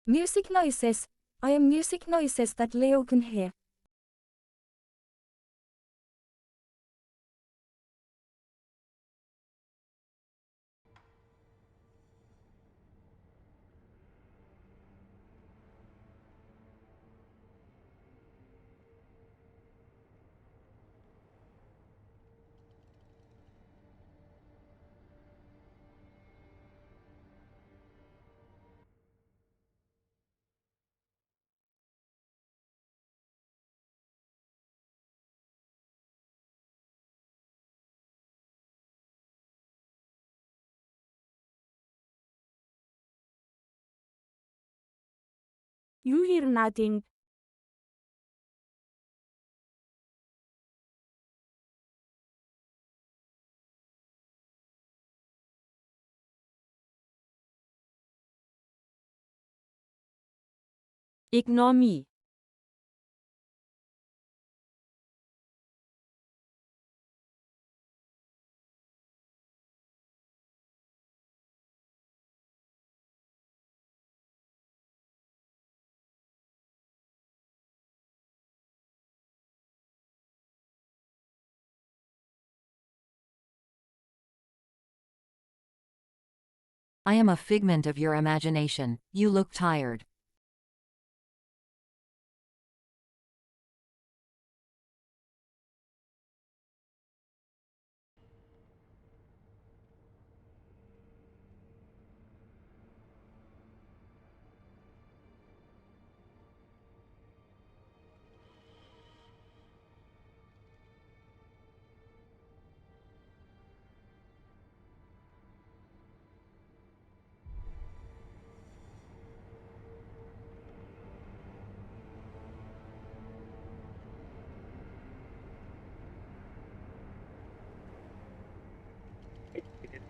Music noises. I am music noises that Leo can hear. You hear nothing. Ignore me. I am a figment of your imagination. You look tired.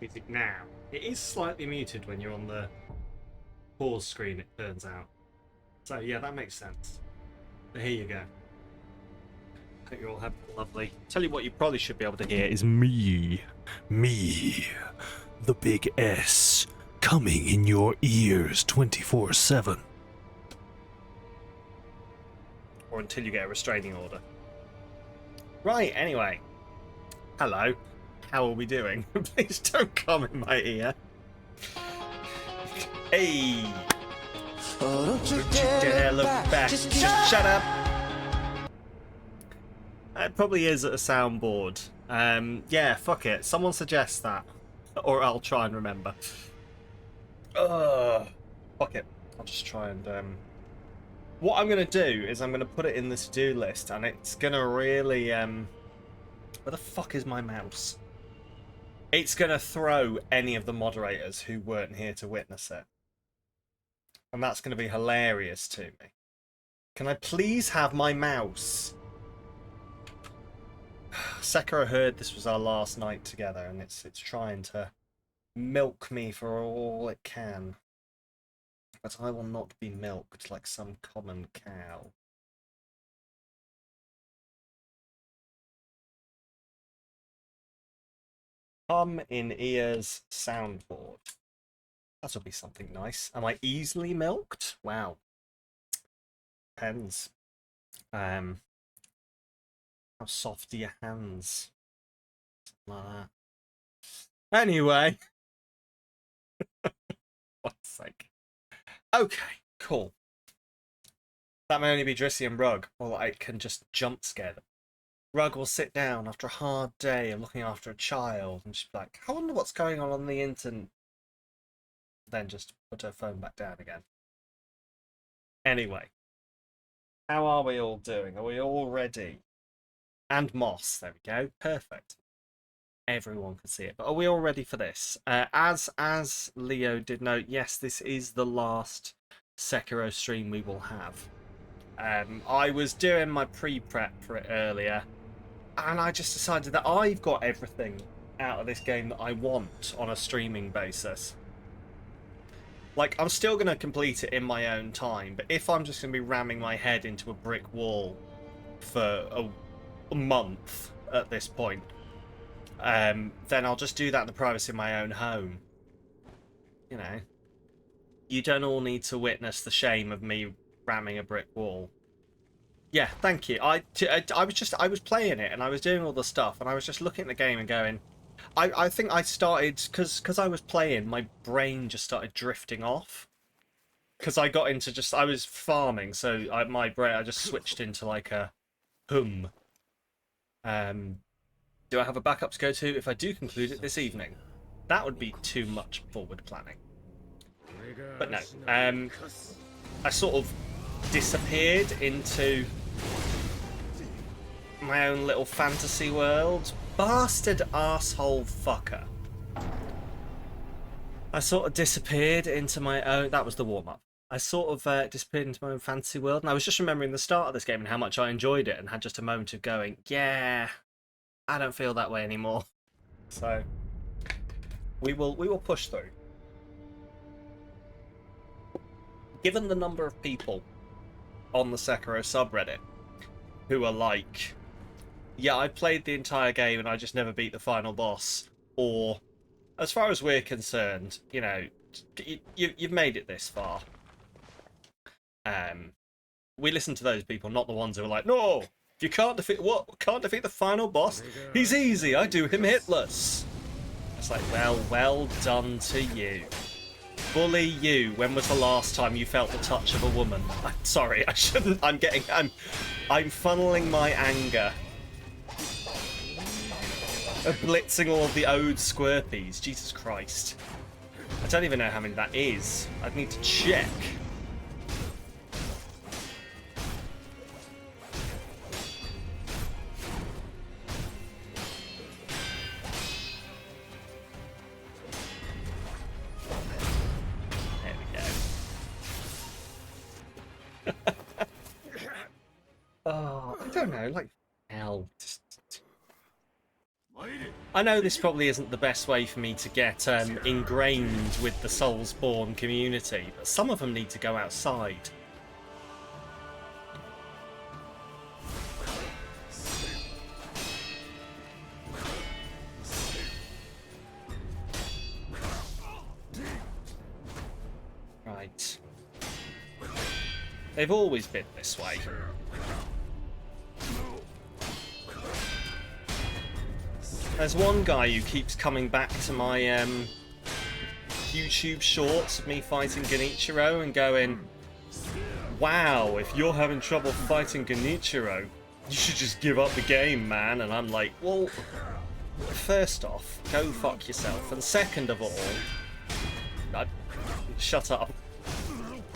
Music now. It is slightly muted when you're on the pause screen, it turns out. So yeah, that makes sense. But here you go. Hope you all have lovely. Tell you what you probably should be able to hear is Me, the big S, coming in your ears 24/7. or until you get a restraining order. Right, anyway. Hello. How are we doing? Please don't come in my ear. Hey! Don't you dare look back. Just shut up! It probably is at a soundboard. Yeah, fuck it. Someone suggests that. Or I'll try and remember. Fuck it. I'll just try and... What I'm going to do is I'm going to put it in the to-do list, and it's going to really... Where the fuck is my mouse? It's going to throw any of the moderators who weren't here to witness it. And that's going to be hilarious to me. Can I please have my mouse? Sekiro heard this was our last night together, and it's trying to milk me for all it can. But I will not be milked like some common cow. Come in ears soundboard. That'll be something nice. Am I easily milked? Wow. Depends. How soft are your hands? Something like that. Anyway. What's sake. Okay, cool. That may only be Drissy and Rug, or I can just jump scare them. Rug will sit down after a hard day of looking after a child and just be like, I wonder what's going on the internet. Then just put her phone back down again. Anyway. How are we all doing? Are we all ready? And Moss, there we go. Perfect. Everyone can see it. But are we all ready for this? As Leo did note, yes, this is the last Sekiro stream we will have. I was doing my pre-prep for it earlier, and I just decided that I've got everything out of this game that I want on a streaming basis. Like, I'm still going to complete it in my own time, but if I'm just going to be ramming my head into a brick wall for a month at this point, then I'll just do that in the privacy of my own home. You know, You don't all need to witness the shame of me ramming a brick wall. Yeah, thank you. I was playing it and I was doing all the stuff and I was just looking at the game and going, I think I started because I was playing, my brain just started drifting off. Because I got into I was farming, so my brain, I just switched into like a hum. Do I have a backup to go to if I do conclude it this evening? That would be too much forward planning. But no, I sort of disappeared into my own little fantasy world. Bastard arsehole fucker. I sort of disappeared into my own... That was the warm-up. I sort of disappeared into my own fantasy world, and I was just remembering the start of this game and how much I enjoyed it, and had just a moment of going, yeah, I don't feel that way anymore. So, we will push through. Given the number of people on the Sekiro subreddit who are like, yeah, I played the entire game and I just never beat the final boss, or, as far as we're concerned, you know, you've made it this far. We listen to those people, not the ones who are like, no, if you can't defeat the final boss, he's easy, I do him hitless. It's like, well done to you. Bully you. When was the last time you felt the touch of a woman? I'm sorry, I shouldn't. I'm funneling my anger. Blitzing all of the ode squirpies. Jesus Christ. I don't even know how many that is. I'd need to check. Oh, I don't know, like, hell. I know this probably isn't the best way for me to get ingrained with the Soulsborne community, but some of them need to go outside. Right. They've always been this way. There's one guy who keeps coming back to my YouTube shorts of me fighting Genichiro and going, wow, if you're having trouble fighting Genichiro, you should just give up the game, man. And I'm like, well, first off, go fuck yourself. And second of all, shut up.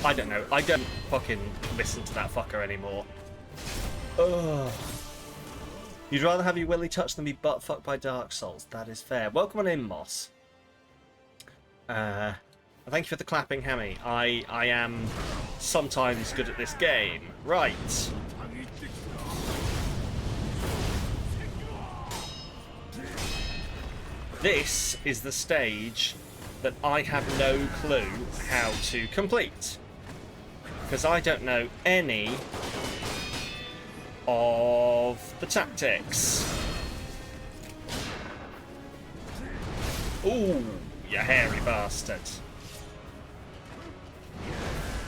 I don't know. I don't fucking listen to that fucker anymore. Ugh. You'd rather have your willy touched than be butt fucked by Dark Souls. That is fair. Welcome on in, Moss. Thank you for the clapping, Hammy. I am sometimes good at this game. Right. This is the stage that I have no clue how to complete. Because I don't know any of the tactics. Ooh, you hairy bastard.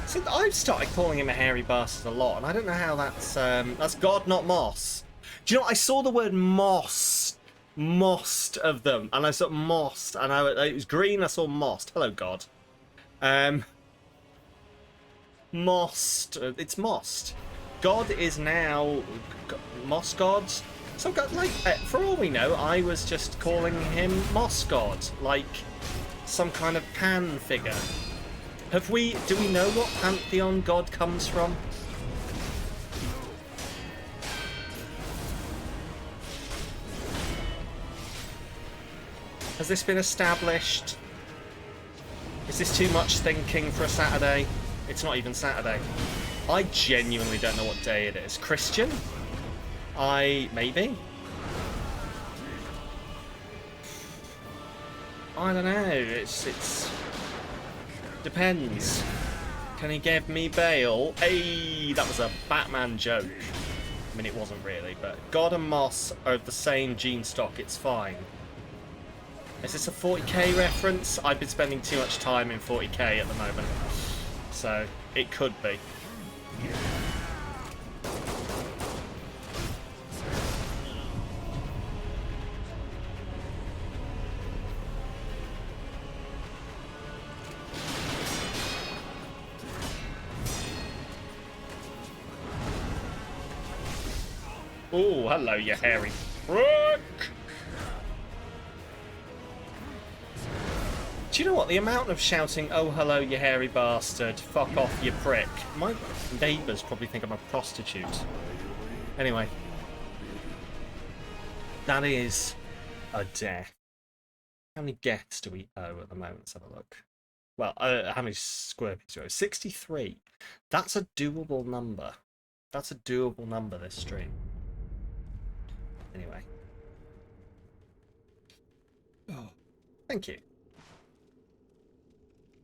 See, I've started calling him a hairy bastard a lot, and I don't know how that's God, not Moss. Do you know what? I saw the word mossed of them, and I saw mossed, and it was green, I saw mossed. Hello, God. Mossed. It's mossed. God is now Moss God. So, like, for all we know, I was just calling him Moss God, like some kind of Pan figure. Do we know what pantheon God comes from? Has this been established? Is this too much thinking for a Saturday? It's not even Saturday. I genuinely don't know what day it is. Christian? Maybe? I don't know. It's depends. Can he give me bail? Hey, that was a Batman joke. I mean, it wasn't really, but God and Moss are of the same gene stock. It's fine. Is this a 40k reference? I've been spending too much time in 40k at the moment. so it could be. Oh, hello, you hairy prick! Do you know what? The amount of shouting, "Oh, hello, you hairy bastard, fuck off, you prick." My neighbours probably think I'm a prostitute. Anyway. That is a death. How many geths do we owe at the moment? Let's have a look. Well, how many square pieces do we owe? 63. That's a doable number. That's a doable number this stream. Anyway. Oh, thank you.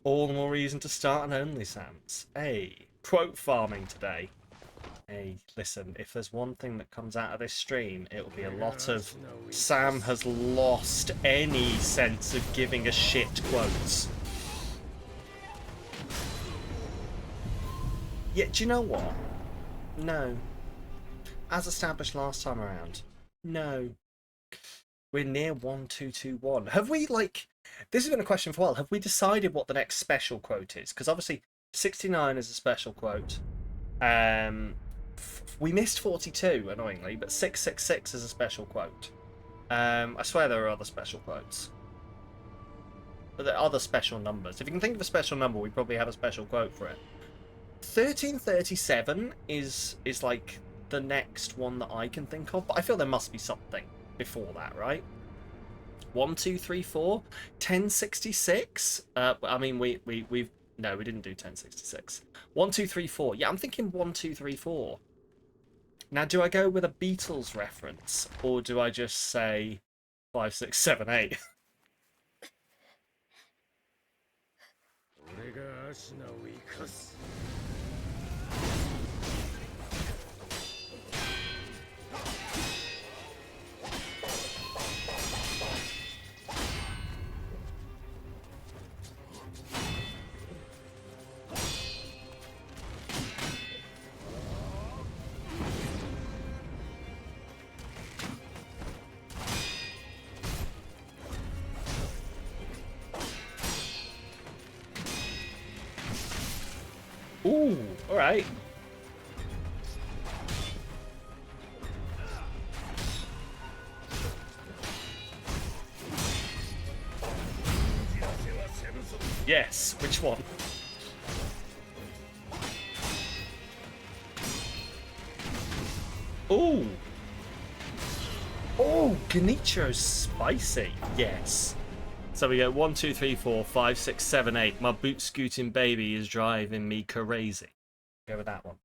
All the more reason to start an OnlySams. Hey, quote farming today. Hey, listen, if there's one thing that comes out of this stream, it'll be a lot of Sam has lost any sense of giving a shit quotes. Yeah, do you know what? No. As established last time around, no. We're near 1221. Have we, like... This has been a question for a while. Have we decided what the next special quote is? Because obviously 69 is a special quote. We missed 42, annoyingly, but 666 is a special quote. I swear there are other special quotes. But there are other special numbers. If you can think of a special number, we probably have a special quote for it. 1337 is like the next one that I can think of, but I feel there must be something before that, right? 1, 2, 3, 4, 1066. I mean, we've no, we didn't do 1066. 1, 2, 3, 4. Yeah, I'm thinking 1, 2, 3, 4. Now, do I go with a Beatles reference, or do I just say 5, 6, 7, 8? Ooh, all right. Yes, which one? Ooh. Oh, Genicho's spicy. Yes. So we go 1, 2, 3, 4, 5, 6, 7, 8. My boot scooting baby is driving me crazy. Go with that one.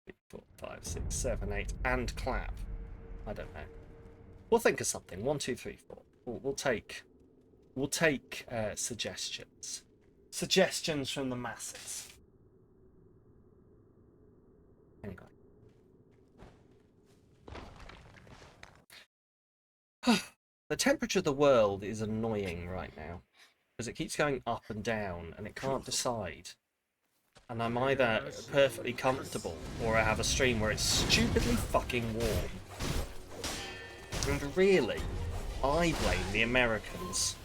3, 4, 5, 6, 7, 8, and clap. I don't know. We'll think of something. 1, 2, 3, 4. We'll take suggestions. Suggestions from the masses. Anyway. The temperature of the world is annoying right now because it keeps going up and down and it can't decide. And I'm either perfectly comfortable or I have a stream where it's stupidly fucking warm. And really, I blame the Americans.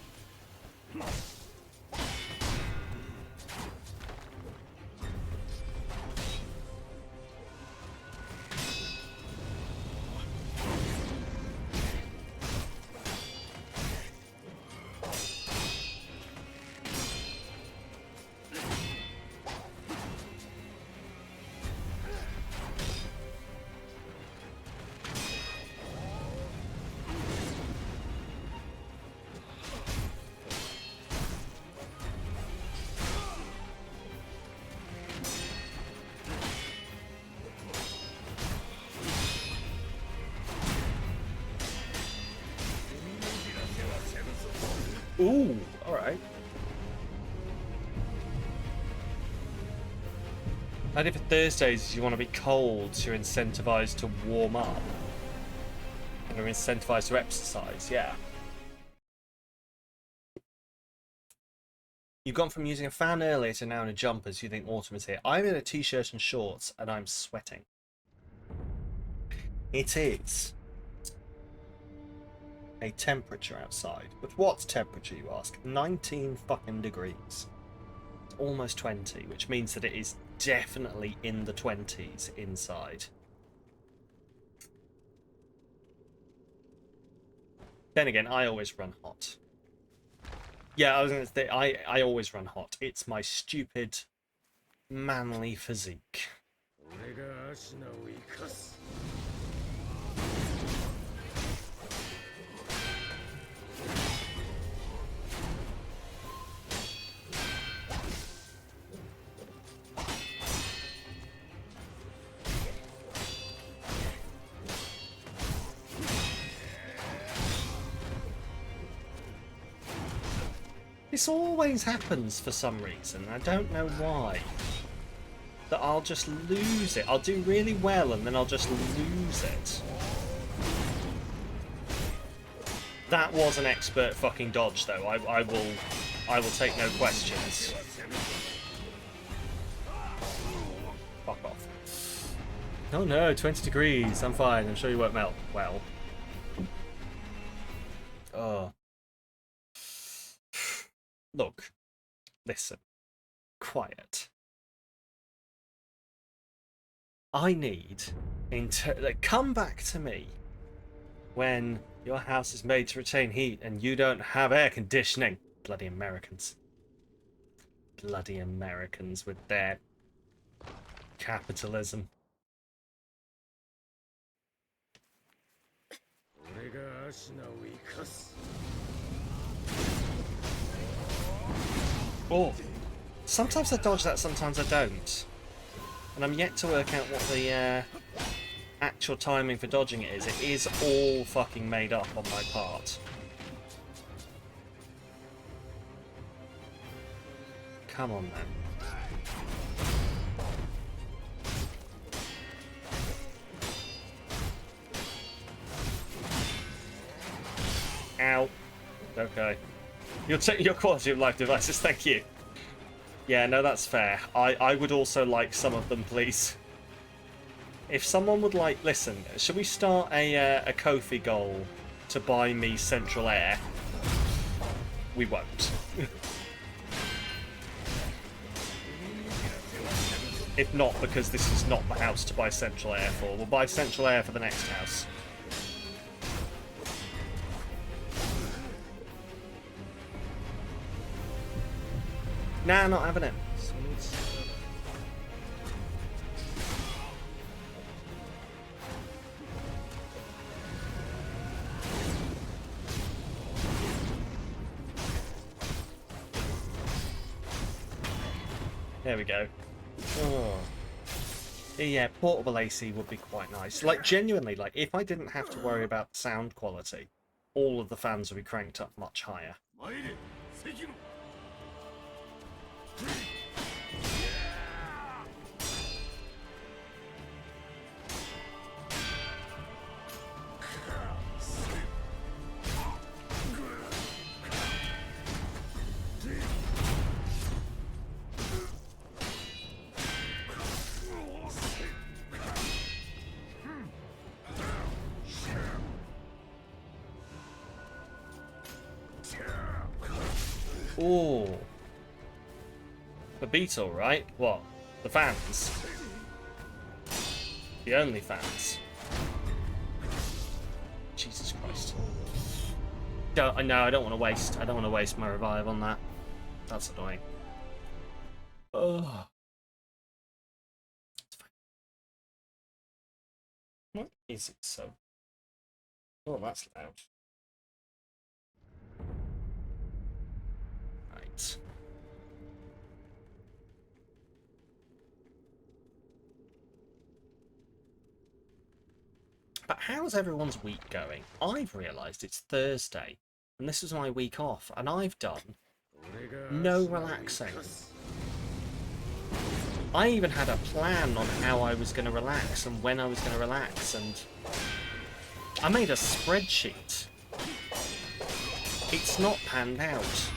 Ooh, alright. And if Thursdays you want to be cold, so you're incentivized to warm up. And you're incentivized to exercise, yeah. You've gone from using a fan earlier to now in a jumper, so you think autumn is here. I'm in a t-shirt and shorts, and I'm sweating. It is a temperature outside. But what temperature, you ask? 19 fucking degrees. It's almost 20, which means that it is definitely in the 20s inside. Then again, I always run hot. Yeah, I was going to say, I always run hot. It's my stupid, manly physique. This always happens for some reason. I don't know why. That I'll just lose it. I'll do really well and then I'll just lose it. That was an expert fucking dodge, though. I will take no questions. Fuck off. Oh no, 20 degrees. I'm fine. I'm sure you won't melt. Well. Oh. Look, listen, quiet. I need come back to me when your house is made to retain heat and you don't have air conditioning. Bloody Americans. Bloody Americans with their capitalism. Oh, sometimes I dodge that, sometimes I don't. And I'm yet to work out what the actual timing for dodging it is. It is all fucking made up on my part. Come on, then. Ow. Okay. You'll take your quality of life devices, thank you. Yeah, no, that's fair. I would also like some of them, please. If someone would like... Listen, should we start a Ko-fi goal to buy me central air? We won't. If not, because this is not the house to buy central air for. We'll buy central air for the next house. Nah, not having it. There we go. Oh. Yeah, portable AC would be quite nice. Like, genuinely, like, if I didn't have to worry about sound quality, all of the fans would be cranked up much higher. Ooh. The beetle, right? What? The fans? The only fans? Jesus Christ. No, I don't want to waste. I don't want to waste my revive on that. That's annoying. Oh. What is it so? Oh, that's loud. Right. But how's everyone's week going? I've realised it's Thursday, and this is my week off, and I've done no relaxing. I even had a plan on how I was going to relax and when I was going to relax, and I made a spreadsheet. It's not panned out.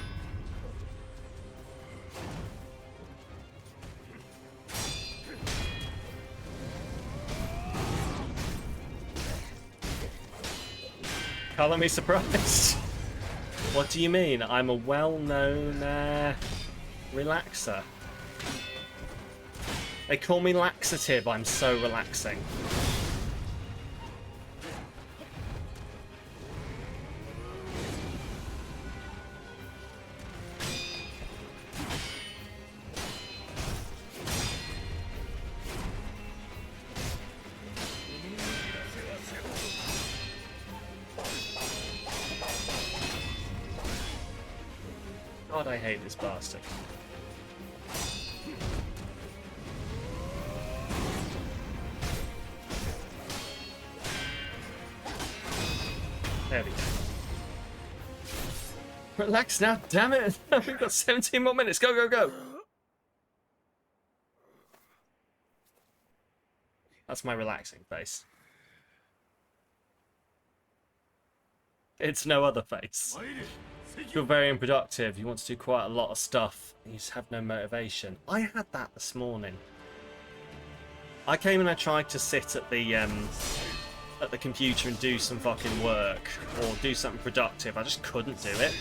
Colour me surprised. What do you mean? I'm a well-known relaxer. They call me laxative. I'm so relaxing. God, I hate this bastard. There we go. Relax now, damn it! We've got 17 more minutes. Go, go, go! That's my relaxing face. It's no other face. You're very unproductive. You want to do quite a lot of stuff. You just have no motivation. I had that this morning. I came and I tried to sit at the computer and do some fucking work or do something productive. I just couldn't do it.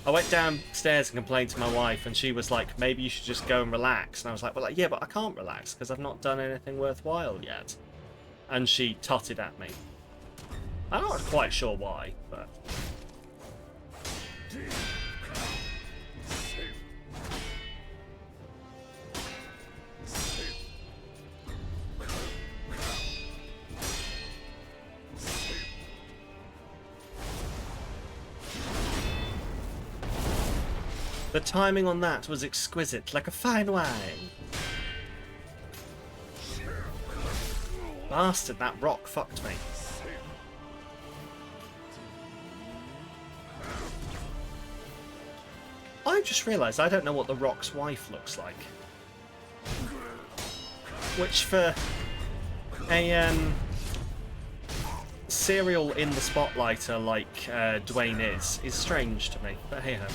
I went downstairs and complained to my wife, and she was like, "Maybe you should just go and relax." And I was like, "Well, yeah, but I can't relax because I've not done anything worthwhile yet." And she tutted at me. I'm not quite sure why, but. The timing on that was exquisite, like a fine wine. Bastard, that rock fucked me. I just realised I don't know what the rock's wife looks like. Which for a serial in the spotlighter like Dwayne is strange to me, but hey ho.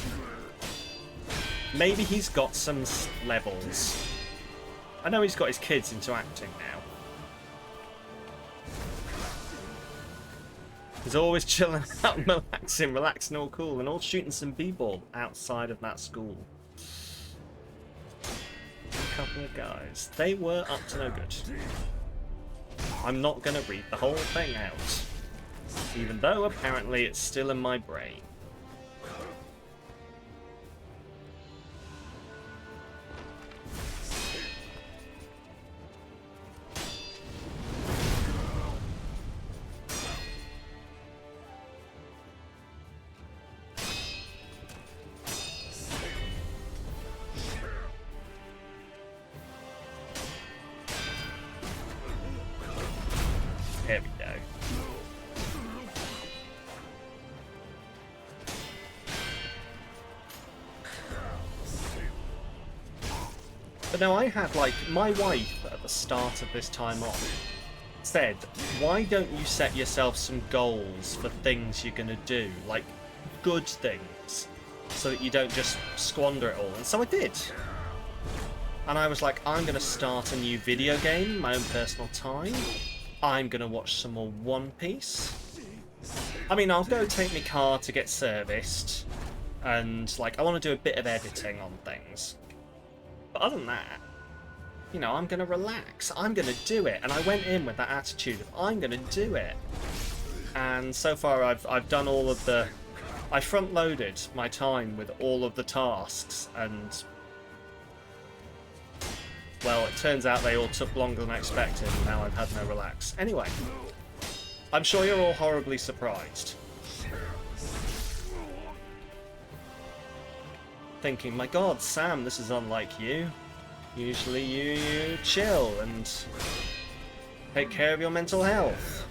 Maybe he's got some levels. I know he's got his kids into acting now. He's always chilling out and relaxing all cool, and all shooting some b-ball outside of that school. A couple of guys. They were up to no good. I'm not going to read the whole thing out. Even though apparently it's still in my brain. Here we go. But no, I had, like, my wife at the start of this time off said, why don't you set yourself some goals for things you're going to do, like good things, so that you don't just squander it all. And so I did. And I was like, I'm going to start a new video game, my own personal time. I'm going to watch some more One Piece. I mean, I'll go take my car to get serviced. And, like, I want to do a bit of editing on things. But other than that, you know, I'm going to relax. I'm going to do it. And I went in with that attitude of, I'm going to do it. And so far, I've done all of the... I front-loaded my time with all of the tasks, and... well, it turns out they all took longer than I expected, and now I've had no relax. Anyway, I'm sure you're all horribly surprised. Thinking, my god, Sam, this is unlike you. Usually you chill and take care of your mental health.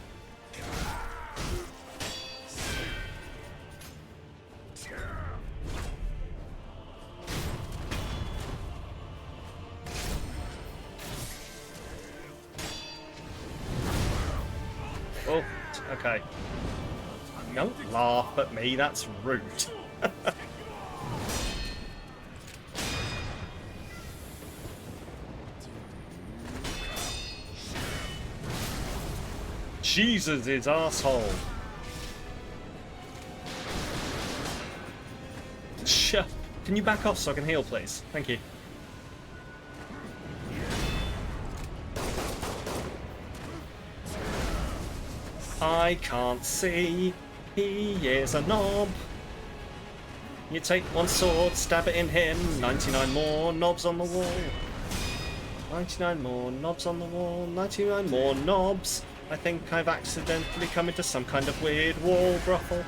Oh, okay. Don't laugh at me, that's rude. Jesus, his asshole. Can you back off so I can heal, please? Thank you. I can't see. He is a knob. You take one sword, stab it in him. 99 more knobs on the wall. 99 more knobs on the wall. 99 more knobs. I think I've accidentally come into some kind of weird wall brothel.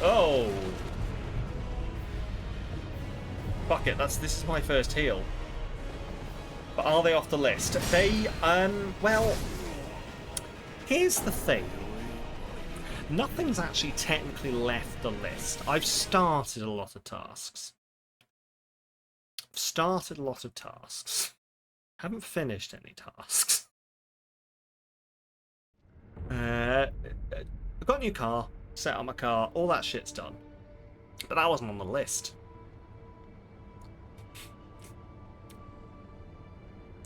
Oh. Fuck it, this is my first heal. But are they off the list? They, well, here's the thing. Nothing's actually technically left the list. I've started a lot of tasks. Haven't finished any tasks. I've got a new car, set up my car, all that shit's done. But that wasn't on the list.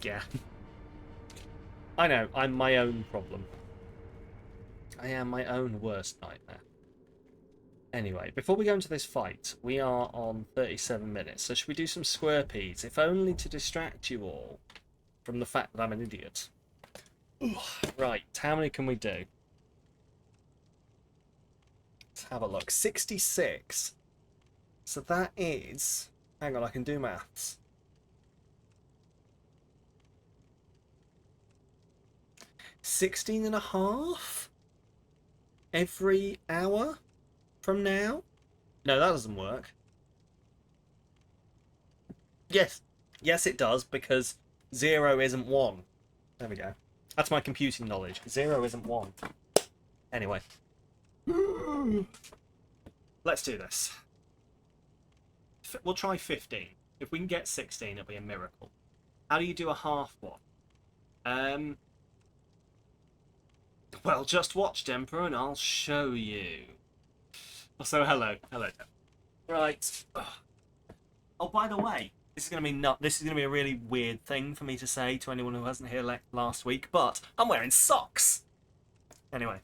Yeah. I know, I'm my own problem. I am my own worst nightmare. Anyway, before we go into this fight, we are on 37 minutes, so should we do some square peas, if only to distract you all from the fact that I'm an idiot. Right, how many can we do? Let's have a look. 66. So that is... Hang on, I can do maths. 16.5 every hour from now? No, that doesn't work. Yes. Yes, it does, because 0 isn't 1. There we go. That's my computing knowledge. 0 isn't 1. Anyway. Let's do this. We'll try 15. If we can get 16, it'll be a miracle. How do you do a half one? Well, just watch, Emperor, and I'll show you. So, hello. Hello. Right. Oh, by the way, this is going to be a really weird thing for me to say to anyone who wasn't here last week, but I'm wearing socks. Anyway.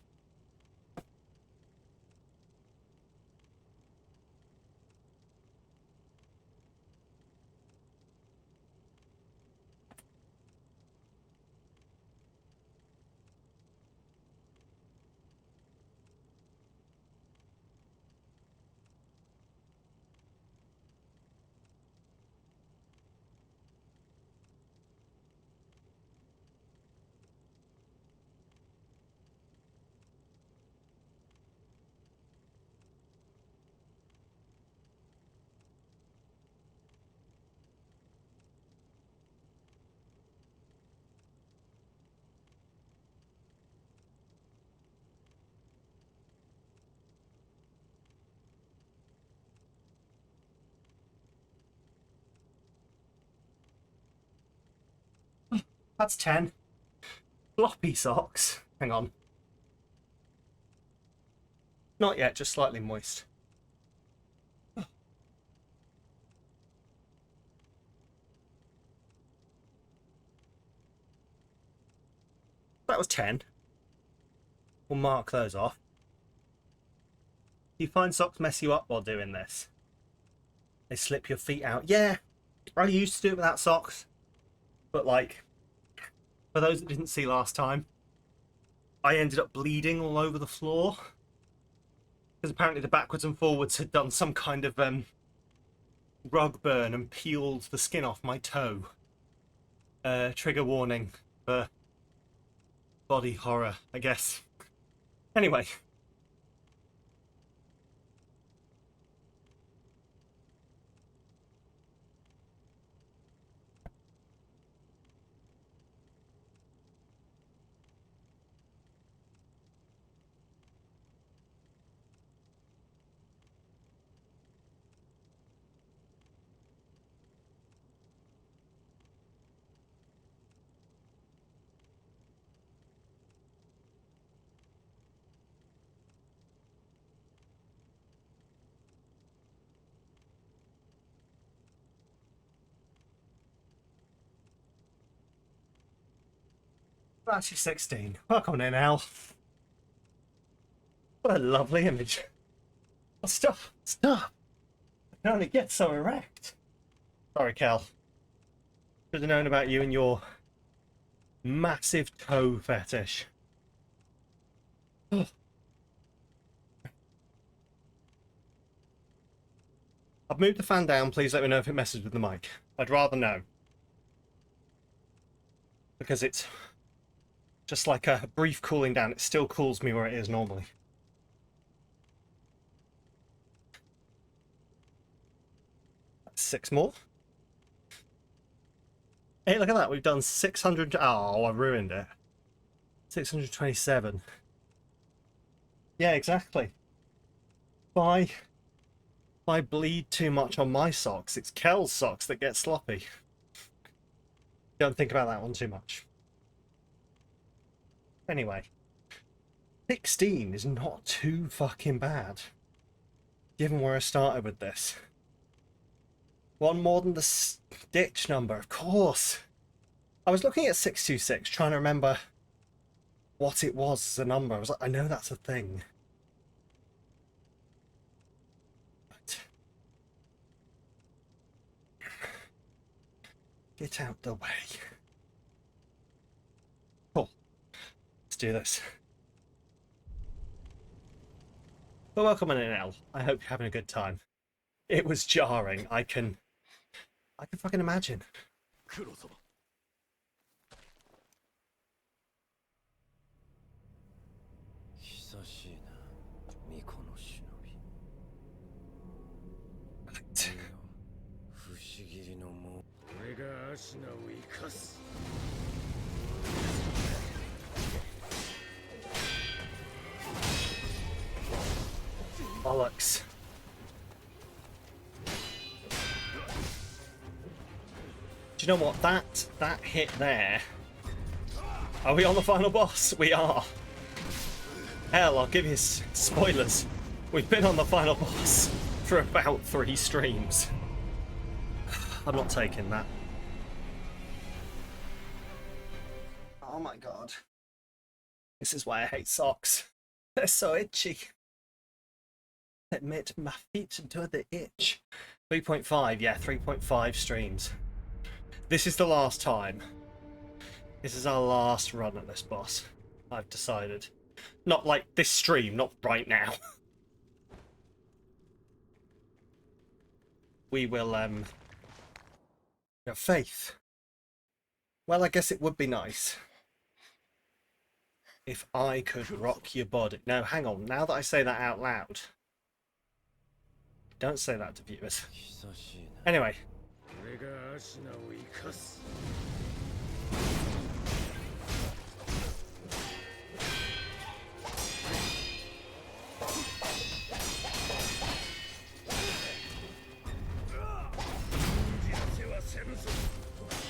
That's 10. Floppy socks. Hang on. Not yet, just slightly moist. That was 10. We'll mark those off. Do you find socks mess you up while doing this? They slip your feet out. Yeah, I used to do it without socks. But, like, for those that didn't see last time, I ended up bleeding all over the floor. Because apparently the backwards and forwards had done some kind of rug burn and peeled the skin off my toe. Trigger warning for body horror, I guess. Anyway. Actually 16. Welcome in, Al. What a lovely image. Oh, stop. Stop. I can only get so erect. Sorry, Cal. Should have known about you and your massive toe fetish. Ugh. I've moved the fan down. Please let me know if it messes with the mic. I'd rather know. Because it's just like a brief cooling down. It still cools me where it is normally. That's 6 more. Hey, look at that. We've done 600. Oh, I ruined it. 627. Yeah, exactly. If I bleed too much on my socks, it's Kel's socks that get sloppy. Don't think about that one too much. Anyway, 16 is not too fucking bad, given where I started with this. One more than the stitch number, of course. I was looking at 626, trying to remember what it was as a number. I was like, I know that's a thing. But get out the way. Cool. Let's do this. But welcome in, L. I hope you're having a good time. It was jarring. I can fucking imagine. Bollocks. Do you know what? That hit there. Are we on the final boss? We are. Hell, I'll give you spoilers. We've been on the final boss for about 3 streams. I'm not taking that. Oh my god. This is why I hate socks. They're so itchy. Admit my feet do the itch. 3.5, yeah, 3.5 streams. This is the last time. This is our last run at this boss. I've decided. Not like this stream, not right now. We will, have faith. Well, I guess it would be nice if I could rock your body. No, hang on. Now that I say that out loud. Don't say that to viewers. Anyway.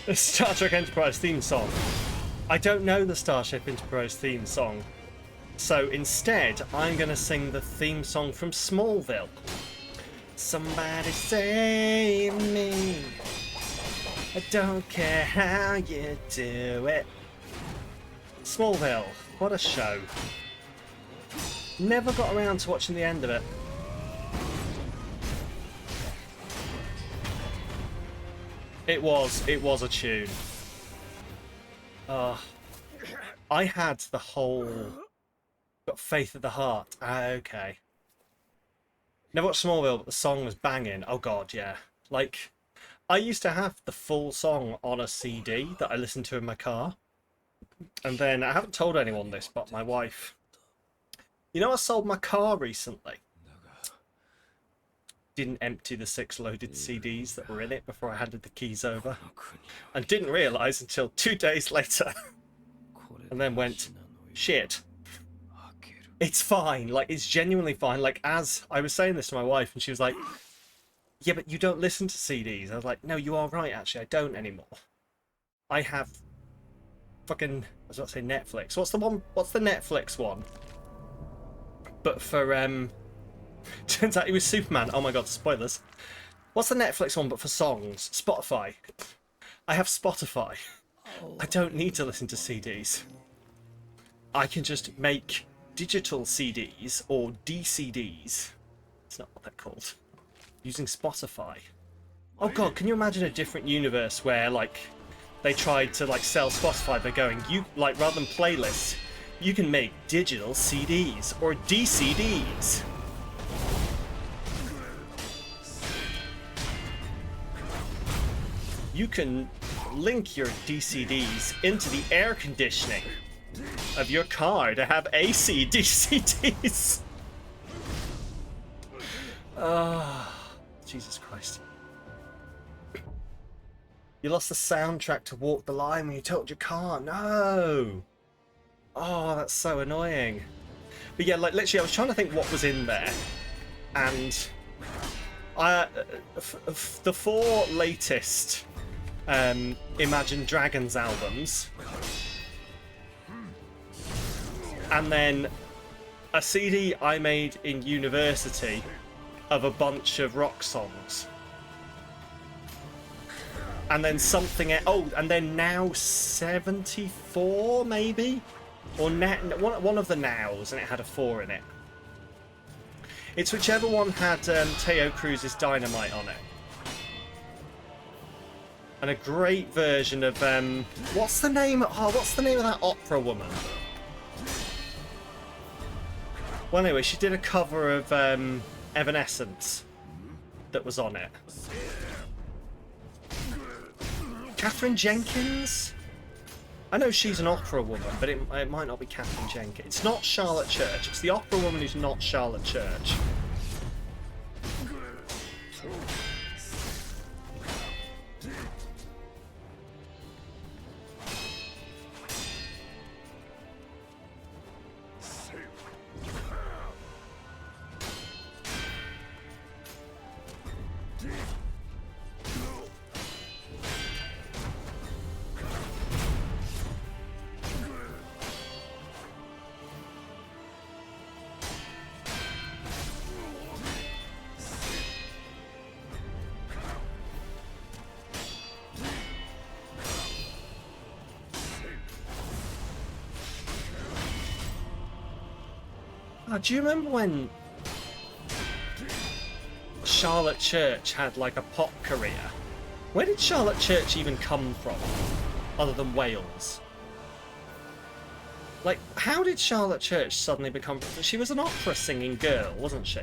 The Star Trek Enterprise theme song. I don't know the Starship Enterprise theme song. So instead, I'm going to sing the theme song from Smallville. Somebody save me. I don't care how you do it. Smallville, what a show. Never got around to watching the end of it. It was a tune. I had the whole got Faith at the Heart. Okay. Never watched Smallville, but the song was banging. Oh god, yeah. Like, I used to have the full song on a CD that I listened to in my car. And then, I haven't told anyone this, but my wife... You know, I sold my car recently. Didn't empty the 6 loaded CDs that were in it before I handed the keys over. And didn't realise until 2 days later. And then went, shit. It's fine. Like, it's genuinely fine. Like, as I was saying this to my wife, and she was like, yeah, but you don't listen to CDs. I was like, no, you are right, actually. I don't anymore. I have fucking, I was about to say Netflix. What's the Netflix one? But for, turns out it was Superman. Oh my god, spoilers. What's the Netflix one but for songs? Spotify. I have Spotify. I don't need to listen to CDs. I can just make digital CDs or DCDs. It's not what they're called. Using Spotify. Oh god, can you imagine a different universe where like they tried to like sell Spotify by going, you like rather than playlists, you can make digital CDs or DCDs. You can link your DCDs into the air conditioning of your car to have AC DCDs. Jesus Christ. You lost the soundtrack to Walk the Line when you totaled your car. No! Oh, that's so annoying. But yeah, like literally I was trying to think what was in there. And the 4 latest Imagine Dragons albums, and then a CD I made in university of a bunch of rock songs, and then something and then Now 74 maybe, or one of the Nows, and it had a 4 in it. It's whichever one had Teo Cruz's Dynamite on it. And a great version of what's the name of that opera woman? Well, anyway, she did a cover of Evanescence that was on it. Catherine Jenkins? I know she's an opera woman, but it might not be Catherine Jenkins. It's not Charlotte Church. It's the opera woman who's not Charlotte Church. Oh, do you remember when Charlotte Church had like a pop career? Where did Charlotte Church even come from, other than Wales? Like, how did Charlotte Church suddenly become... She was an opera singing girl, wasn't she?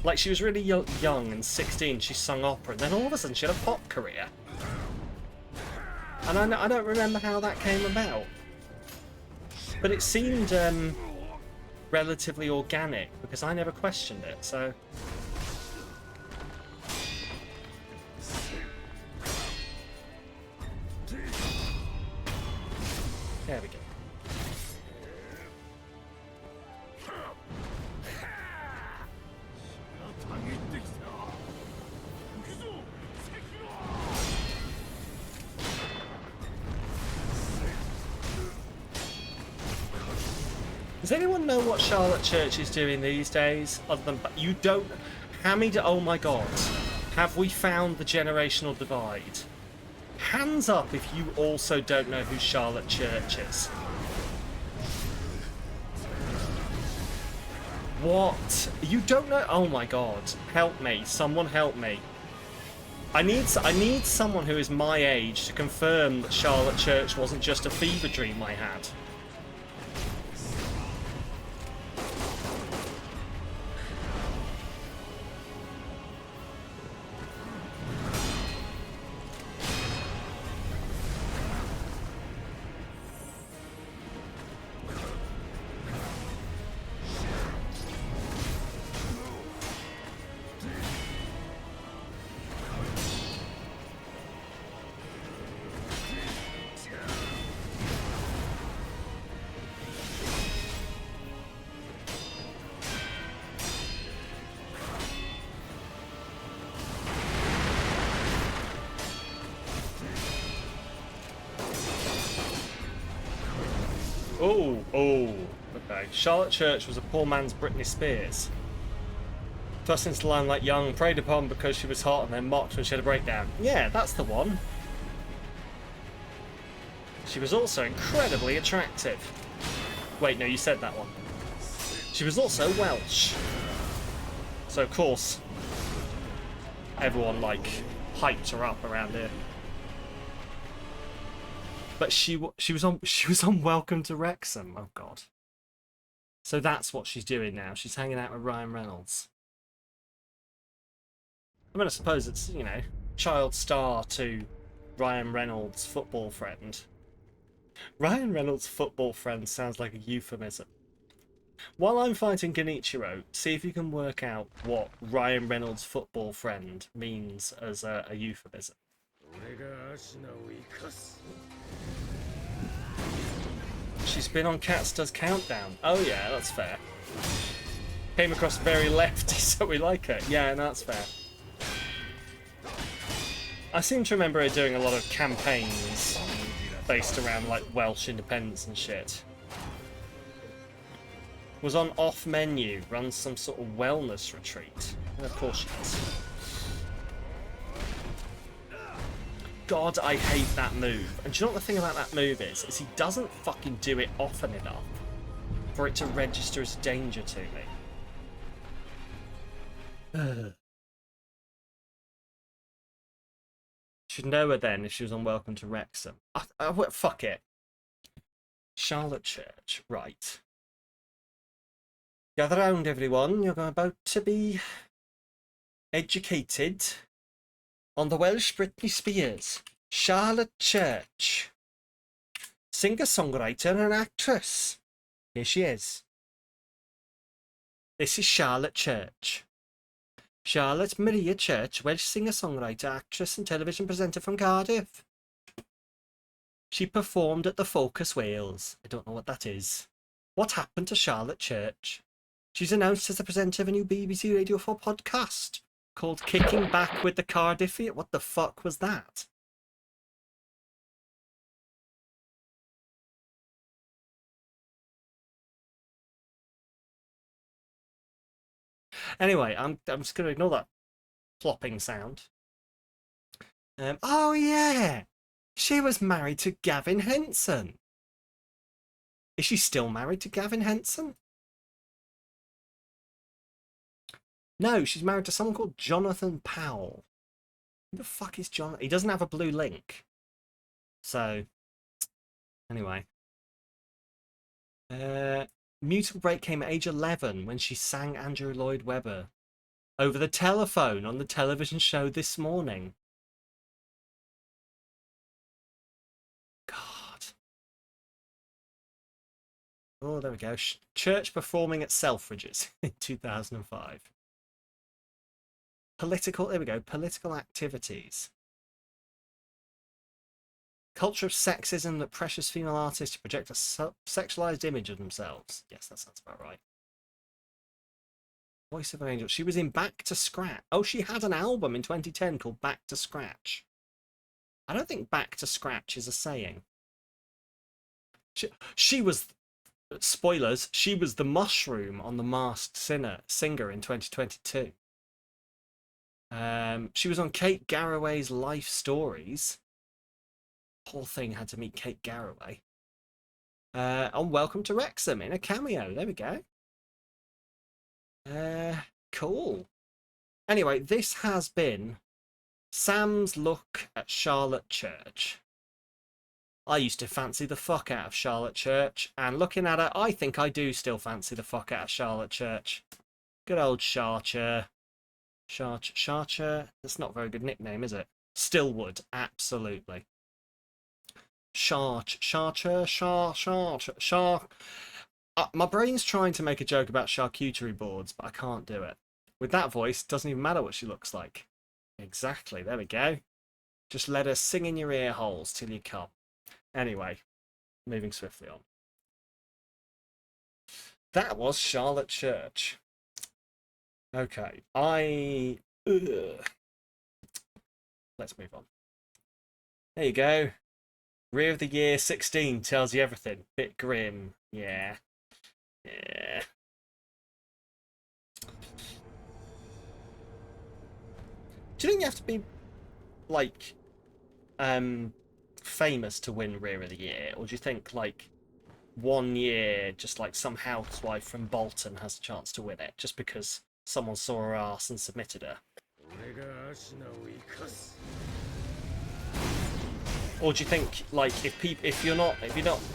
Like, she was really young and 16, she sung opera, and then all of a sudden she had a pop career. And I don't remember how that came about. But it seemed relatively organic, because I never questioned it, so... There we go. Does anyone know what Charlotte Church is doing these days? Other than you don't, Hamid. Oh my God, have we found the generational divide? Hands up if you also don't know who Charlotte Church is. What? You don't know? Oh my God, help me! Someone help me! I need someone who is my age to confirm that Charlotte Church wasn't just a fever dream I had. Oh, okay. Charlotte Church was a poor man's Britney Spears. Thrust into the limelight young, preyed upon because she was hot, and then mocked when she had a breakdown. Yeah, that's the one. She was also incredibly attractive. Wait, no, you said that one. She was also Welsh. So, of course, everyone, like, hyped her up around here. But she was on Welcome to Wrexham. Oh, God. So that's what she's doing now. She's hanging out with Ryan Reynolds. I mean, I suppose it's, you know, child star to Ryan Reynolds' football friend. Ryan Reynolds' football friend sounds like a euphemism. While I'm fighting Genichiro, see if you can work out what Ryan Reynolds' football friend means as a euphemism. She's been on Cats Does Countdown. Oh yeah, that's fair. Came across very lefty, so we like her. Yeah, no, that's fair. I seem to remember her doing a lot of campaigns based around like Welsh independence and shit. Was on Off Menu, runs some sort of wellness retreat. And of course she does. God, I hate that move. And do you know what the thing about that move is? Is he doesn't fucking do it often enough for it to register as danger to me. Should know her then if she was on Welcome to Wrexham. Fuck it. Charlotte Church, right. Gather round, everyone. You're about to be educated on the Welsh Britney Spears. Charlotte Church. Singer-songwriter and actress. Here she is. This is Charlotte Church. Charlotte Maria Church, Welsh singer-songwriter, actress and television presenter from Cardiff. She performed at the Focus Wales. I don't know what that is. What happened to Charlotte Church? She's announced as the presenter of a new BBC Radio 4 podcast called Kicking Back with the Cardiffian. What the fuck was that? Anyway, I'm just going to ignore that plopping sound. Oh yeah, she was married to Gavin Henson. Is she still married to Gavin Henson? No, she's married to someone called Jonathan Powell. Who the fuck is John? He doesn't have a blue link. So, anyway. Musical break came at age 11 when she sang Andrew Lloyd Webber over the telephone on the television show This Morning. God. Oh, there we go. Church performing at Selfridges in 2005. Political, there we go. Political activities. Culture of sexism that pressures female artists to project a sexualized image of themselves. Yes, that sounds about right. Voice of an Angel. She was in Back to Scratch. Oh, she had an album in 2010 called Back to Scratch. I don't think Back to Scratch is a saying. She was, spoilers, she was the mushroom on The Masked Singer in 2022. She was on Kate Garraway's Life Stories. Poor thing had to meet Kate Garraway. On Welcome to Wrexham in a cameo. There we go. Cool. Anyway, this has been Sam's look at Charlotte Church. I used to fancy the fuck out of Charlotte Church, and looking at her, I think I do still fancy the fuck out of Charlotte Church. Good old Charcher. Charcher. That's not a very good nickname, is it? Stillwood, absolutely. Charcher. My brain's trying to make a joke about charcuterie boards, but I can't do it. With that voice, doesn't even matter what she looks like. Exactly, there we go. Just let her sing in your ear holes till you come. Anyway, moving swiftly on. That was Charlotte Church. Okay, let's move on. There you go. Rear of the Year 16 tells you everything. Bit grim. Yeah. Yeah. Do you think you have to be, like, famous to win Rear of the Year? Or do you think, like, one year, just like some housewife from Bolton has a chance to win it, just because someone saw her ass and submitted her. Or do you think, like, if you're not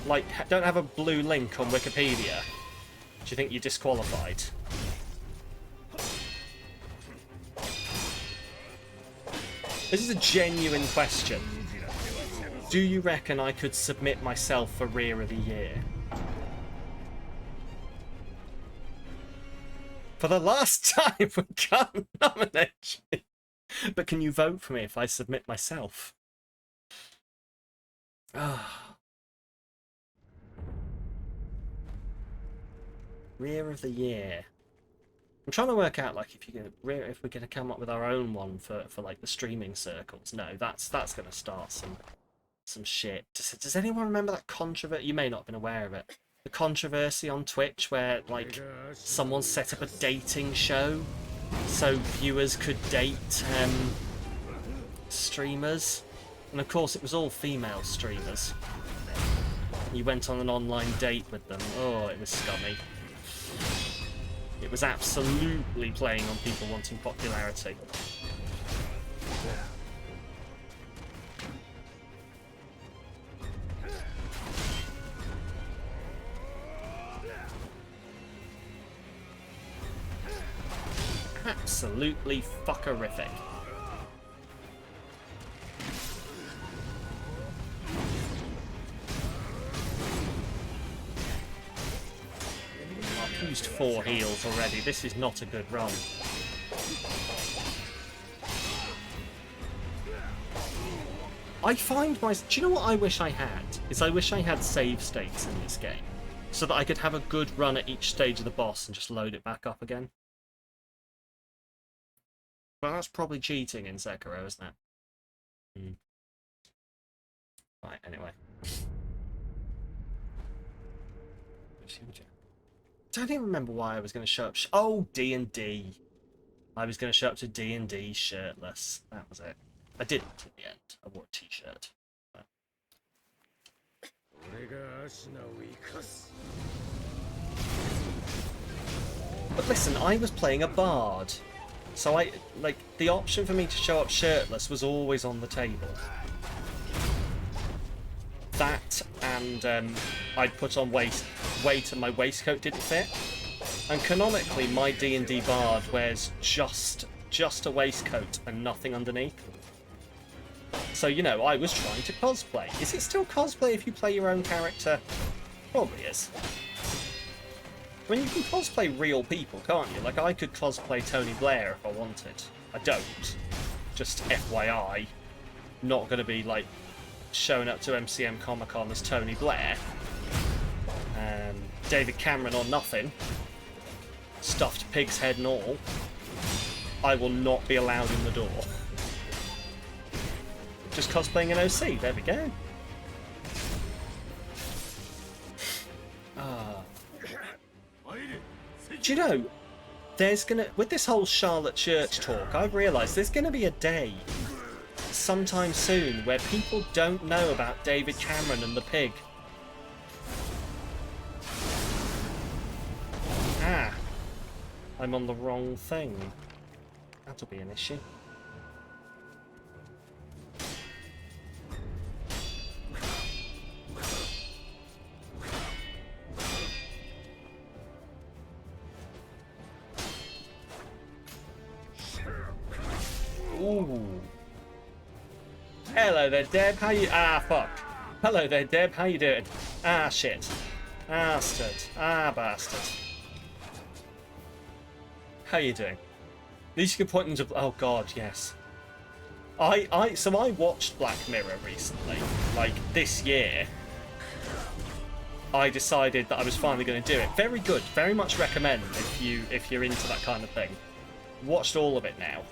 like don't have a blue link on Wikipedia, do you think you're disqualified? This is a genuine question. Do you reckon I could submit myself for Rear of the Year? For the last time, we can't nominate you. But can you vote for me if I submit myself? Rear of the Year. I'm trying to work out, like, if we're gonna come up with our own one for like the streaming circles. No, that's gonna start some shit. Does anyone remember that controversy? You may not have been aware of it. The controversy on Twitch where, like, someone set up a dating show so viewers could date streamers, and of course it was all female streamers. You went on an online date with them. Oh, it was scummy. It was absolutely playing on people wanting popularity. Absolutely fuckerific. I've used 4 heals already. This is not a good run. I find my... Do you know what I wish I had? Is I wish I had save states in this game, so that I could have a good run at each stage of the boss and just load it back up again. But that's probably cheating in Sekiro, isn't it? Right, anyway. Don't even remember why I was going to show up. Oh, D&D. I was going to show up to D&D shirtless. That was it. I didn't in the end. I wore a t-shirt. But listen, I was playing a bard. So the option for me to show up shirtless was always on the table. That and I'd put on weight and my waistcoat didn't fit. And canonically, my D&D bard wears just a waistcoat and nothing underneath. So, you know, I was trying to cosplay. Is it still cosplay if you play your own character? Probably is. I mean, you can cosplay real people, can't you? Like, I could cosplay Tony Blair if I wanted. I don't. Just FYI. Not going to be, like, showing up to MCM Comic Con as Tony Blair. David Cameron or nothing. Stuffed pig's head and all. I will not be allowed in the door. Just cosplaying an OC. There we go. Do you know, there's gonna, with this whole Charlotte Church talk, I've realised there's gonna be a day sometime soon where people don't know about David Cameron and the pig. Ah, I'm on the wrong thing. That'll be an issue. Ooh. Hello there, Deb. How you? Ah, fuck. Hello there, Deb. How you doing? Ah, shit. Bastard. Ah, bastard. How you doing? At least you can point them to... Oh, God, yes. So I watched Black Mirror recently. Like, this year. I decided that I was finally going to do it. Very good. Very much recommend if you're into that kind of thing. Watched all of it now.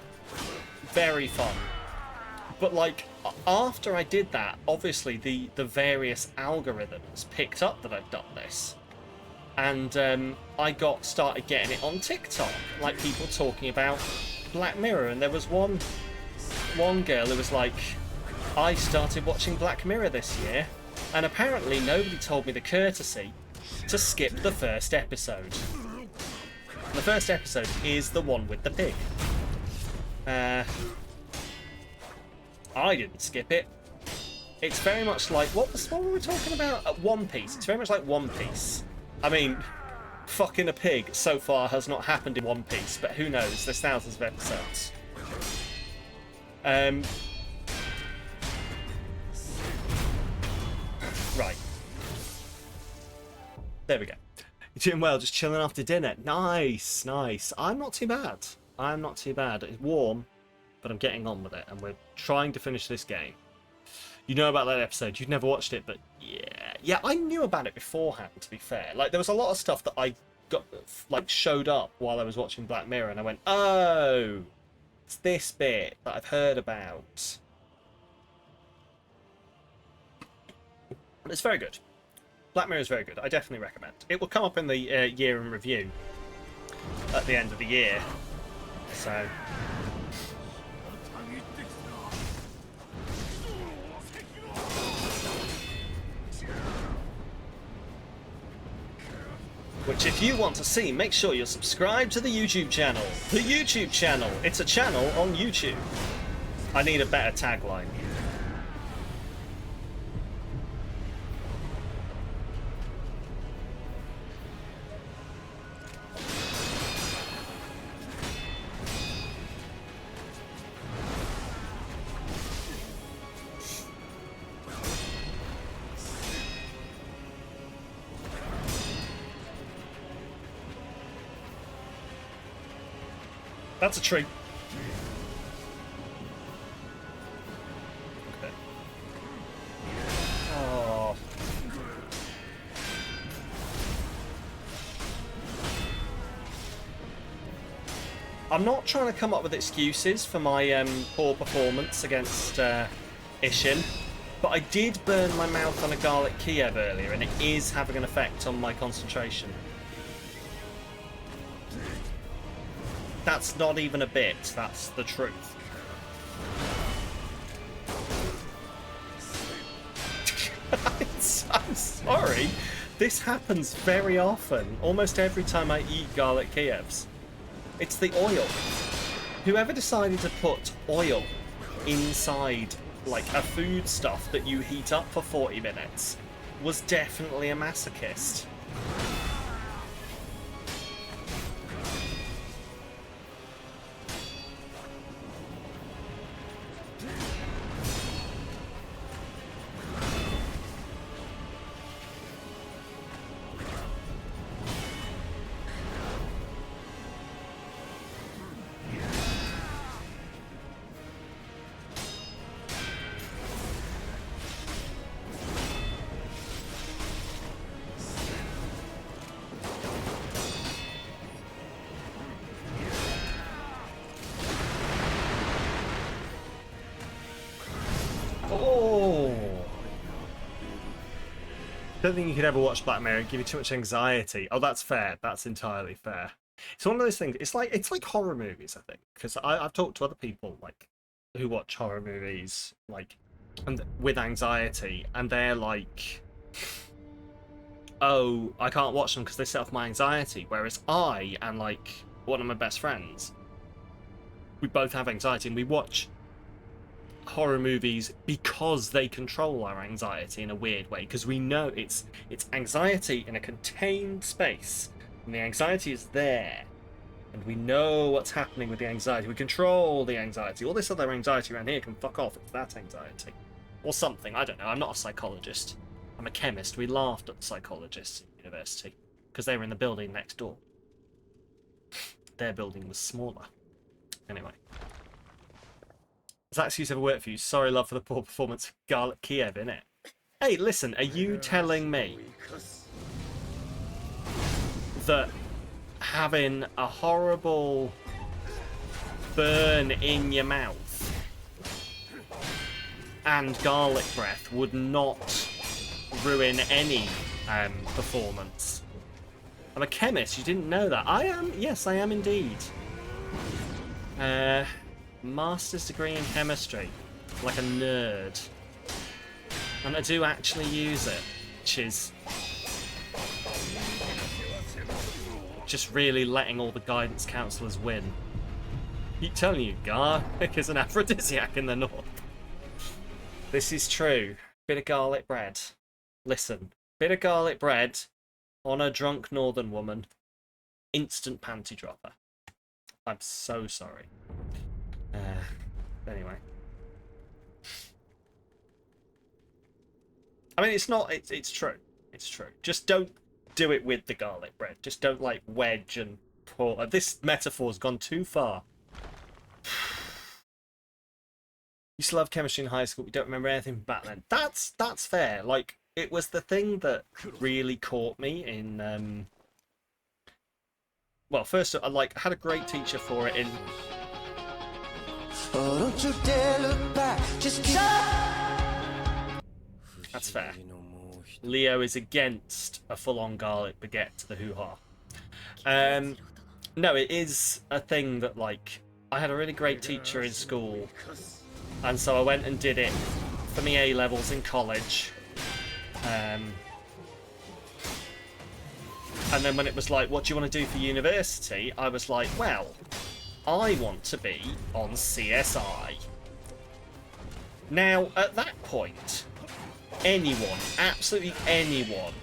Very fun. But, like, after I did that, obviously the various algorithms picked up that I'd done this. And I started getting it on TikTok. Like, people talking about Black Mirror. And there was one girl who was like, I started watching Black Mirror this year. And apparently nobody told me the courtesy to skip the first episode. The first episode is the one with the pig. I didn't skip it. It's very much like... What were we talking about? One Piece. It's very much like One Piece. I mean, fucking a pig so far has not happened in One Piece, but who knows? There's thousands of episodes. Right. There we go. You're doing well, just chilling after dinner. Nice, nice. I'm not too bad. I'm not too bad. It's warm, but I'm getting on with it, and we're trying to finish this game. You know about that episode. You've never watched it, but yeah, I knew about it beforehand. To be fair, like there was a lot of stuff that I got like showed up while I was watching Black Mirror, and I went, "Oh, it's this bit that I've heard about." But it's very good. Black Mirror is very good. I definitely recommend. It will come up in the year in review at the end of the year. So. Which, if you want to see, make sure you're subscribed to the YouTube channel. The YouTube channel. It's a channel on YouTube. I need a better tagline. That's a tree. Okay. Oh. I'm not trying to come up with excuses for my poor performance against Isshin, but I did burn my mouth on a garlic Kiev earlier, and it is having an effect on my concentration. That's not even a bit, that's the truth. I'm sorry. This happens very often, almost every time I eat garlic Kievs. It's the oil. Whoever decided to put oil inside, like, a foodstuff that you heat up for 40 minutes was definitely a masochist. I don't think you could ever watch Black Mirror. It'd give you too much anxiety. Oh, that's fair. That's entirely fair. It's one of those things. It's like horror movies, I think, because I've talked to other people like who watch horror movies like and with anxiety, and they're like, "Oh, I can't watch them because they set off my anxiety." Whereas I and like one of my best friends, we both have anxiety, and we watch horror movies because they control our anxiety in a weird way, because we know it's anxiety in a contained space, and the anxiety is there, and we know what's happening with the anxiety. We control the anxiety. All this other anxiety around here can fuck off. It's that anxiety or something. I don't know. I'm not a psychologist. I'm a chemist. We laughed at the psychologists at university because they were in the building next door. Their building was smaller. Anyway. Does that excuse ever work for you? Sorry, love, for the poor performance. Garlic Kiev, innit? Hey, listen, are you telling me that having a horrible burn in your mouth and garlic breath would not ruin any performance? I'm a chemist, you didn't know that. I am, yes, I am indeed. Master's degree in chemistry. Like a nerd. And I do actually use it, which is just really letting all the guidance counselors win. Keep telling you, garlic is an aphrodisiac in the north. This is true. Bit of garlic bread. Listen, bit of garlic bread on a drunk northern woman. Instant panty dropper. I'm so sorry. Anyway. I mean, it's not. It's true. It's true. Just don't do it with the garlic bread. Just don't like wedge and pour. This metaphor's gone too far. Used to love chemistry in high school. We don't remember anything back then. That's fair. Like, it was the thing that really caught me in. Well, first, I had a great teacher for it in. Oh, don't you dare look back. Just That's fair. Leo is against a full-on garlic baguette to the hoo-ha. No, it is a thing that, like, I had a really great teacher in school, and so I went and did it for my A-levels in college. And then when it was like, what do you want to do for university? I was like, well, I want to be on CSI. Now, at that point, anyone, absolutely anyone,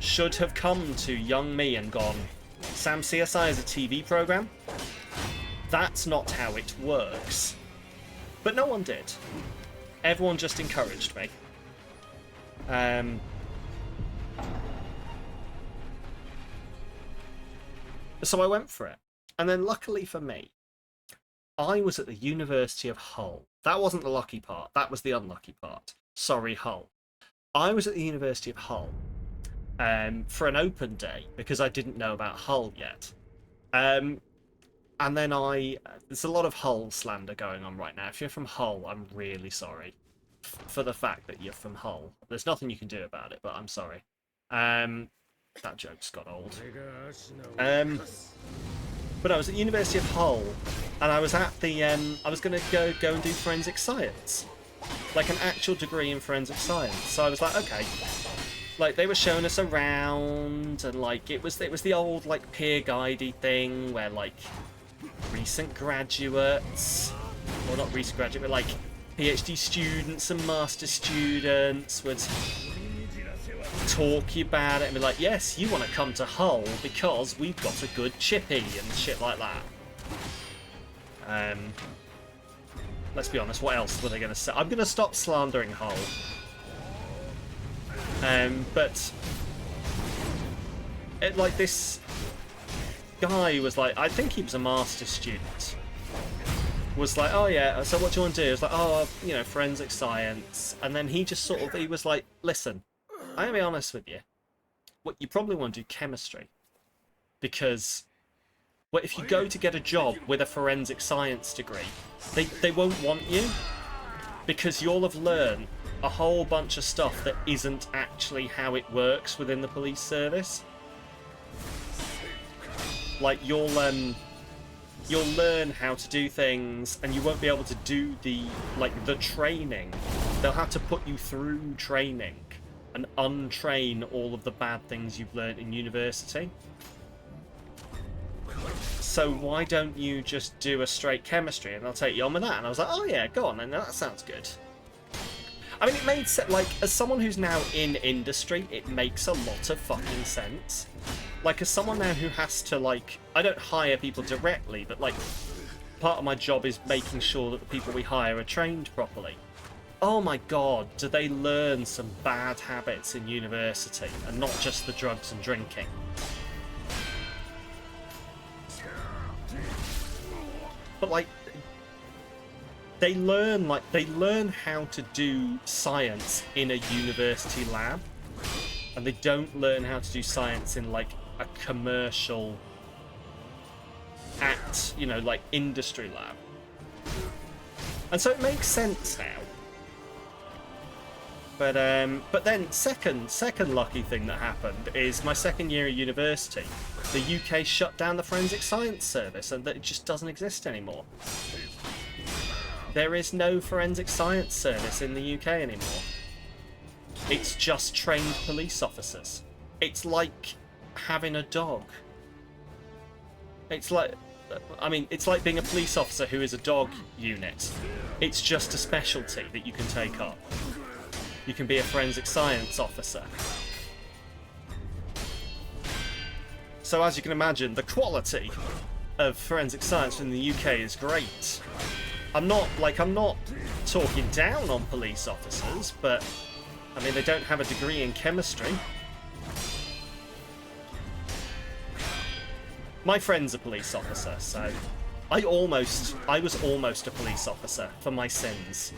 should have come to young me and gone, Sam, CSI is a TV program? That's not how it works. But no one did. Everyone just encouraged me. So I went for it. And then luckily for me, I was at the University of Hull. That wasn't the lucky part. That was the unlucky part. Sorry, Hull. I was at the University of Hull for an open day because I didn't know about Hull yet. And then there's a lot of Hull slander going on right now. If you're from Hull, I'm really sorry for the fact that you're from Hull. There's nothing you can do about it, but I'm sorry. That joke's got old. But I was at University of Hull, and I was at the I was going to go and do forensic science, like an actual degree in forensic science. So I was like, okay, like they were showing us around, and like it was the old like peer guidey thing where like recent graduates, or not recent graduate, but like PhD students and master students would talk you about it and be like, yes, you want to come to Hull because we've got a good chippy and shit like that. Let's be honest, what else were they going to say? I'm going to stop slandering Hull. But like this guy was like, I think he was a master student, was like, oh yeah, so what do you want to do? It was like, oh, you know, forensic science. And then he just sort of, he was like, listen, I'm going to be honest with you. What you probably want to do chemistry. Because if you go to get a job with a forensic science degree, they won't want you. Because you'll have learned a whole bunch of stuff that isn't actually how it works within the police service. Like, you'll learn how to do things, and you won't be able to do the training. They'll have to put you through training and untrain all of the bad things you've learned in university. So why don't you just do a straight chemistry and they'll take you on with that? And I was like, oh yeah, go on, and that sounds good. I mean, it made sense. Like, as someone who's now in industry, it makes a lot of fucking sense. Like, as someone now who has to, like, I don't hire people directly, but like, part of my job is making sure that the people we hire are trained properly. Oh my god, do they learn some bad habits in university, and not just the drugs and drinking. But like, they learn how to do science in a university lab, and they don't learn how to do science in like a commercial like industry lab. And so it makes sense now. But then second lucky thing that happened is my second year at university, the UK shut down the forensic science service, and that it just doesn't exist anymore. There is no forensic science service in the UK anymore. It's just trained police officers. It's like having a dog. It's like, I mean, it's like being a police officer who is a dog unit. It's just a specialty that you can take up. You can be a forensic science officer. So as you can imagine, the quality of forensic science in the UK is great. I'm not talking down on police officers, but I mean, they don't have a degree in chemistry. My friend's a police officer, so I was almost a police officer for my sins.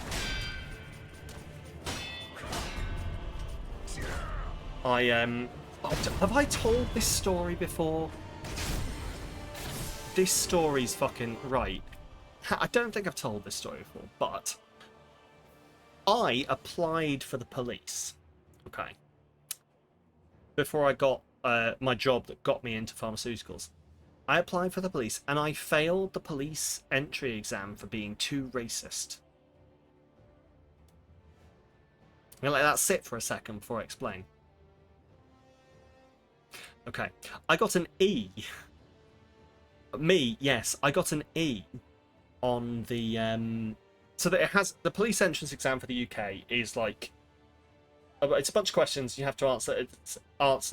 Have I told this story before? This story's fucking right. I don't think I've told this story before, but I applied for the police. Okay. Before I got my job that got me into pharmaceuticals. I applied for the police and I failed the police entry exam for being too racist. I'm gonna let that sit for a second before I explain. Okay, I got an E. Yes, I got an E on the so that it has the police entrance exam for the UK is like it's a bunch of questions you have to answer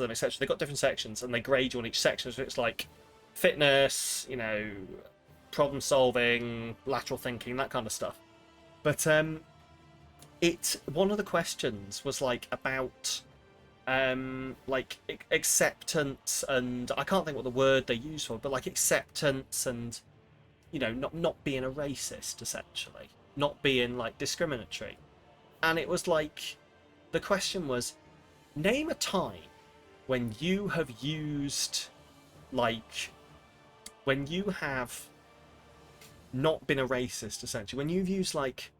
them, etc. They've got different sections and they grade you on each section. So it's like fitness, you know, problem solving, lateral thinking, that kind of stuff. But one of the questions was like about like acceptance, and I can't think what the word they use for, but like acceptance and, you know, not being a racist, essentially, not being like discriminatory. And it was like, the question was, name a time when you have used, like, when you have not been a racist, essentially, when you've used like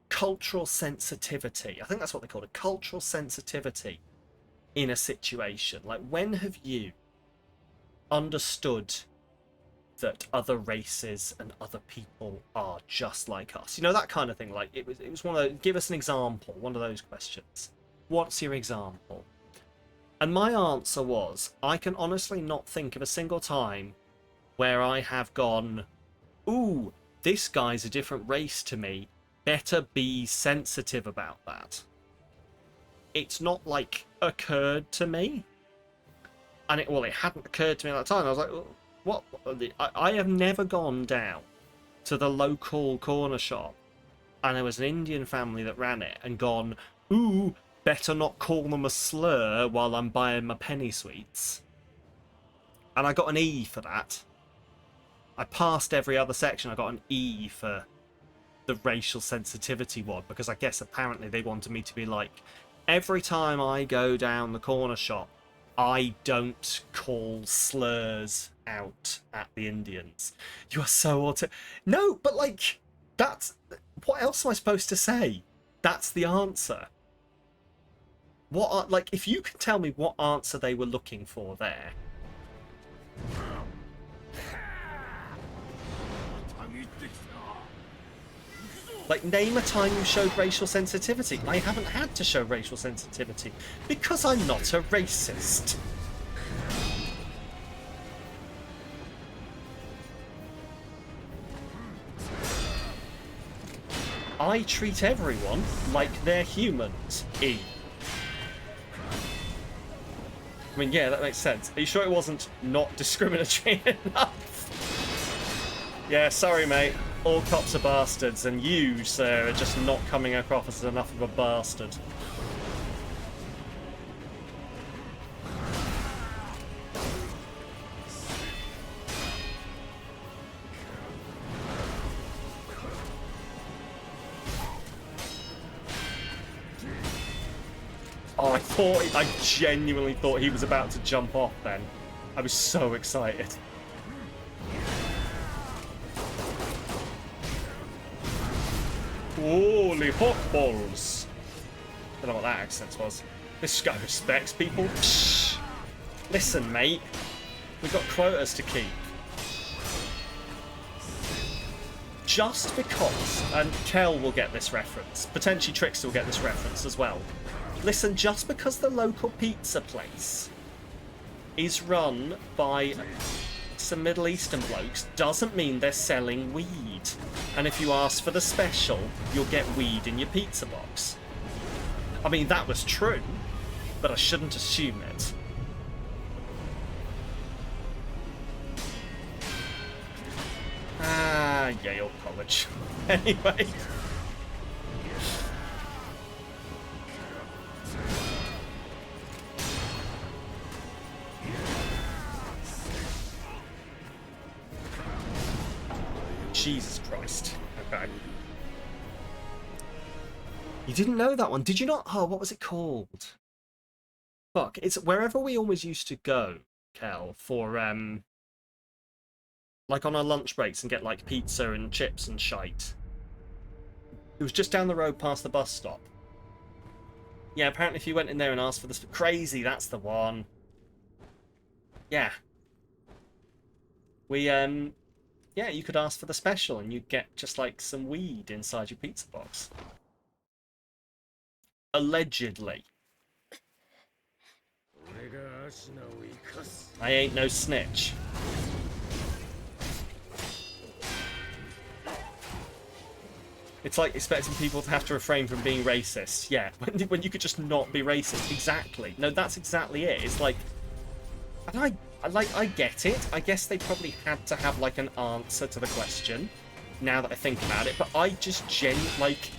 cultural sensitivity. I think that's what they call it, cultural sensitivity in a situation. Like, when have you understood that other races and other people are just like us? You know, that kind of thing. Like, it was one of those, give us an example, one of those questions. What's your example? And my answer was, I can honestly not think of a single time where I have gone, ooh, this guy's a different race to me, better be sensitive about that. It's not like occurred to me. And it hadn't occurred to me at that time. I was like, what? I have never gone down to the local corner shop and there was an Indian family that ran it and gone, ooh, better not call them a slur while I'm buying my penny sweets. And I got an E for that. I passed every other section. I got an E for the racial sensitivity one, because I guess apparently they wanted me to be like, every time I go down the corner shop, I don't call slurs out at the Indians. You are so No, but like, that's... What else am I supposed to say? That's the answer. Like, if you can tell me what answer they were looking for there. Like, name a time you showed racial sensitivity. I haven't had to show racial sensitivity because I'm not a racist. I treat everyone like they're humans. E. I mean, yeah, that makes sense. Are you sure it wasn't not discriminatory enough? Yeah, sorry, mate. All cops are bastards, and you, sir, are just not coming across as enough of a bastard. Oh, I genuinely thought he was about to jump off then. I was so excited. Holy hot balls! Don't know what that accent was. This guy respects people. Psh. Listen, mate. We've got quotas to keep. Just because, and Kel will get this reference, potentially Trickster will get this reference as well. Listen, just because the local pizza place is run by some Middle Eastern blokes doesn't mean they're selling weed. And if you ask for the special, you'll get weed in your pizza box. I mean, that was true, but I shouldn't assume it. Ah, Yale College. Anyway. Jesus Christ. Okay. You didn't know that one, did you not? Oh, what was it called? Fuck, it's wherever we always used to go, Kel, for, like on our lunch breaks and get, like, pizza and chips and shite. It was just down the road past the bus stop. Yeah, apparently if you went in there and asked for this... Crazy, that's the one. Yeah. We, yeah, you could ask for the special and you'd get just, like, some weed inside your pizza box. Allegedly. I ain't no snitch. It's like expecting people to have to refrain from being racist. Yeah, when you could just not be racist. Exactly. No, that's exactly it. It's like... And I get it. I guess they probably had to have, like, an answer to the question, now that I think about it. But I just like...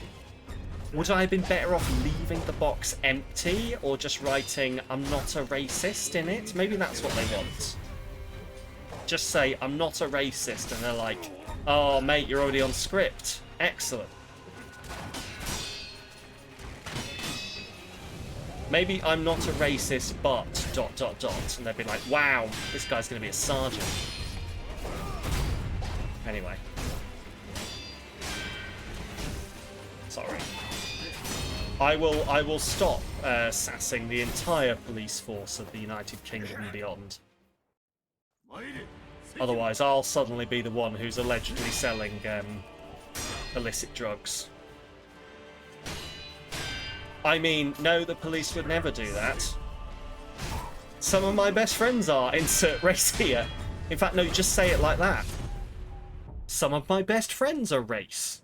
Would I have been better off leaving the box empty, or just writing, I'm not a racist in it? Maybe that's what they want. Just say, I'm not a racist, and they're like, oh, mate, you're already on script. Excellent. Maybe I'm not a racist, but... ... And they'd be like, wow, this guy's going to be a sergeant. Anyway. Sorry. I will stop sassing the entire police force of the United Kingdom and beyond. Otherwise, I'll suddenly be the one who's allegedly selling illicit drugs. I mean, no, the police would never do that. Some of my best friends are. Insert race here. In fact, no, just say it like that. Some of my best friends are race.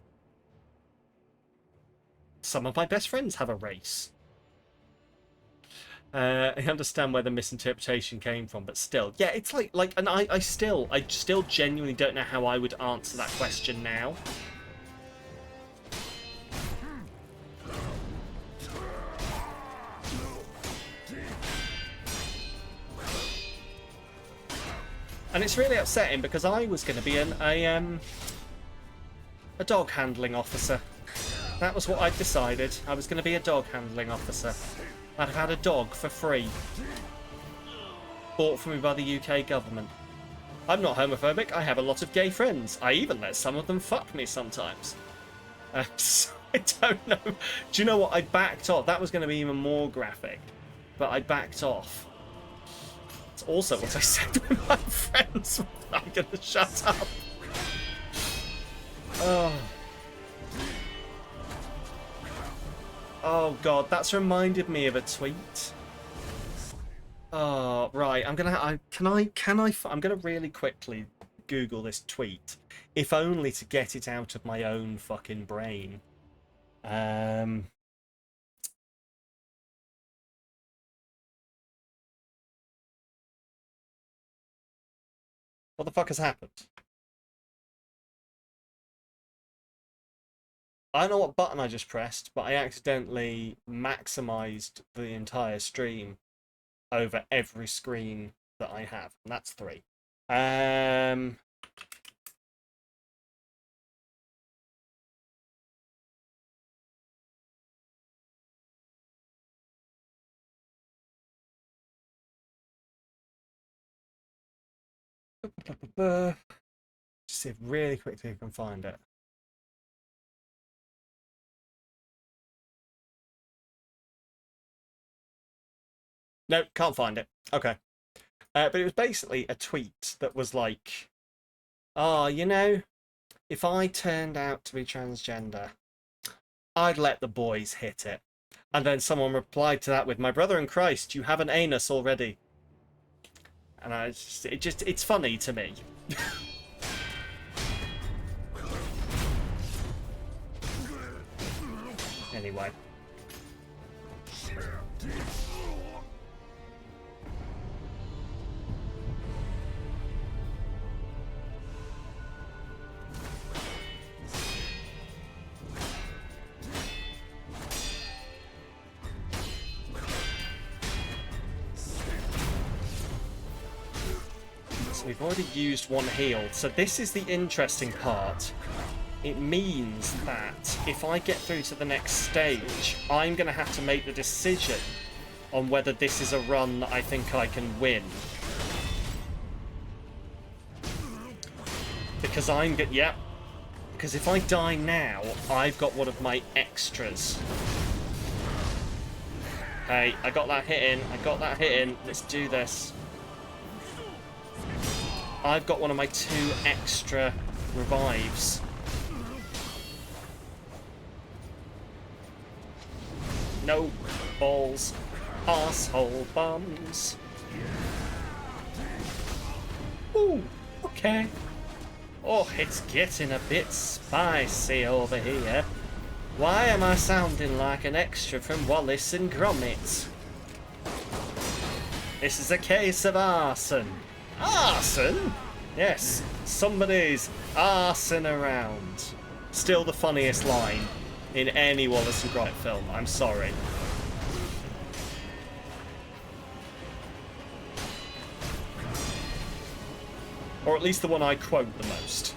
Some of my best friends have a race. I understand where the misinterpretation came from, but still, yeah, it's like, and I still genuinely don't know how I would answer that question now. And it's really upsetting because I was going to be a dog handling officer. That was what I'd decided. I was going to be a dog handling officer. I'd have had a dog for free. Bought for me by the UK government. I'm not homophobic. I have a lot of gay friends. I even let some of them fuck me sometimes. So I don't know. Do you know what? I backed off. That was going to be even more graphic. But I backed off. It's also what I said with my friends. I'm going to shut up. Oh. Oh god, that's reminded me of a tweet. Oh, right. I'm gonna really quickly Google this tweet, if only to get it out of my own fucking brain. What the fuck has happened? I don't know what button I just pressed, but I accidentally maximized the entire stream over every screen that I have. And that's 3. Just see if really quickly I can find it. No, can't find it. Okay. But it was basically a tweet that was like, oh, you know, if I turned out to be transgender, I'd let the boys hit it. And then someone replied to that with, "My brother in Christ, you have an anus already." And it's funny to me. Anyway. So we've already used one heal. So this is the interesting part. It means that if I get through to the next stage, I'm going to have to make the decision on whether this is a run that I think I can win. Because because if I die now, I've got one of my extras. Hey, I got that hit in. Let's do this. I've got one of my 2 extra revives. No balls. Arsehole bums. Ooh, okay. Oh, it's getting a bit spicy over here. Why am I sounding like an extra from Wallace and Gromit? This is a case of arson. Arson? Yes, somebody's arson around. Still the funniest line in any Wallace and Gromit film, I'm sorry. Or at least the one I quote the most.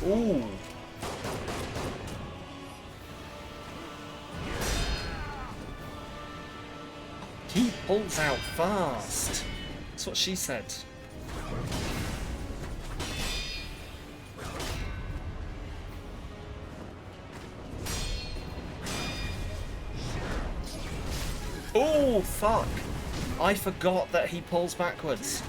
Ooh. He pulls out fast. That's what she said. Oh, fuck. I forgot that he pulls backwards.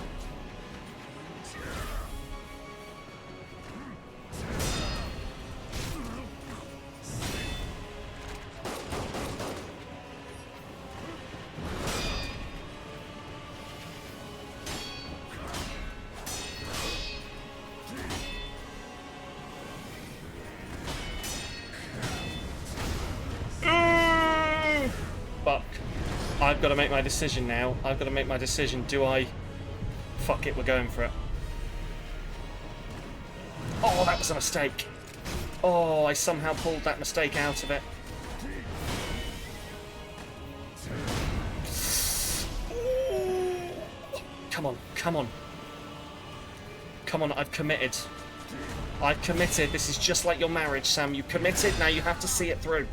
Fuck. I've got to make my decision now. I've got to make my decision. Do I... Fuck it, we're going for it. Oh, that was a mistake. Oh, I somehow pulled that mistake out of it. Come on, come on. Come on, I've committed. I've committed. This is just like your marriage, Sam. You committed, now you have to see it through.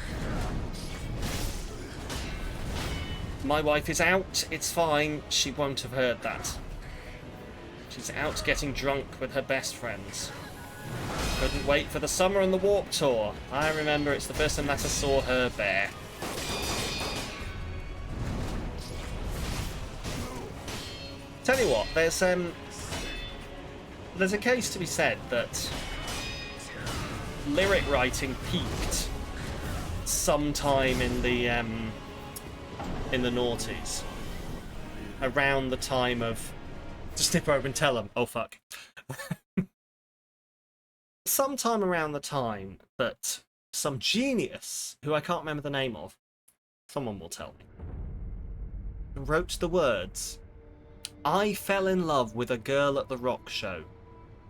My wife is out. It's fine. She won't have heard that. She's out getting drunk with her best friends. Couldn't wait for the summer and the Warp Tour. I remember it's the first time that I saw her there. Tell you what, there's a case to be said that lyric writing peaked sometime in the noughties, around the time of... Just nip over and tell them. Oh fuck. Sometime around the time that some genius, who I can't remember the name of, someone will tell me, wrote the words, "I fell in love with a girl at the rock show.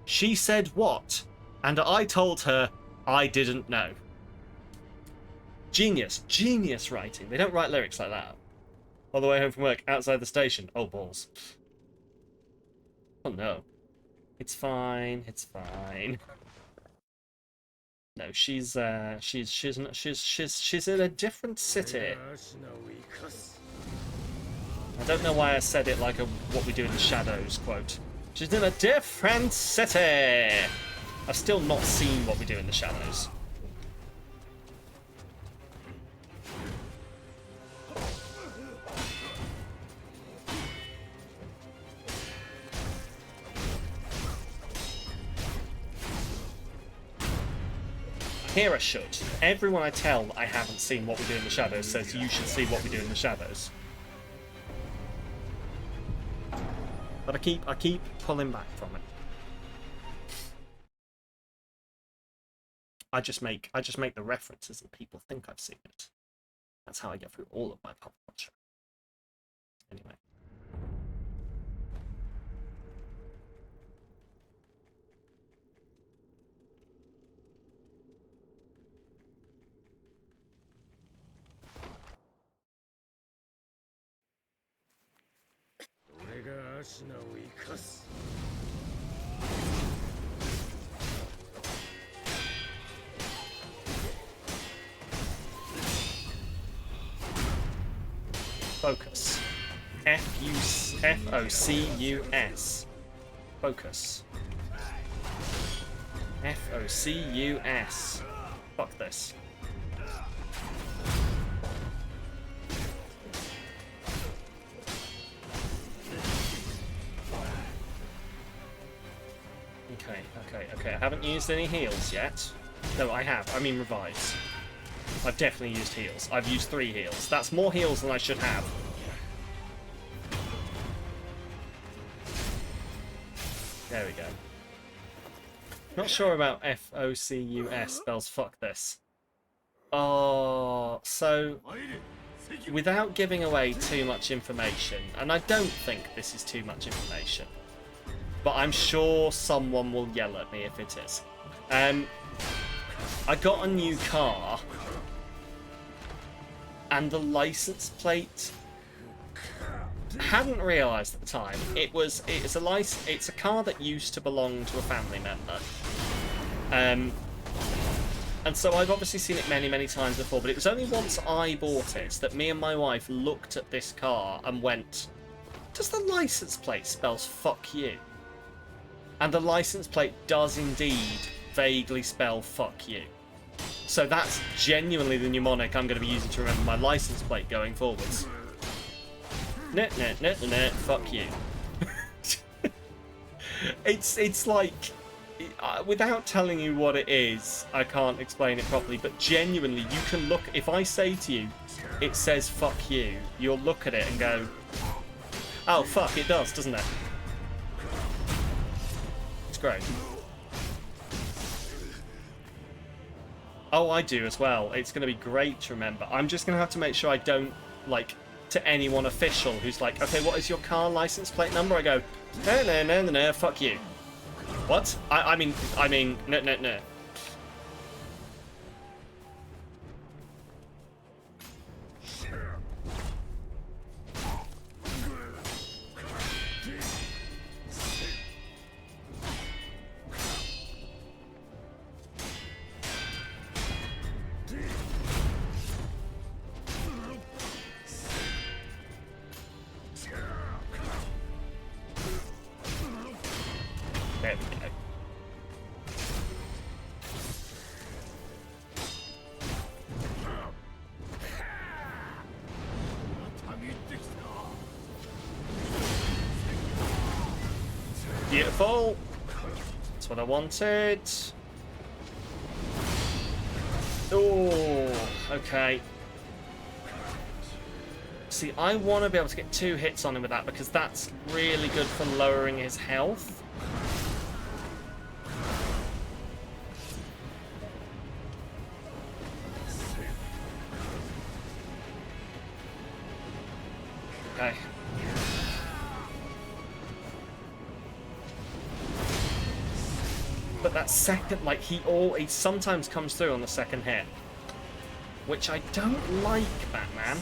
She said what? And I told her I didn't know." Genius. Genius writing. They don't write lyrics like that. On the way home from work, outside the station. Oh, balls. Oh, no. It's fine. It's fine. No, she's in a different city. I don't know why I said it like a "what we do in the shadows" quote. She's in a different city. I've still not seen what we do in the shadows. Here I should. Everyone I tell that I haven't seen what we do in the shadows says you should see what we do in the shadows. But I keep pulling back from it. I just make the references and people think I've seen it. That's how I get through all of my pop culture. Anyway. Focus. F-O-C-U-S. Focus. F-O-C-U-S. Fuck this. Okay. I haven't used any heals yet. No, I have. I mean revives. I've definitely used heals. I've used 3 heals. That's more heals than I should have. There we go. Not sure about F-O-C-U-S spells fuck this. Oh, so without giving away too much information, and I don't think this is too much information, but I'm sure someone will yell at me if it is. I got a new car, and the license plate, hadn't realised at the time, it's a car that used to belong to a family member. And so I've obviously seen it many, many times before, but it was only once I bought it that me and my wife looked at this car and went, does the license plate spells fuck you? And the license plate does indeed vaguely spell fuck you. So that's genuinely the mnemonic I'm going to be using to remember my license plate going forwards. Net, fuck you. It's like, without telling you what it is, I can't explain it properly, but genuinely, you can look, if I say to you, it says fuck you, you'll look at it and go, oh fuck, it does, doesn't it? It's great. Oh, I do as well. It's going to be great to remember. I'm just going to have to make sure I don't, like, to anyone official who's like, okay, what is your car license plate number? I go, no, fuck you. What? I mean, no. There we go. Beautiful. That's what I wanted. Oh, okay. See, I want to be able to get 2 hits on him with that because that's really good for lowering his health. Okay. But that second, like, he sometimes comes through on the second hit, which I don't like, Batman.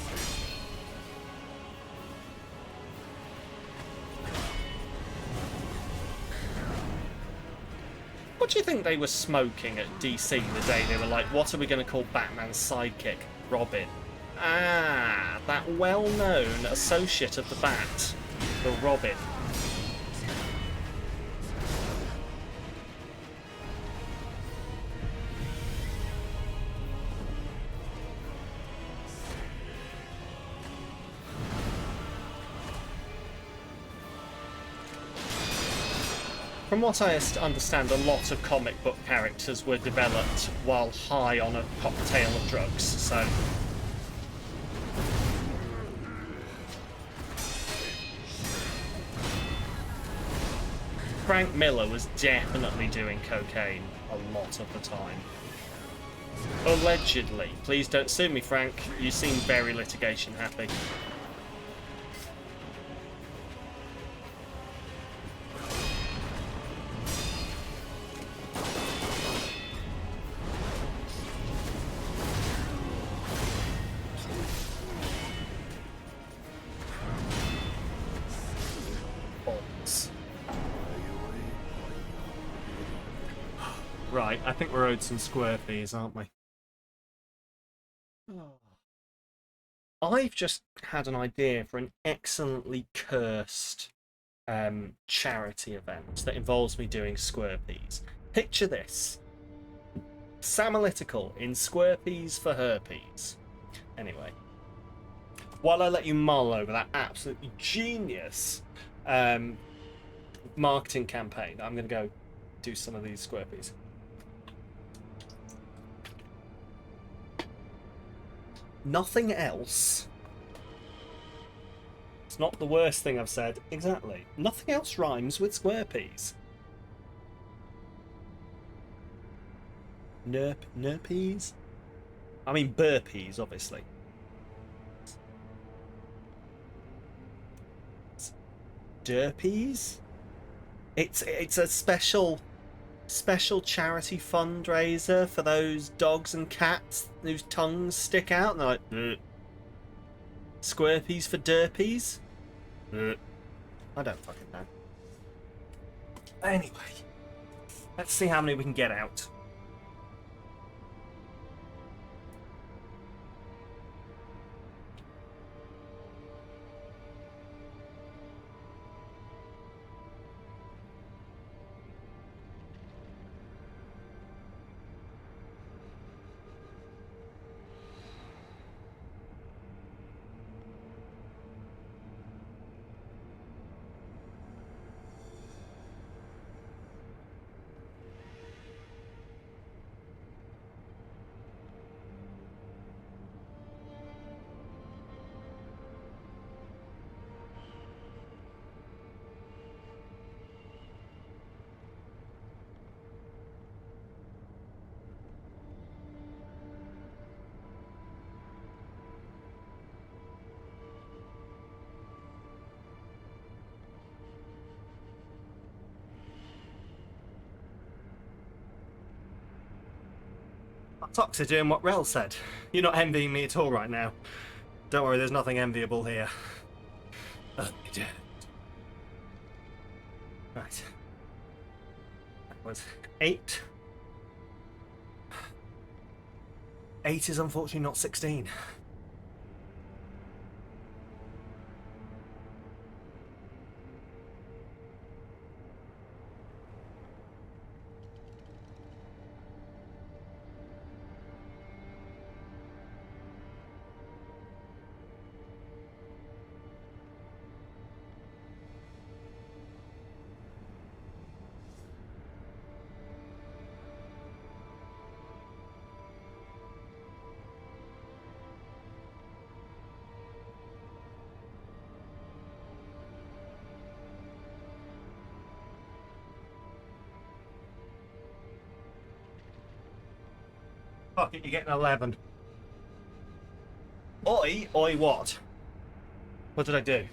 What do you think they were smoking at DC the day they were like, what are we going to call Batman's sidekick? Robin. Ah, that well-known associate of the Bat, the Robin. From what I understand, a lot of comic book characters were developed while high on a cocktail of drugs, so... Frank Miller was definitely doing cocaine a lot of the time. Allegedly. Please don't sue me, Frank. You seem very litigation happy. Right, I think we're owed some square fees, aren't we? I've just had an idea for an excellently cursed charity event that involves me doing square peas. Picture this. Samalytical in square peas for herpes. Anyway, while I let you mull over that absolutely genius marketing campaign, I'm going to go do some of these square peas. Nothing else. It's not the worst thing I've said. Exactly. Nothing else rhymes with square peas. Nerpees? I mean burpees, obviously. Derpees? It's a special charity fundraiser for those dogs and cats whose tongues stick out and they're like, "Ugh." Square peas for derpies? Ugh. I don't fucking know. Anyway, let's see how many we can get out. Toxic doing what Rel said. You're not envying me at all right now. Don't worry, there's nothing enviable here. Oh, you did. Right. That was 8. 8 is unfortunately not 16. Fuck it, you're getting 11. Oi what? What did I do?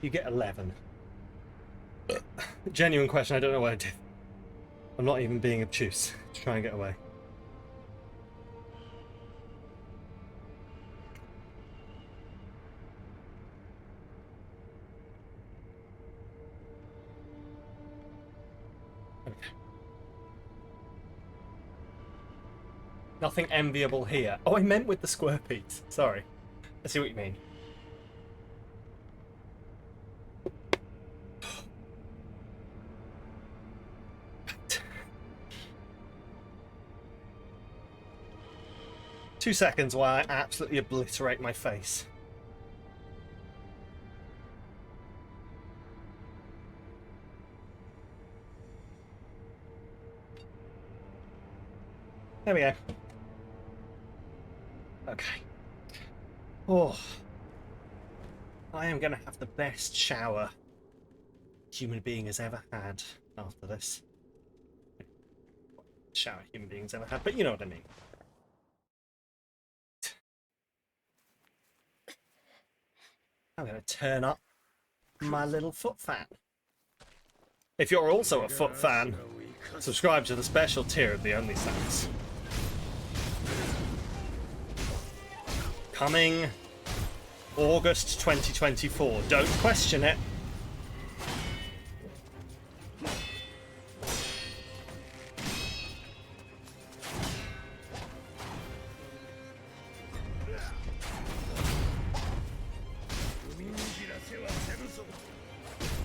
You get 11. Genuine question, I don't know what I did. I'm not even being obtuse to try and get away. Okay. Nothing enviable here. Oh, I meant with the square peas. Sorry. I see what you mean. 2 seconds while I absolutely obliterate my face. There we go. Okay. Oh. I am going to have the best shower human being has ever had after this. Shower human beings ever had, but you know what I mean. I'm going to turn up my little foot fan. If you're also a foot fan, subscribe to the special tier of the OnlySans. Coming August 2024. Don't question it.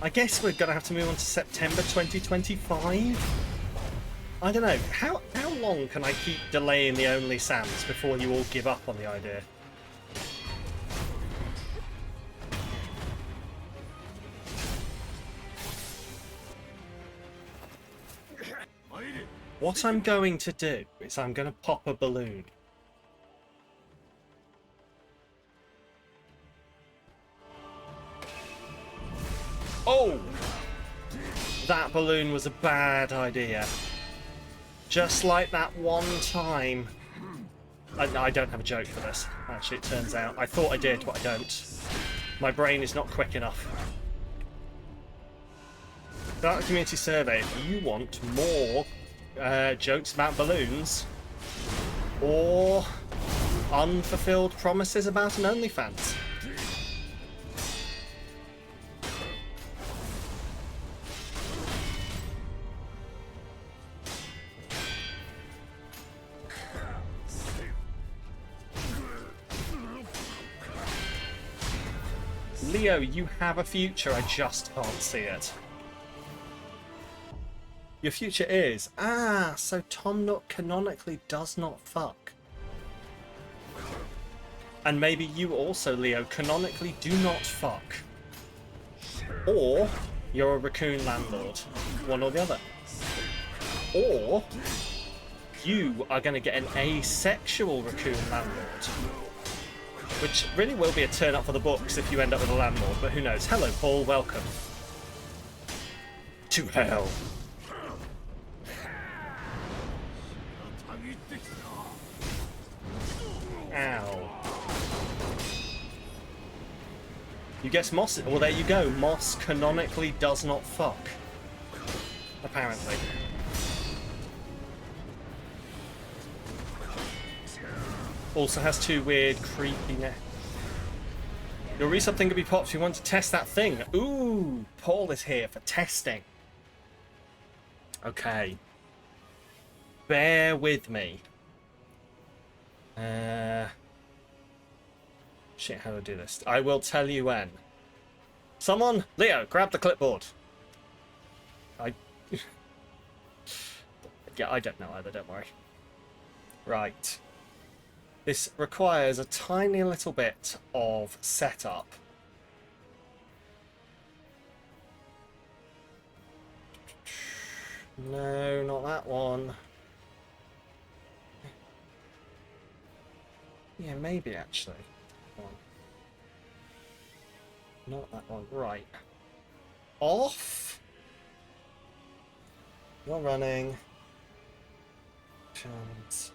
I guess we're gonna have to move on to September 2025. I don't know. How long can I keep delaying the OnlySans before you all give up on the idea? What I'm going to do is I'm going to pop a balloon. Oh! That balloon was a bad idea. Just like that one time. I don't have a joke for this, actually, it turns out. I thought I did, but I don't. My brain is not quick enough. Start a community survey if you want more jokes about balloons or unfulfilled promises about an OnlyFans. Leo, you have a future, I just can't see it. Your future is... Ah, so Tom Nook canonically does not fuck. And maybe you also, Leo, canonically do not fuck. Or you're a raccoon landlord. One or the other. Or you are going to get an asexual raccoon landlord. Which really will be a turn up for the books if you end up with a landlord, but who knows. Hello, Paul, welcome. To hell. Ow. You guess Moss... Well, there you go. Moss canonically does not fuck. Apparently. Also has two weird, creepy... Your resub thing could be popped if you want to test that thing. Ooh! Paul is here for testing. Okay. Bear with me. Shit, how do I do this? I will tell you when. Someone, Leo, grab the clipboard. Yeah, I don't know either, don't worry. Right. This requires a tiny little bit of setup. No, not that one. Yeah, maybe actually. Not that one. Right. Off. You're running. Chance.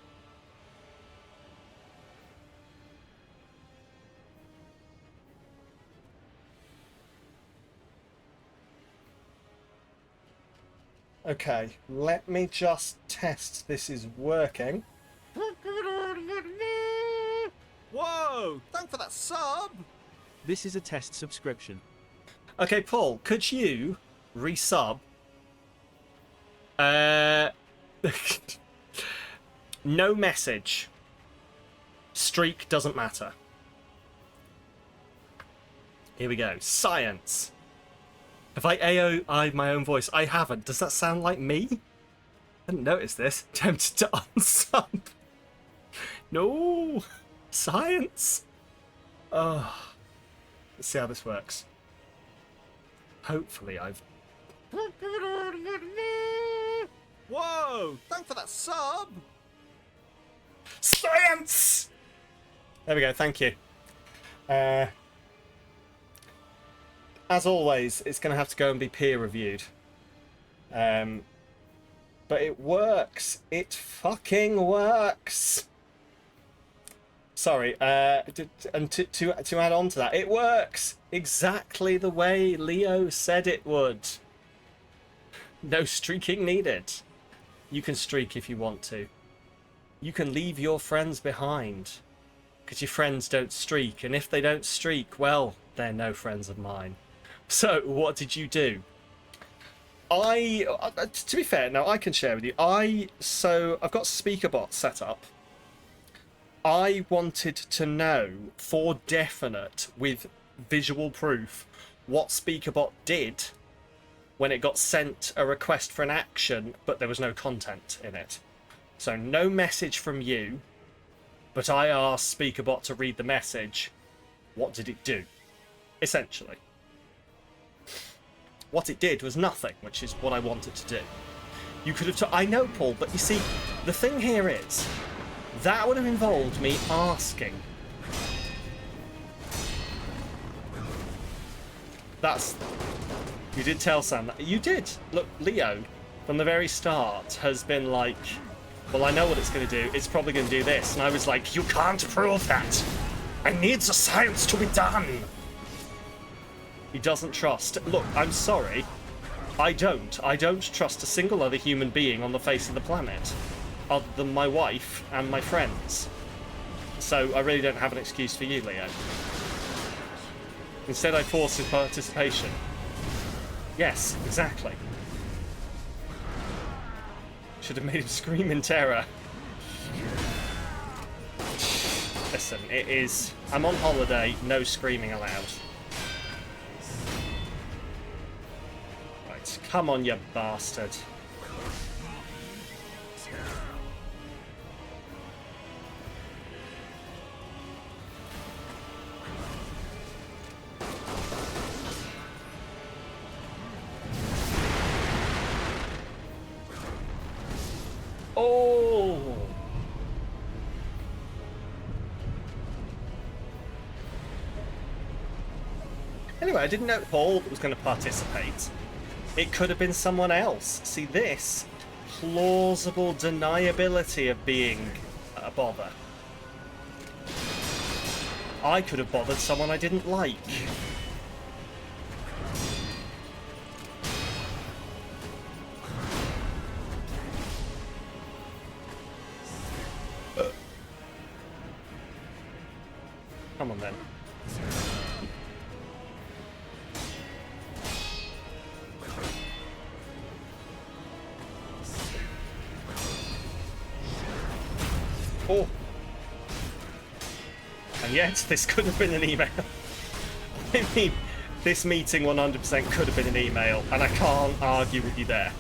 Okay, let me just test this is working. Whoa! Thanks for that sub! This is a test subscription. Okay, Paul, could you resub? No message. Streak doesn't matter. Here we go. Science. Have I AOI'd my own voice? I haven't. Does that sound like me? I didn't notice this. Tempted to unsub. No! Science! Oh. Let's see how this works. Hopefully I've... Whoa! Thanks for that sub! Science! There we go, thank you. As always, it's going to have to go and be peer-reviewed. But it works. It fucking works. Sorry, and to add on to that, it works exactly the way Leo said it would. No streaking needed. You can streak if you want to. You can leave your friends behind, because your friends don't streak, and if they don't streak, well, they're no friends of mine. So, what did you do? To be fair, now I can share with you. I've got SpeakerBot set up. I wanted to know for definite, with visual proof, what SpeakerBot did when it got sent a request for an action, but there was no content in it. So no message from you, but I asked SpeakerBot to read the message. What did it do? Essentially. What it did was nothing, which is what I wanted to do. You could have... I know, Paul, but you see, the thing here is, that would have involved me asking. That's... You did tell Sam that. You did. Look, Leo, from the very start, has been like, well, I know what it's going to do. It's probably going to do this. And I was like, you can't prove that. I need the science to be done. He doesn't trust. Look, I'm sorry. I don't trust a single other human being on the face of the planet, other than my wife and my friends. So I really don't have an excuse for you, Leo. Instead, I force his participation. Yes, exactly. Should have made him scream in terror. Listen, it is... I'm on holiday, no screaming allowed. Right, come on, you bastard. Oh! Anyway, I didn't know Paul was going to participate. It could have been someone else. See this? Plausible deniability of being a bother. I could have bothered someone I didn't like. Come on then. Oh. And yet, this could have been an email. I mean, this meeting 100% could have been an email, and I can't argue with you there.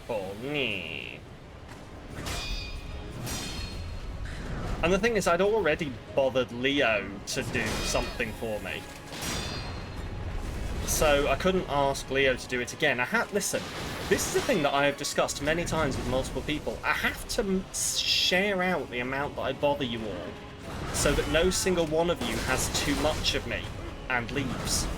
Paul, and the thing is, I'd already bothered Leo to do something for me. So I couldn't ask Leo to do it again. Listen, this is a thing that I have discussed many times with multiple people. I have to share out the amount that I bother you all, so that no single one of you has too much of me and leaves.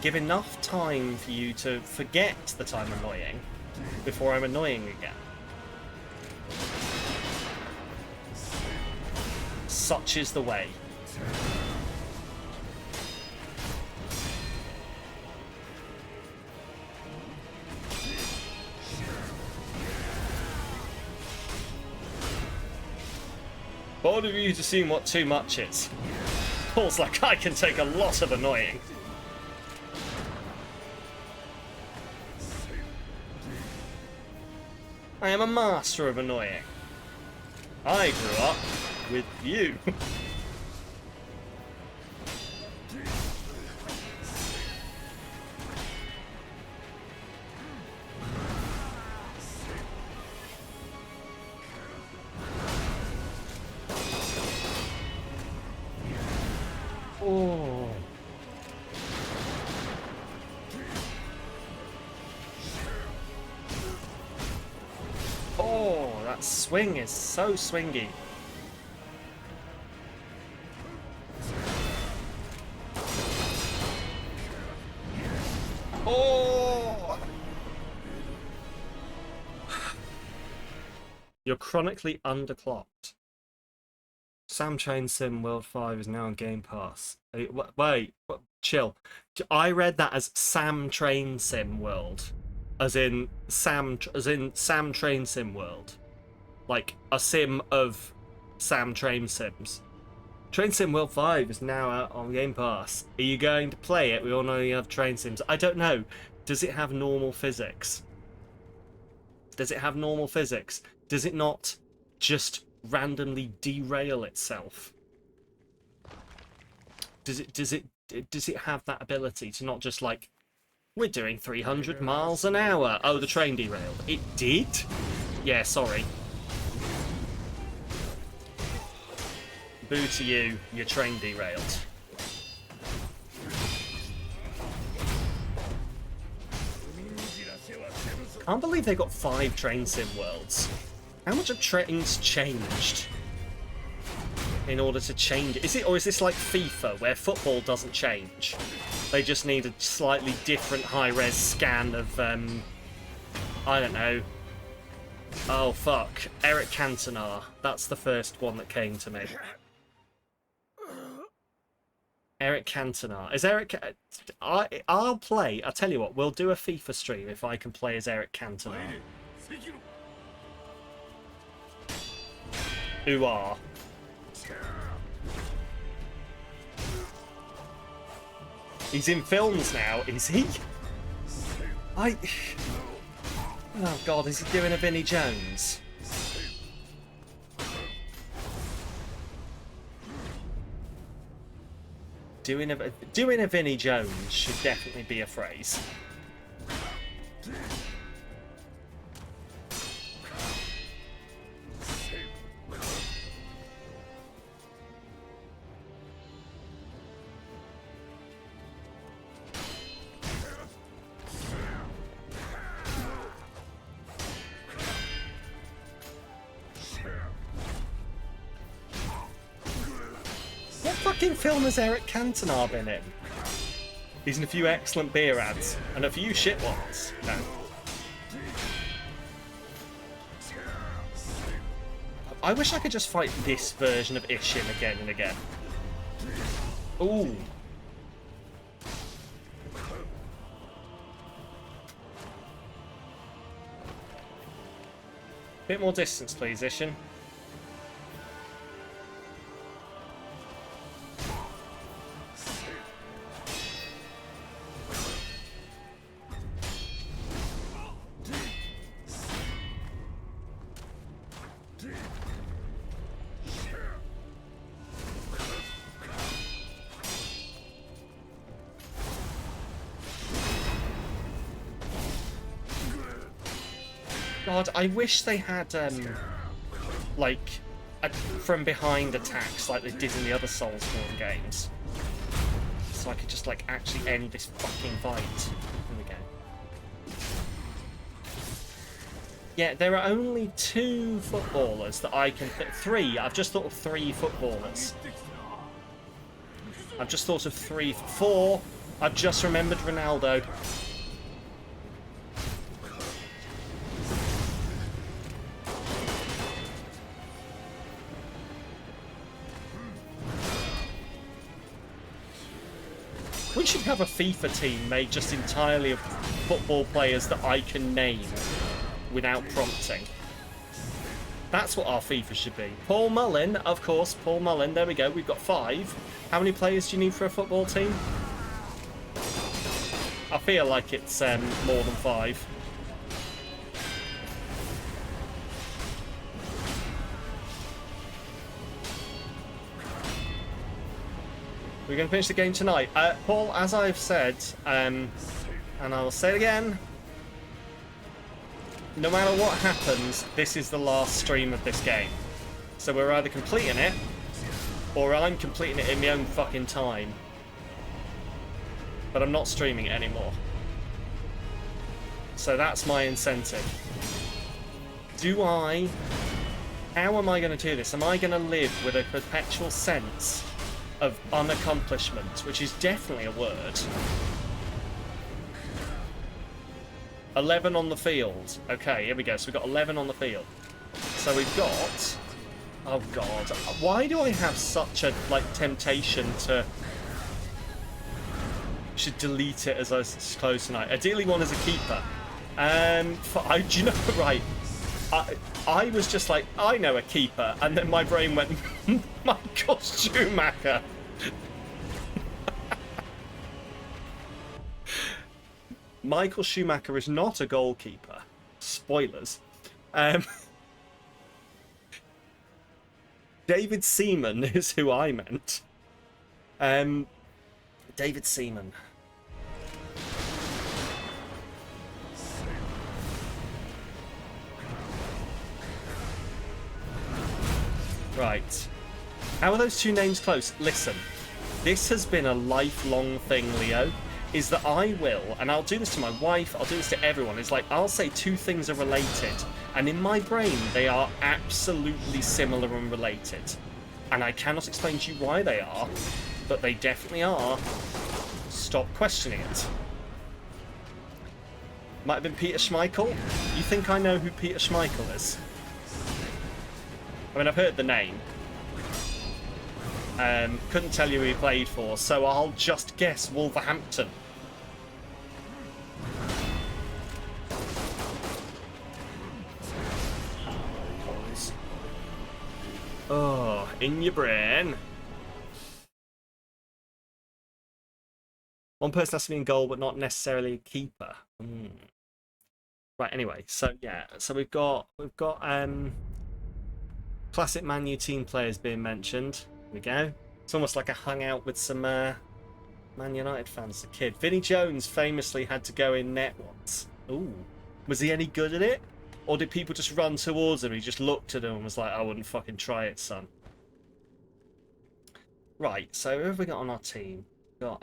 Give enough time for you to forget that I'm annoying before I'm annoying again. Such is the way. Bored of you to seeing what too much is. Paul's like, I can take a lot of annoying. I am a master of annoying. I grew up with you. Oh. Oh, that swing is so swingy. Oh! You're chronically underclocked. Sam Train Sim World 5 is now on Game Pass. Wait, chill. I read that as Sam Train Sim World. As in Sam Train Sim World. Like a sim of Sam Train Sims. Train Sim World 5 is now out on Game Pass. Are you going to play it? We all know you have train sims. I don't know. Does it have normal physics? Does it have normal physics? Does it not just randomly derail itself? Does it have that ability to not just like, we're doing 300 miles an hour. Oh, the train derailed. It did? Yeah, sorry. Boo to you, your train derailed. Can't believe they got 5 train sim worlds. How much have trains changed in order to change it? Is it, or is this like FIFA, where football doesn't change? They just need a slightly different high-res scan of, I don't know. Oh, fuck. Eric Cantona. That's the first one that came to me. Eric Cantona. Is Eric... I'll play. I'll tell you what, we'll do a FIFA stream if I can play as Eric Cantona. Who are? He's in films now, is he? Oh god, is he doing a Vinnie Jones? Doing a Vinnie Jones should definitely be a phrase. Film has Eric Cantona been in? He's in a few excellent beer ads and a few shit ones. No. I wish I could just fight this version of Isshin again and again. Ooh. Bit more distance, please, Isshin. God, I wish they had, like, from behind attacks like they did in the other Soulsborne games. So I could just, like, actually end this fucking fight. Here we go. Yeah, there are only 2 footballers that I can... 3. I've just thought of 3 footballers. I've just thought of 3... 4. I've just remembered Ronaldo. We should have a FIFA team made just entirely of football players that I can name without prompting. That's what our FIFA should be. Paul Mullin, of course, Paul Mullin. There we go, we've got 5. How many players do you need for a football team? I feel like it's more than 5. We're going to finish the game tonight. Paul, as I've said, and I will say it again, no matter what happens, this is the last stream of this game. So we're either completing it, or I'm completing it in my own fucking time. But I'm not streaming it anymore. So that's my incentive. How am I going to do this? Am I going to live with a perpetual sense of unaccomplishment, which is definitely a word? 11 on the field. Okay, here we go. So we've got 11 on the field. So we've got... Oh, God. Why do I have such a, temptation to... Should delete it as I close tonight. Ideally one as a keeper. Do you know, right. I was just like, I know a keeper, and then my brain went, Michael Schumacher. Michael Schumacher is not a goalkeeper. Spoilers. David Seaman is who I meant. David Seaman. Right. How are those two names close? Listen, this has been a lifelong thing, Leo, is that I will, and I'll do this to my wife, I'll do this to everyone, it's like I'll say two things are related, and in my brain they are absolutely similar and related. And I cannot explain to you why they are, but they definitely are. Stop questioning it. Might have been Peter Schmeichel. You think I know who Peter Schmeichel is? I mean, I've heard the name. Couldn't tell you who he played for, so I'll just guess Wolverhampton. Oh, in your brain. One person has to be in goal, but not necessarily a keeper. Right. Anyway, so yeah, so we've got classic Man U team players being mentioned. Here we go. It's almost like I hung out with some Man United fans as a kid. Vinnie Jones famously had to go in net once. Ooh, was he any good at it, or did people just run towards him? He just looked at him and was like, "I wouldn't fucking try it, son." Right. So who have we got on our team? We've got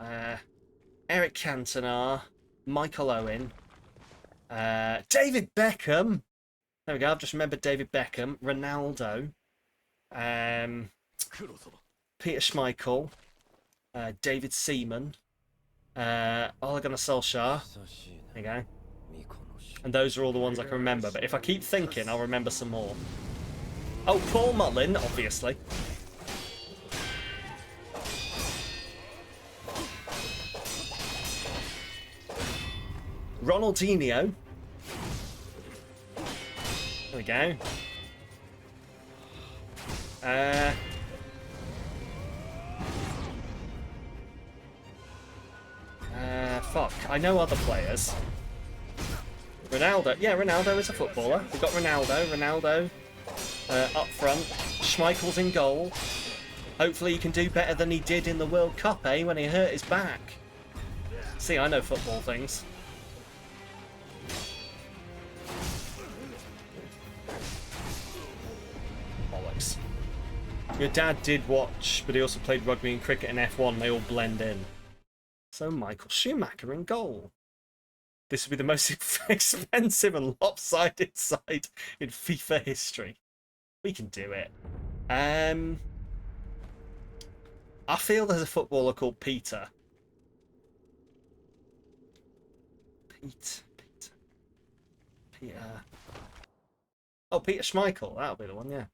Eric Cantona, Michael Owen, David Beckham. There we go. I've just remembered David Beckham, Ronaldo, Peter Schmeichel, David Seaman, Ole Gunnar Solskjaer. There you go. And those are all the ones I can remember. But if I keep thinking, I'll remember some more. Oh, Paul Mullin, obviously. Ronaldinho. There we go. Fuck. I know other players. Ronaldo. Yeah, Ronaldo is a footballer. We've got Ronaldo. Ronaldo up front. Schmeichel's in goal. Hopefully he can do better than he did in the World Cup, when he hurt his back. See, I know football things. Bollocks. Your dad did watch, but he also played rugby and cricket and F1. They all blend in. So Michael Schumacher in goal. This would be the most expensive and lopsided side in FIFA history. We can do it. I feel there's a footballer called Peter. Peter. Oh, Peter Schmeichel. That'll be the one, yeah.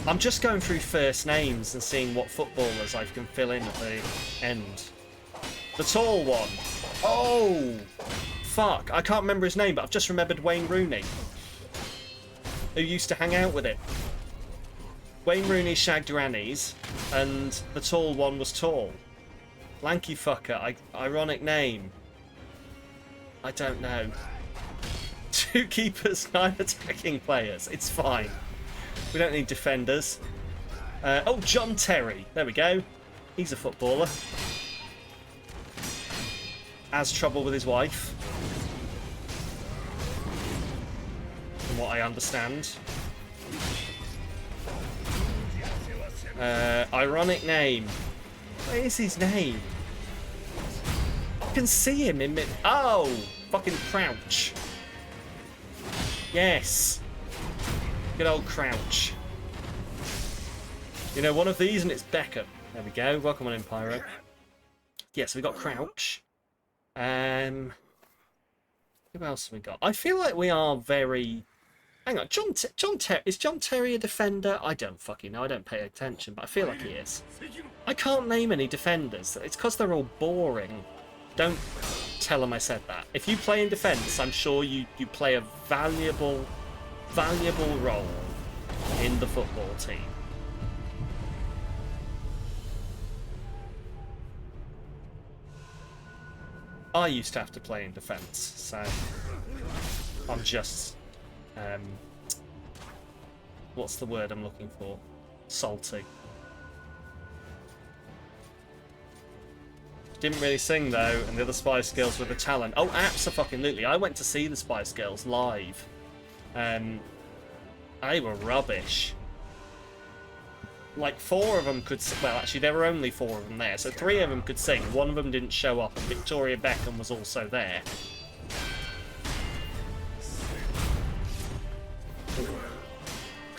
I'm just going through first names and seeing what footballers I can fill in at the end. The tall one. Oh, fuck. I can't remember his name, but I've just remembered Wayne Rooney, who used to hang out with it. Wayne Rooney shagged grannies, and the tall one was tall. Lanky fucker. Ironic name. I don't know. 2 keepers, 9 attacking players. It's fine. We don't need defenders. Oh, John Terry. There we go. He's a footballer. Has trouble with his wife. From what I understand. Ironic name. What is his name? I can see him in mid. Oh! Fucking Crouch. Yes. Good old Crouch. You know, one of these and it's Beckham. There we go. Welcome on in, Pyro. Yeah, so we got Crouch. Who else have we got? I feel like we are very... Hang on, is John Terry a defender? I don't fucking know. I don't pay attention, but I feel like he is. I can't name any defenders. It's because they're all boring. Don't tell them I said that. If you play in defence, I'm sure you play a valuable role in the football team. I used to have to play in defence, so I'm just... what's the word I'm looking for? Salty. Didn't really sing though, and the other Spice Girls were the talent. Oh, abso-fucking-lutely. I went to see the Spice Girls live. They were rubbish. Like 4 of them could... Well, actually, there were only 4 of them there, so 3 of them could sing. 1 of them didn't show up, and Victoria Beckham was also there.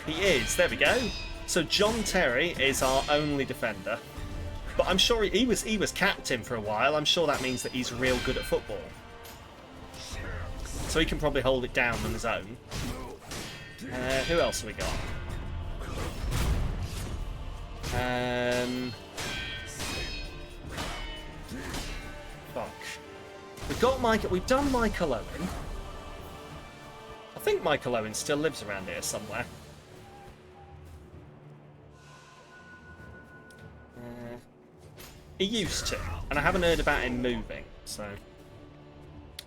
He is. There we go. So John Terry is our only defender. But I'm sure he was captain for a while. I'm sure that means that he's real good at football. So he can probably hold it down on his own. Who else have we got? Fuck. We've done Michael Owen. I think Michael Owen still lives around here somewhere. He used to, and I haven't heard about him moving, so...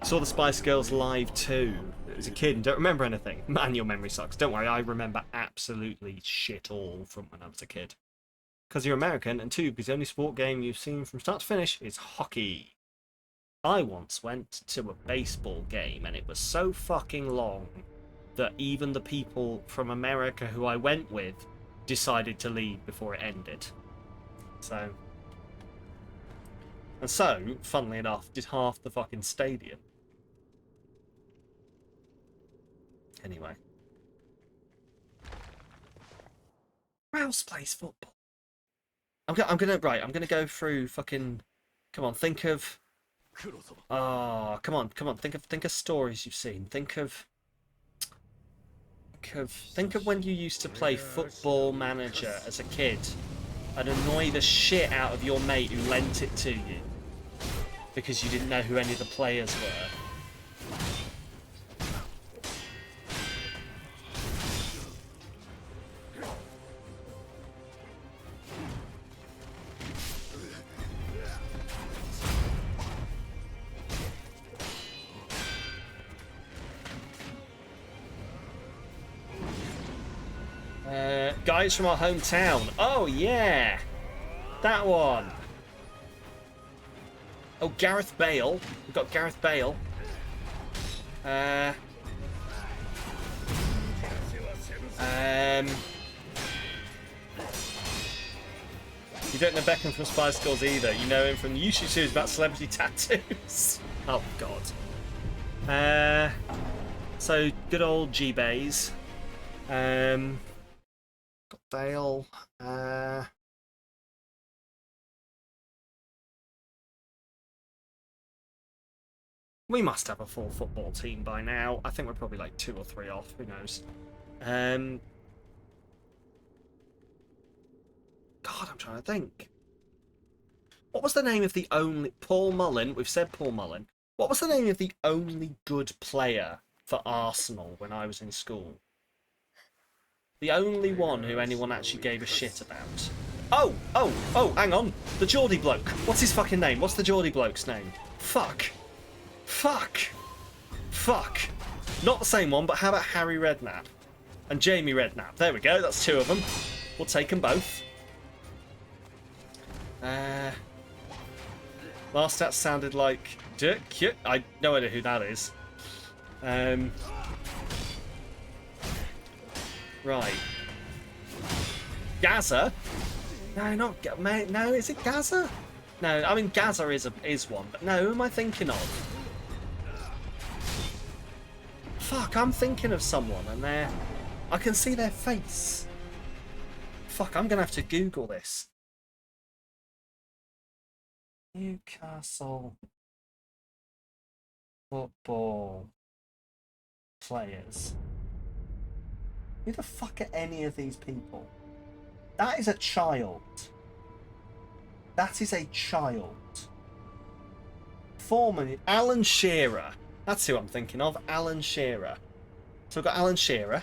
Saw the Spice Girls live too. As a kid and don't remember anything. Man, your memory sucks. Don't worry, I remember absolutely shit all from when I was a kid. Because you're American, and 2, because the only sport game you've seen from start to finish is hockey. I once went to a baseball game, and it was so fucking long that even the people from America who I went with decided to leave before it ended. So... And so, funnily enough, did half the fucking stadium. Anyway. Who else plays football? I'm gonna go through fucking... Come on, think of... Oh, come on, think of stories you've seen. Think of when you used to play Football Manager as a kid and annoy the shit out of your mate who lent it to you because you didn't know who any of the players were. Guys from our hometown. Oh yeah, that one. Oh, Gareth Bale. We've got Gareth Bale. You don't know Beckham from Spice Girls either. You know him from the YouTube series about celebrity tattoos. Oh god. So good old G-Bays. Got Bale. We must have a full football team by now. I think we're probably like 2 or 3 off. Who knows? God, I'm trying to think. What was the name of the only... Paul Mullin. We've said Paul Mullin. What was the name of the only good player for Arsenal when I was in school? The only one who anyone actually gave a shit about. Oh, hang on. The Geordie bloke. What's his fucking name? What's the Geordie bloke's name? Fuck. Not the same one, but how about Harry Redknapp? And Jamie Redknapp. There we go. That's 2 of them. We'll take them both. Marstat sounded like Dirk. I no idea who that is. Right. Gaza? No, not no. Is it Gaza? No, I mean Gaza is one, but no. Who am I thinking of? Fuck, I'm thinking of someone, and I can see their face. Fuck, I'm gonna have to Google this. Newcastle football players. Who the fuck are any of these people? That is a child. That is a child. Formerly, Alan Shearer. That's who I'm thinking of. Alan Shearer. So we've got Alan Shearer.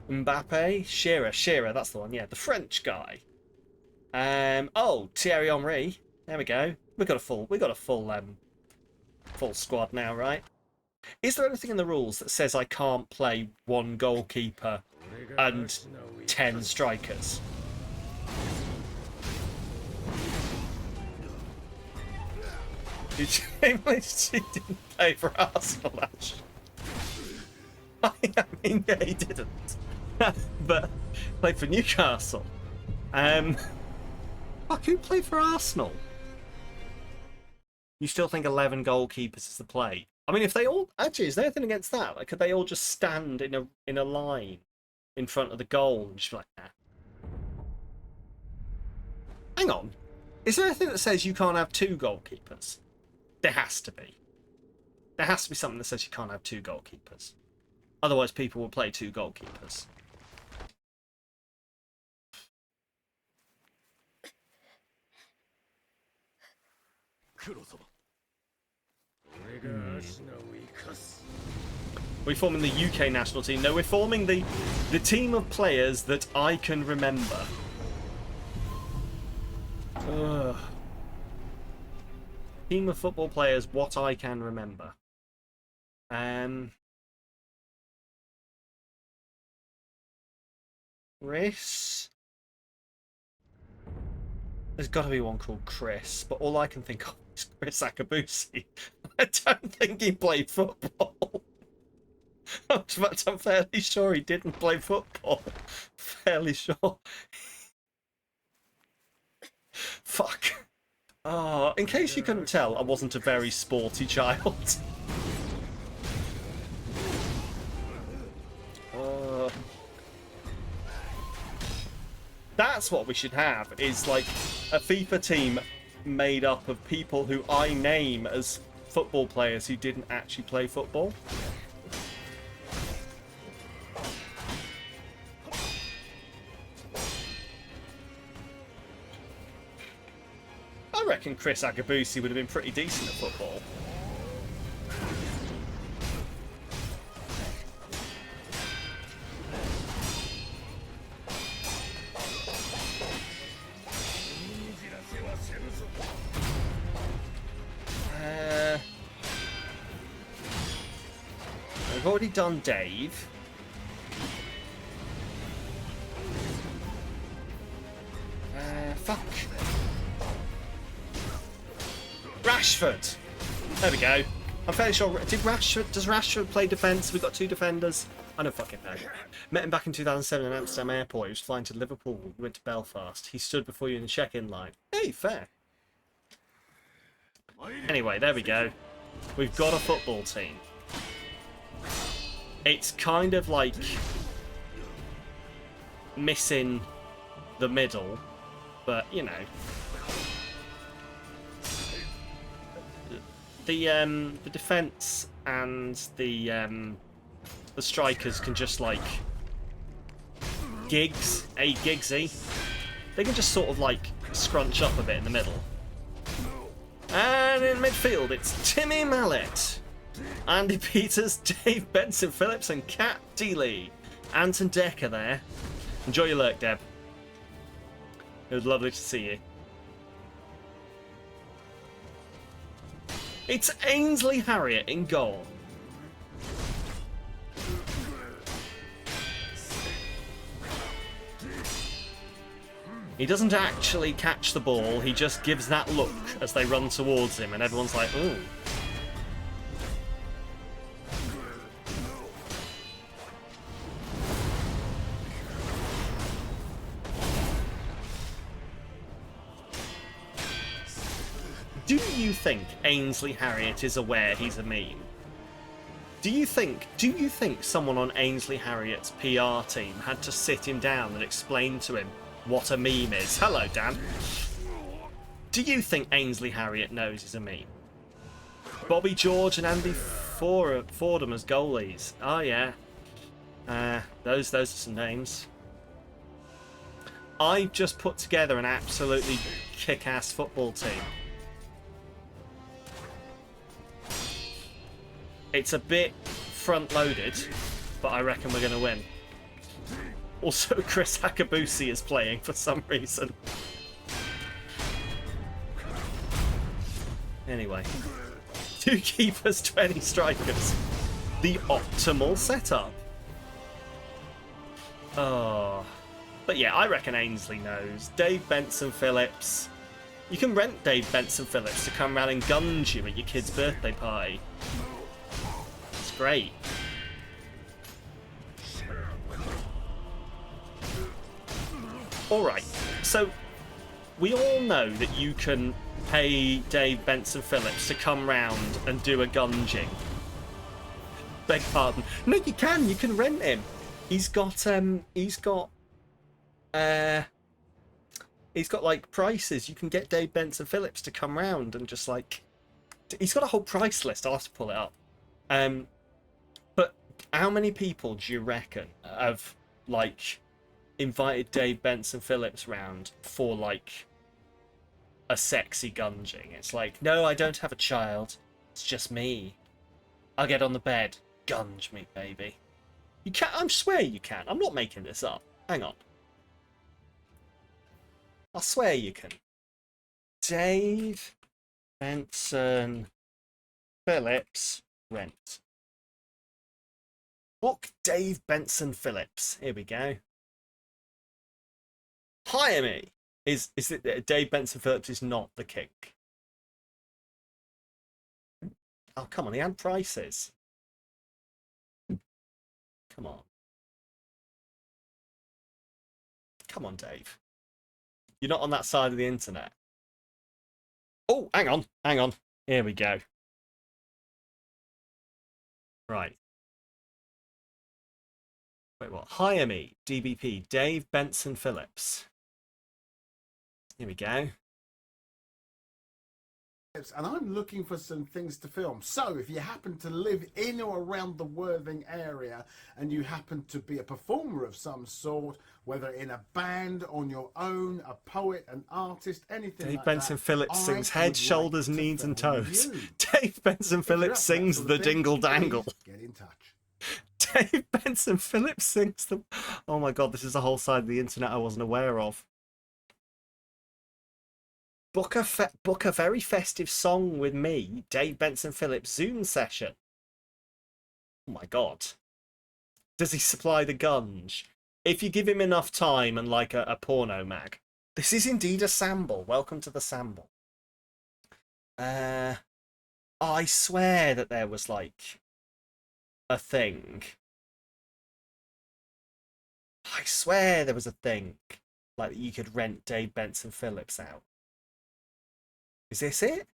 Mbappe. Shearer, that's the one. Yeah, the French guy. Oh, Thierry Henry. There we go. We got a full squad now, right? Is there anything in the rules that says I can't play 1 goalkeeper and 10 strikers? She didn't play for Arsenal, actually. I mean, yeah, he didn't. But played for Newcastle. Fuck, who played for Arsenal? You still think 11 goalkeepers is the play? I mean, if they all... Actually, is there anything against that? Like, could they all just stand in a line in front of the goal and just be like, nah. Hang on. Is there anything that says you can't have 2 goalkeepers? There has to be. There has to be something that says you can't have 2 goalkeepers. Otherwise, people will play 2 goalkeepers. We're forming the UK national team. No, we're forming the team of players that I can remember. Ugh. Team of football players, what I can remember. Chris? There's got to be one called Chris, but all I can think of is Chris Akabusi. I don't think he played football. In fact, I'm fairly sure he didn't play football. Fairly sure. Fuck. Oh, in case you couldn't tell, I wasn't a very sporty child. That's what we should have, is like a FIFA team made up of people who I name as football players who didn't actually play football. I reckon Chris Akabusi would have been pretty decent at football. I've already done Dave. Fuck. Rashford. There we go. I'm fairly sure. Does Rashford play defence? We've got 2 defenders. I don't fucking know. Met him back in 2007 in Amsterdam Airport. He was flying to Liverpool. We went to Belfast. He stood before you in the check-in line. Hey, fair. Anyway, there we go. We've got a football team. It's kind of like missing the middle, but you know. The defense and the strikers can just like Giggsy. They can just sort of like scrunch up a bit in the middle. And in midfield, it's Timmy Mallet, Andy Peters, Dave Benson Phillips, and Kat Dealey. Anton Decker there. Enjoy your lurk, Deb. It was lovely to see you. It's Ainsley Harriott in goal. He doesn't actually catch the ball, he just gives that look as they run towards him, and everyone's like, ooh. Do you think Ainsley Harriott is aware he's a meme? Do you think someone on Ainsley Harriott's PR team had to sit him down and explain to him what a meme is? Hello, Dan. Do you think Ainsley Harriott knows he's a meme? Bobby George and Andy Fordham as goalies. Oh yeah. Those are some names. I've just put together an absolutely kick-ass football team. It's a bit front-loaded, but I reckon we're going to win. Also, Chris Hakabusi is playing for some reason. Anyway. 2 keepers, 20 strikers. The optimal setup. Oh. But yeah, I reckon Ainsley knows. Dave Benson Phillips. You can rent Dave Benson Phillips to come round and gunge you at your kid's birthday party. Great. Alright, so we all know that you can pay Dave Benson Phillips to come round and do a gunging. Beg pardon. No, you can rent him. He's got like prices. You can get Dave Benson Phillips to come round and just like, he's got a whole price list. I'll have to pull it up. But how many people do you reckon have like invited Dave Benson Phillips round for like a sexy gunging? It's like, no, I don't have a child. It's just me. I'll get on the bed. Gunge me, baby. You can. I swear you can. I'm not making this up. Hang on. I swear you can. Dave Benson Phillips rent. Book Dave Benson Phillips. Here we go. Hire me. Is it Dave Benson Phillips is not the kink? Oh, come on. He had prices. Come on. Come on, Dave. You're not on that side of the internet. Oh, hang on. Hang on. Here we go. Right. Wait, what? Hire me, DBP, Dave Benson Phillips. Here we go. And I'm looking for some things to film. So if you happen to live in or around the Worthing area and you happen to be a performer of some sort, whether in a band, on your own, a poet, an artist, anything Dave like Benson that, Phillips I sings Head, would Shoulders, like to Knees and film Toes. you. Dave Benson If you're Phillips up for that sings sort the of thing, Dingle Dangle. please get in touch. Dave Benson Phillips sings the... Oh my god, this is a whole side of the internet I wasn't aware of. Book a very festive song with me, Dave Benson Phillips Zoom session. Oh my god. Does he supply the gunge? If you give him enough time and like a porno mag. This is indeed a sample. Welcome to the sample. I swear that there was like a thing. I swear there was a thing like that you could rent Dave Benson Phillips out. Is this it?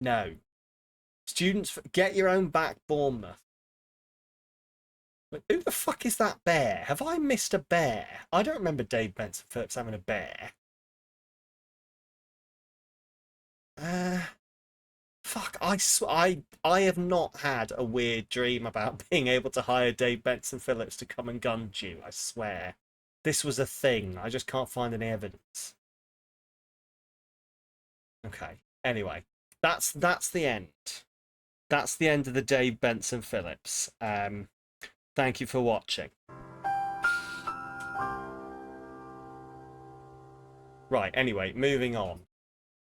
No. Students, get your own back, Bournemouth. But who the fuck is that bear? Have I missed a bear? I don't remember Dave Benson Phillips having a bear. Fuck, I have not had a weird dream about being able to hire Dave Benson Phillips to come and gunge you, I swear. This was a thing. I just can't find any evidence. Okay. Anyway, that's the end. That's the end of the Dave Benson Phillips. Thank you for watching. Right, anyway, moving on.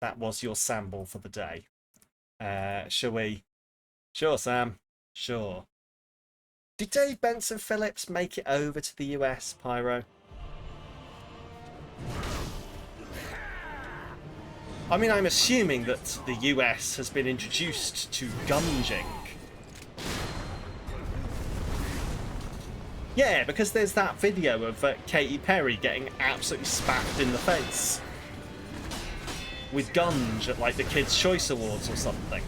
That was your sample for the day. Shall we? Sure, Sam. Sure. Did Dave Benson Phillips make it over to the US, Pyro? I mean, I'm assuming that the US has been introduced to gunging. Yeah, because there's that video of Katy Perry getting absolutely spacked in the face with gunge at like the Kids' Choice Awards or something.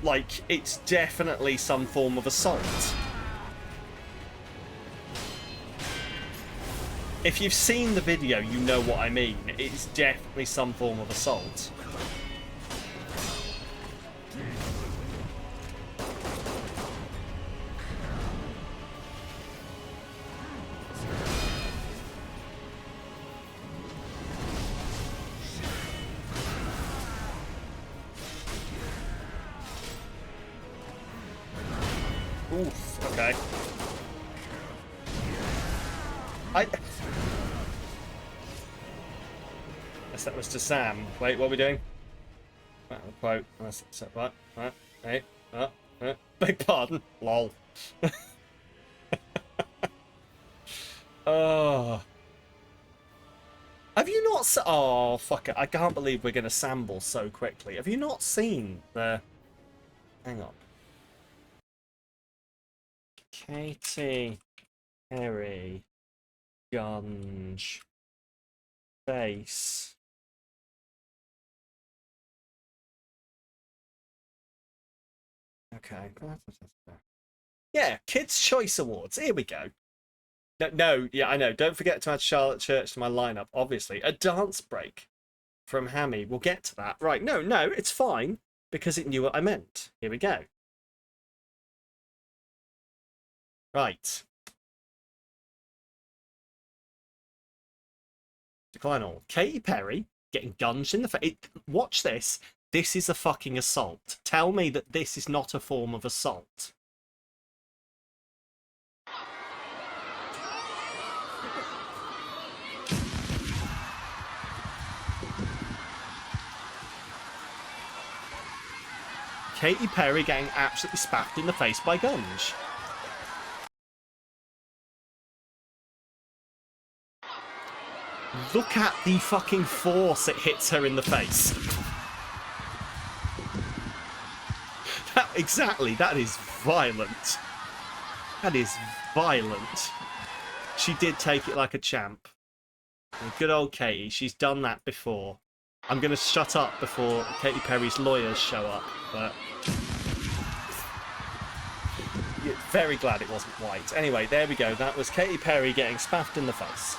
Like, it's definitely some form of assault. If you've seen the video, you know what I mean. It's definitely some form of assault. Oof, okay. Guess that was to Sam. Wait, what are we doing? Quote. What? Hey, beg pardon. Lol. Oh. Have you not se- Oh, fuck it. I can't believe we're going to sample so quickly. Have you not seen the... Hang on. Katy Perry Gunge face. Okay. Yeah, Kids' Choice Awards. Here we go. No, yeah, I know. Don't forget to add Charlotte Church to my lineup, obviously. A dance break from Hammy. We'll get to that. Right, no, it's fine, because it knew what I meant. Here we go. Right. Decline all. Katy Perry getting gunged in the face. Watch this. This is a fucking assault. Tell me that this is not a form of assault. Katy Perry getting absolutely spaffed in the face by Gunge. Look at the fucking force it hits her in the face. Exactly, that is violent. That is violent. She did take it like a champ. Good old Katy, she's done that before. I'm going to shut up before Katy Perry's lawyers show up, but... Yeah, very glad it wasn't white. Anyway, there we go. That was Katy Perry getting spaffed in the face.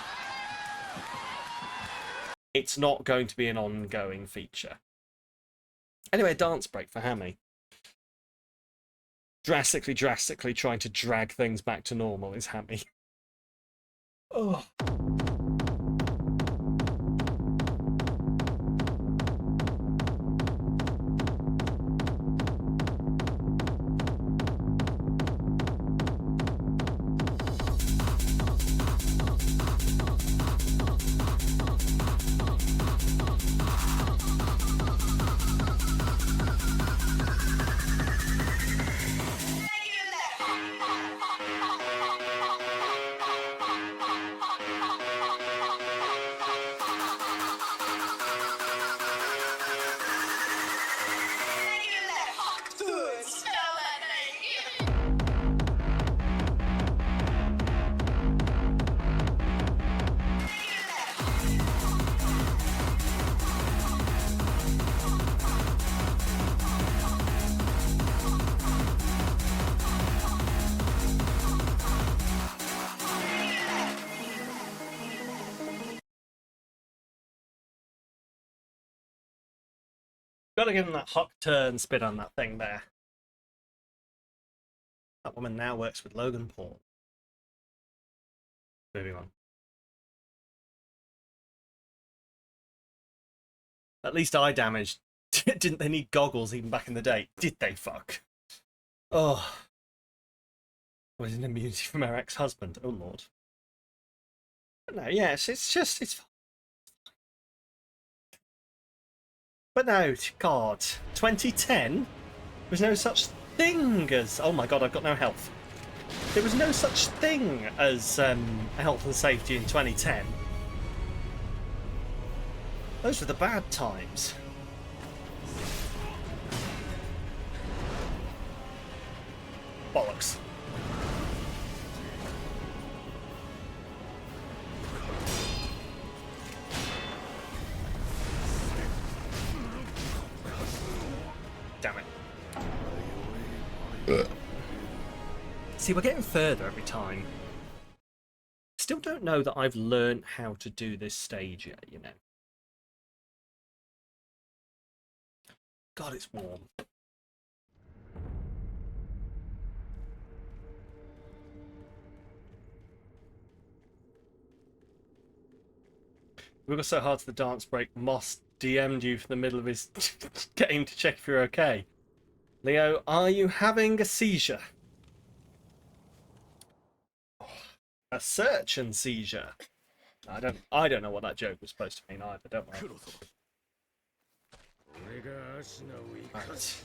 It's not going to be an ongoing feature. Anyway, a dance break for Hammy. Drastically trying to drag things back to normal is Hammy. Oh. Gotta give him that hot turn spin on that thing there. That woman now works with Logan Paul. Moving on. At least eye damage. Didn't they need goggles even back in the day? Did they fuck? Oh. Was an immunity from her ex-husband. Oh lord. But no, yes, it's fine. But no, God, 2010 was no such thing as... Oh my God, I've got no health. There was no such thing as health and safety in 2010. Those were the bad times. Bollocks. Damn it. See, we're getting further every time. Still don't know that I've learned how to do this stage yet, you know. God, it's warm. We got so hard to the dance break, Moss DM'd you for the middle of his game to check if you're okay. Leo, are you having a seizure? A search and seizure. I don't know what that joke was supposed to mean either, don't worry. Right.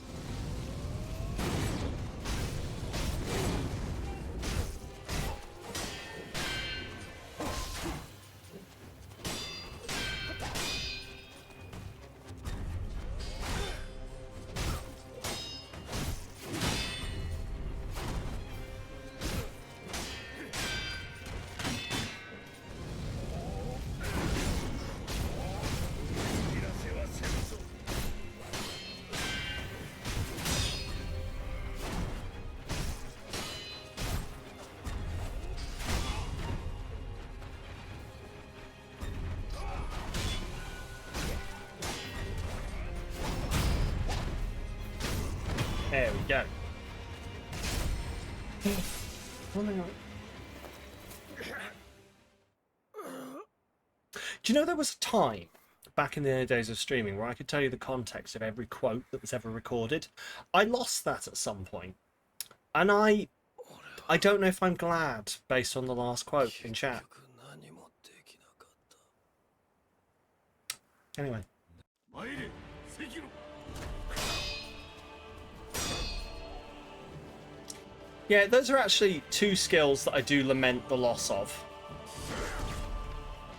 There we go. Do you know there was a time back in the early days of streaming where I could tell you the context of every quote that was ever recorded? I lost that at some point. And I don't know if I'm glad based on the last quote in chat. Anyway. Yeah, those are actually two skills that I do lament the loss of.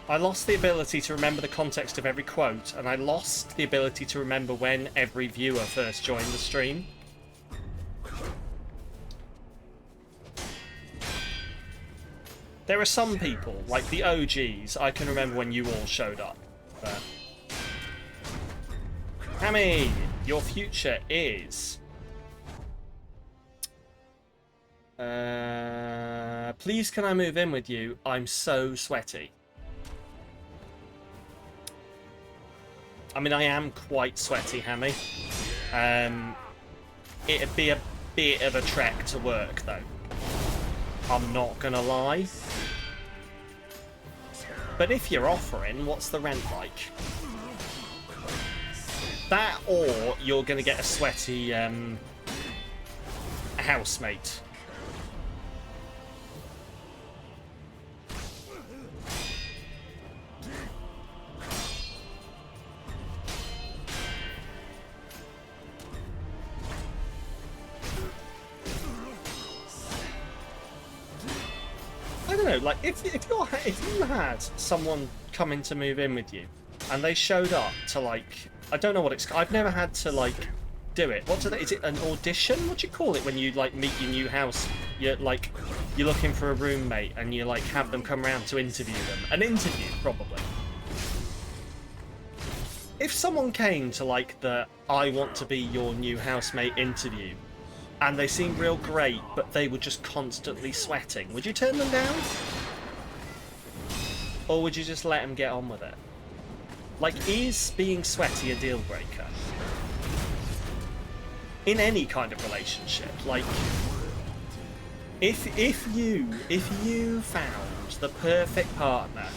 I lost the ability to remember the context of every quote, and I lost the ability to remember when every viewer first joined the stream. There are some people, like the OGs, I can remember when you all showed up. But... Hammy, your future is... please can I move in with you? I'm so sweaty. I mean, I am quite sweaty, Hammy. It'd be a bit of a trek to work, though. I'm not gonna lie. But if you're offering, what's the rent like? That, or you're gonna get a sweaty housemate. I don't know, like if you had someone come in to move in with you, and they showed up to like, I don't know what it's, I've never had to like do it. What do they? Is it an audition? What do you call it when you like meet your new house? You're looking for a roommate and you like have them come around to interview them. An interview, probably. If someone came to like the I want to be your new housemate interview, and they seemed real great, but they were just constantly sweating, would you turn them down? Or would you just let them get on with it? Like, is being sweaty a deal breaker? In any kind of relationship, like, if you found the perfect partner,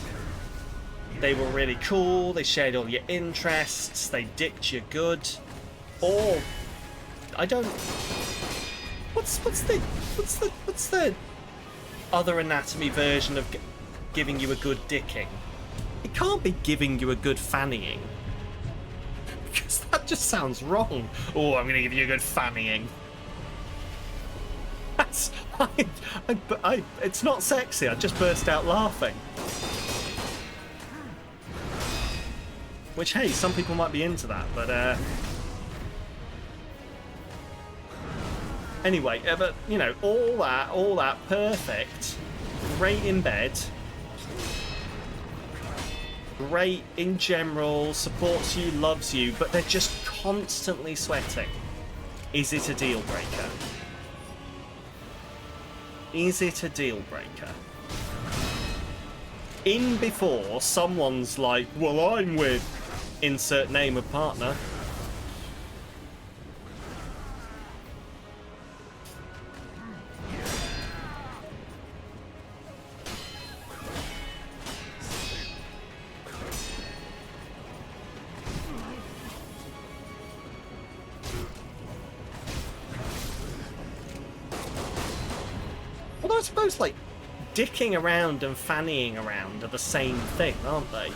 they were really cool, they shared all your interests, they dicked you good, or I don't. What's the other anatomy version of giving you a good dicking? It can't be giving you a good fannying, because that just sounds wrong. Oh, I'm gonna give you a good fannying. It's not sexy. I just burst out laughing. Which, hey, some people might be into that, but anyway, but you know, all that, perfect, great in bed, great in general, supports you, loves you, but they're just constantly sweating. Is it a deal breaker? Is it a deal breaker? In before someone's like, well, I'm with insert name of partner. Although I suppose, like, dicking around and fannying around are the same thing, aren't they?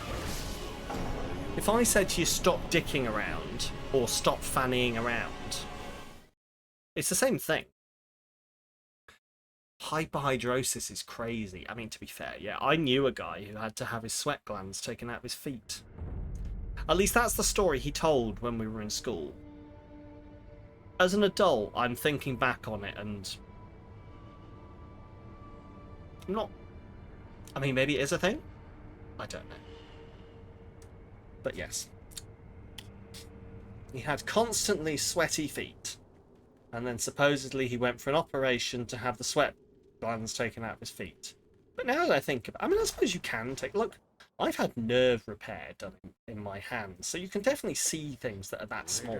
If I said to you, stop dicking around, or stop fannying around, it's the same thing. Hyperhidrosis is crazy. I mean, to be fair, yeah, I knew a guy who had to have his sweat glands taken out of his feet. At least that's the story he told when we were in school. As an adult, I'm thinking back on it and I'm not... I mean, maybe it is a thing? I don't know. But yes. He had constantly sweaty feet. And then supposedly he went for an operation to have the sweat glands taken out of his feet. But now that I think about it, I mean, I suppose you can take... Look, I've had nerve repair done in my hands, so you can definitely see things that are that small.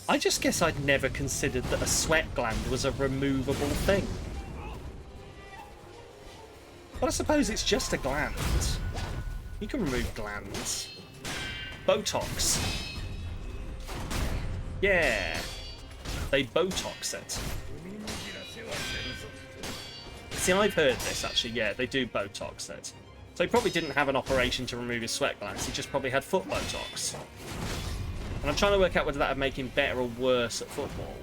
I just guess I'd never considered that a sweat gland was a removable thing. But I suppose it's just a gland. You can remove glands. Botox. Yeah. They Botox it. See, I've heard this actually, yeah, they do Botox it. So he probably didn't have an operation to remove his sweat glands, he just probably had foot Botox. And I'm trying to work out whether that would make him better or worse at football.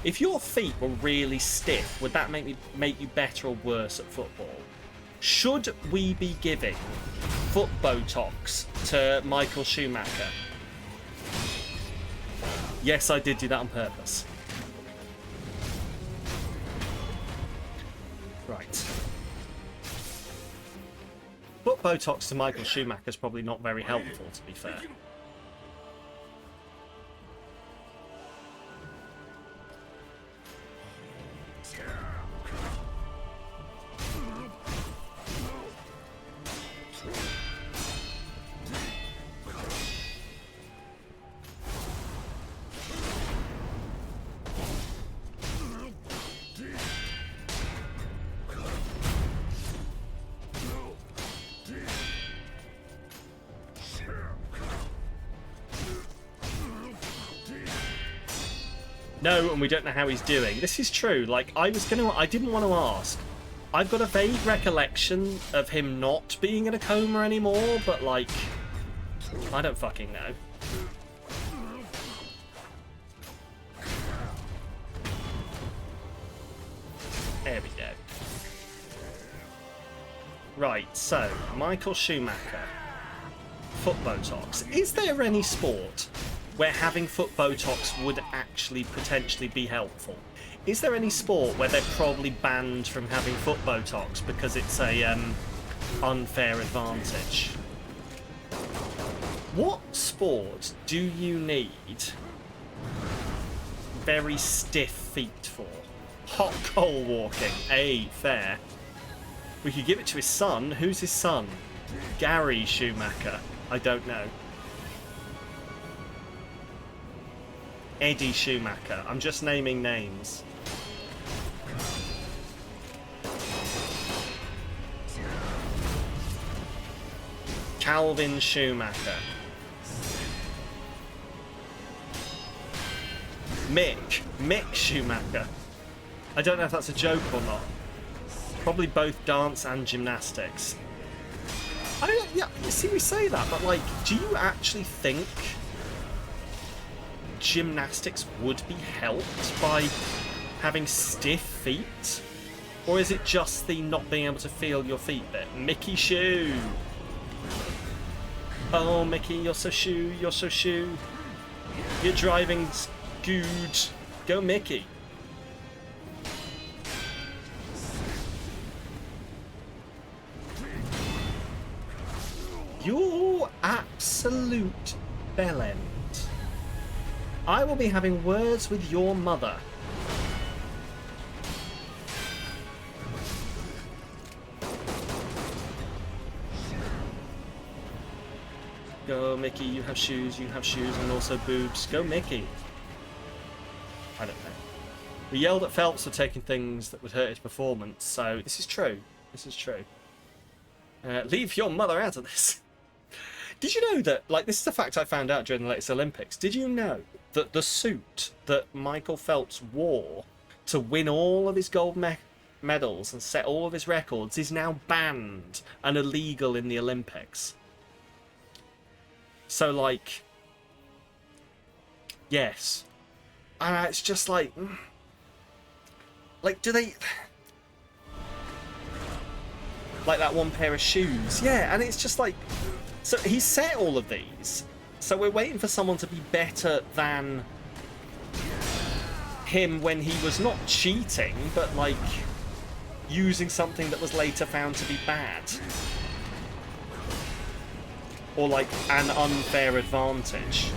If your feet were really stiff, would that make you better or worse at football? Should we be giving foot Botox to Michael Schumacher? Yes, I did do that on purpose. Right. Foot Botox to Michael Schumacher is probably not very helpful, to be fair. No, and we don't know how he's doing. This is true. Like, I didn't want to ask. I've got a vague recollection of him not being in a coma anymore, but, like, I don't fucking know. There we go. Right, so, Michael Schumacher. Foot Botox. Is there any sport where having foot Botox would actually potentially be helpful? Is there any sport where they're probably banned from having foot Botox because it's a unfair advantage? What sport do you need very stiff feet for? Hot coal walking. Fair. We could give it to his son. Who's his son? Gary Schumacher. I don't know. Eddie Schumacher. I'm just naming names. Calvin Schumacher. Mick Schumacher. I don't know if that's a joke or not. Probably both dance and gymnastics. Yeah, you see, we say that, but like, do you actually think gymnastics would be helped by having stiff feet? Or is it just the not being able to feel your feet bit? Mickey shoe! Oh, Mickey, you're so shoe, you're so shoe. Your driving's good. Go, Mickey. You absolute bellend. I will be having words with your mother. Go, Mickey, you have shoes, and also boobs. Go, Mickey. I don't know. We yelled at Phelps for taking things that would hurt his performance, so this is true. This is true. Leave your mother out of this. Did you know that, like, this is a fact I found out during the latest Olympics. Did you know that the suit that Michael Phelps wore to win all of his gold medals and set all of his records is now banned and illegal in the Olympics? So, like, yes. And it's just like, do they... Like that one pair of shoes. Yeah, and it's just like... So he set all of these. So we're waiting for someone to be better than him when he was not cheating, but like using something that was later found to be bad. Or like an unfair advantage.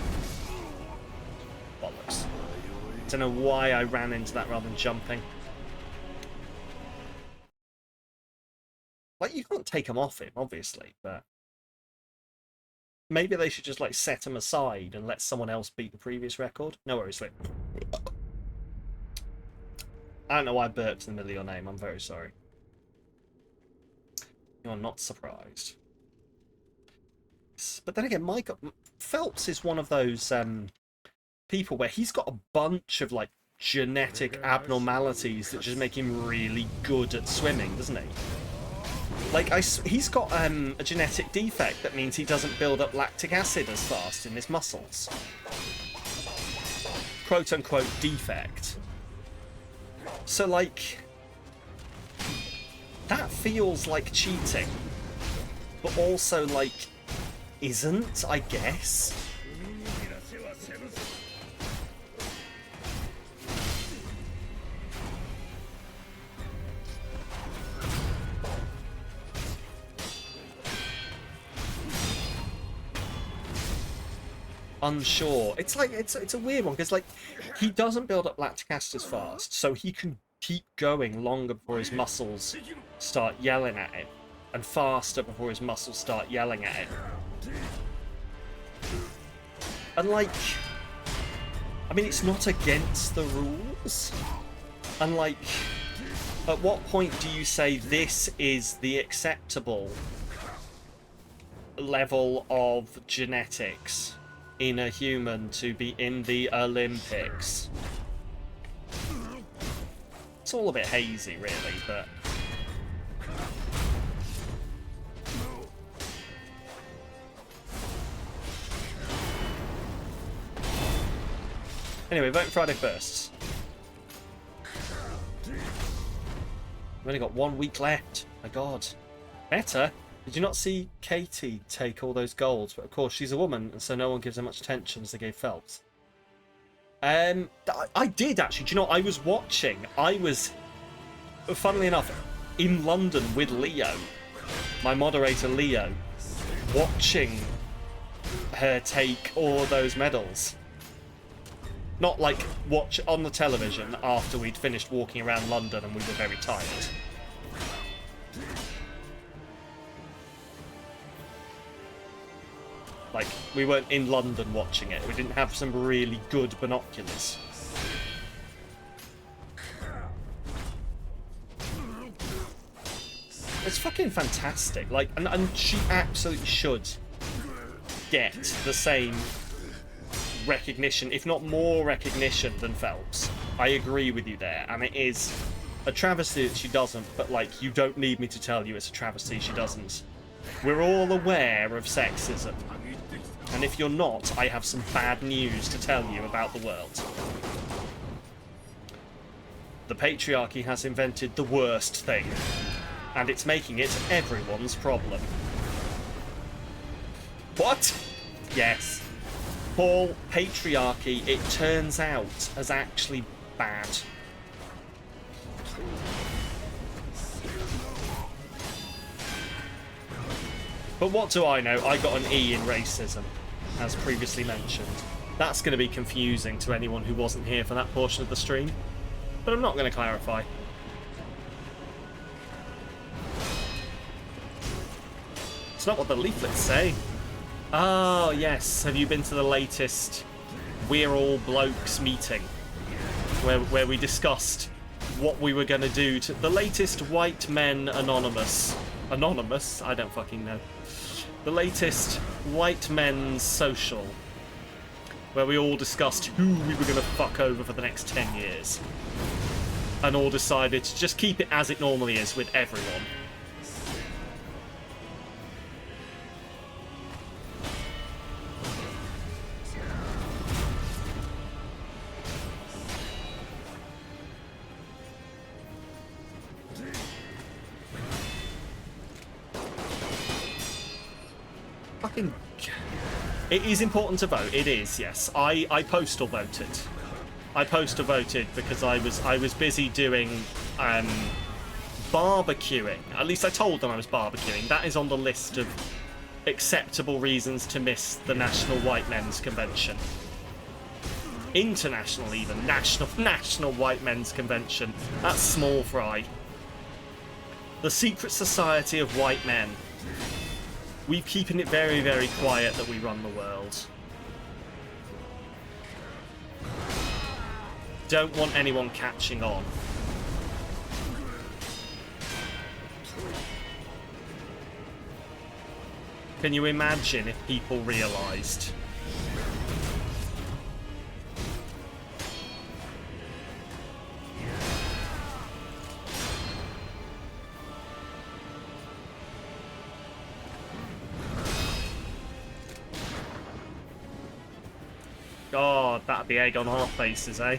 Bollocks. Don't know why I ran into that rather than jumping. Like, you can't take him off him, obviously, but maybe they should just like set him aside and let someone else beat the previous record. No worries, Lee. I don't know why I burped in the middle of your name. I'm very sorry. You're not surprised. But then again, Michael Phelps is one of those people where he's got a bunch of like genetic abnormalities that just make him really good at swimming, doesn't he? Like, he's got a genetic defect that means he doesn't build up lactic acid as fast in his muscles. Quote-unquote defect. So, like, that feels like cheating, but also, like, isn't, I guess. Unsure. It's like it's a weird one because like he doesn't build up lactic acid as fast, so he can keep going longer before his muscles start yelling at him, and faster before his muscles start yelling at him. And like, I mean, it's not against the rules. And like, at what point do you say this is the acceptable level of genetics in a human to be in the Olympics? It's all a bit hazy, really, but... Anyway, voting Friday first. We've only got 1 week left. My God. Better? Did you not see Katie take all those golds? But of course, she's a woman, and so no one gives her much attention as they gave Phelps. I did, actually. Do you know, I was watching. I was, funnily enough, in London with Leo, my moderator Leo, watching her take all those medals. Not like watch on the television after we'd finished walking around London and we were very tired. Like, we weren't in London watching it. We didn't have some really good binoculars. It's fucking fantastic. Like, and she absolutely should get the same recognition, if not more recognition than Phelps. I agree with you there. And it is a travesty that she doesn't, but, like, you don't need me to tell you it's a travesty she doesn't. We're all aware of sexism. And if you're not, I have some bad news to tell you about the world. The patriarchy has invented the worst thing, and it's making it everyone's problem. What? Yes. Paul, patriarchy, it turns out, is actually bad. But what do I know? I got an E in racism, as previously mentioned. That's going to be confusing to anyone who wasn't here for that portion of the stream. But I'm not going to clarify. It's not what the leaflets say. Oh, yes. Have you been to the latest We're All Blokes meeting? Where we discussed what we were going to do to the latest White Men Anonymous. Anonymous? I don't fucking know. The latest White Men's Social. Where we all discussed who we were going to fuck over for the next 10 years. And all decided to just keep it as it normally is with everyone. Fucking... It is important to vote. It is, yes. I postal voted. I postal voted because I was busy doing barbecuing. At least I told them I was barbecuing. That is on the list of acceptable reasons to miss the National White Men's Convention. International even. National White Men's Convention. That's small fry. The secret society of white men. We're keeping it very, very quiet that we run the world. Don't want anyone catching on. Can you imagine if people realised? God, that'd be egg on our faces, eh?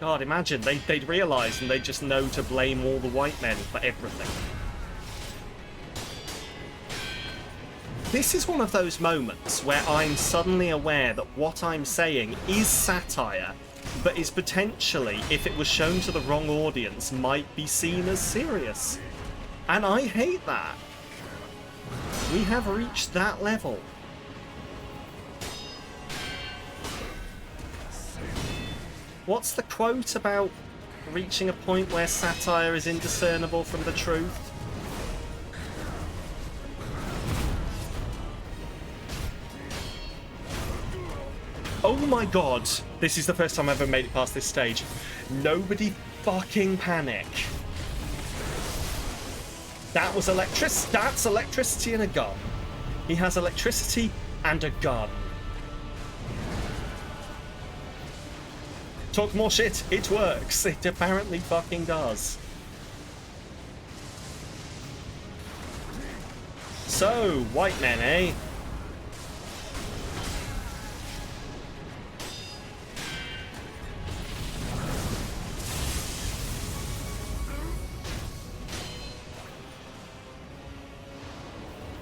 God, imagine, they'd realise and they'd just know to blame all the white men for everything. This is one of those moments where I'm suddenly aware that what I'm saying is satire, but is potentially, if it was shown to the wrong audience, might be seen as serious. And I hate that. We have reached that level. What's the quote about reaching a point where satire is indiscernible from the truth? Oh my god, this is the first time I've ever made it past this stage. Nobody fucking panic. That's electricity and a gun. He has electricity and a gun. Talk more shit, it works. It apparently fucking does. So, white men, eh?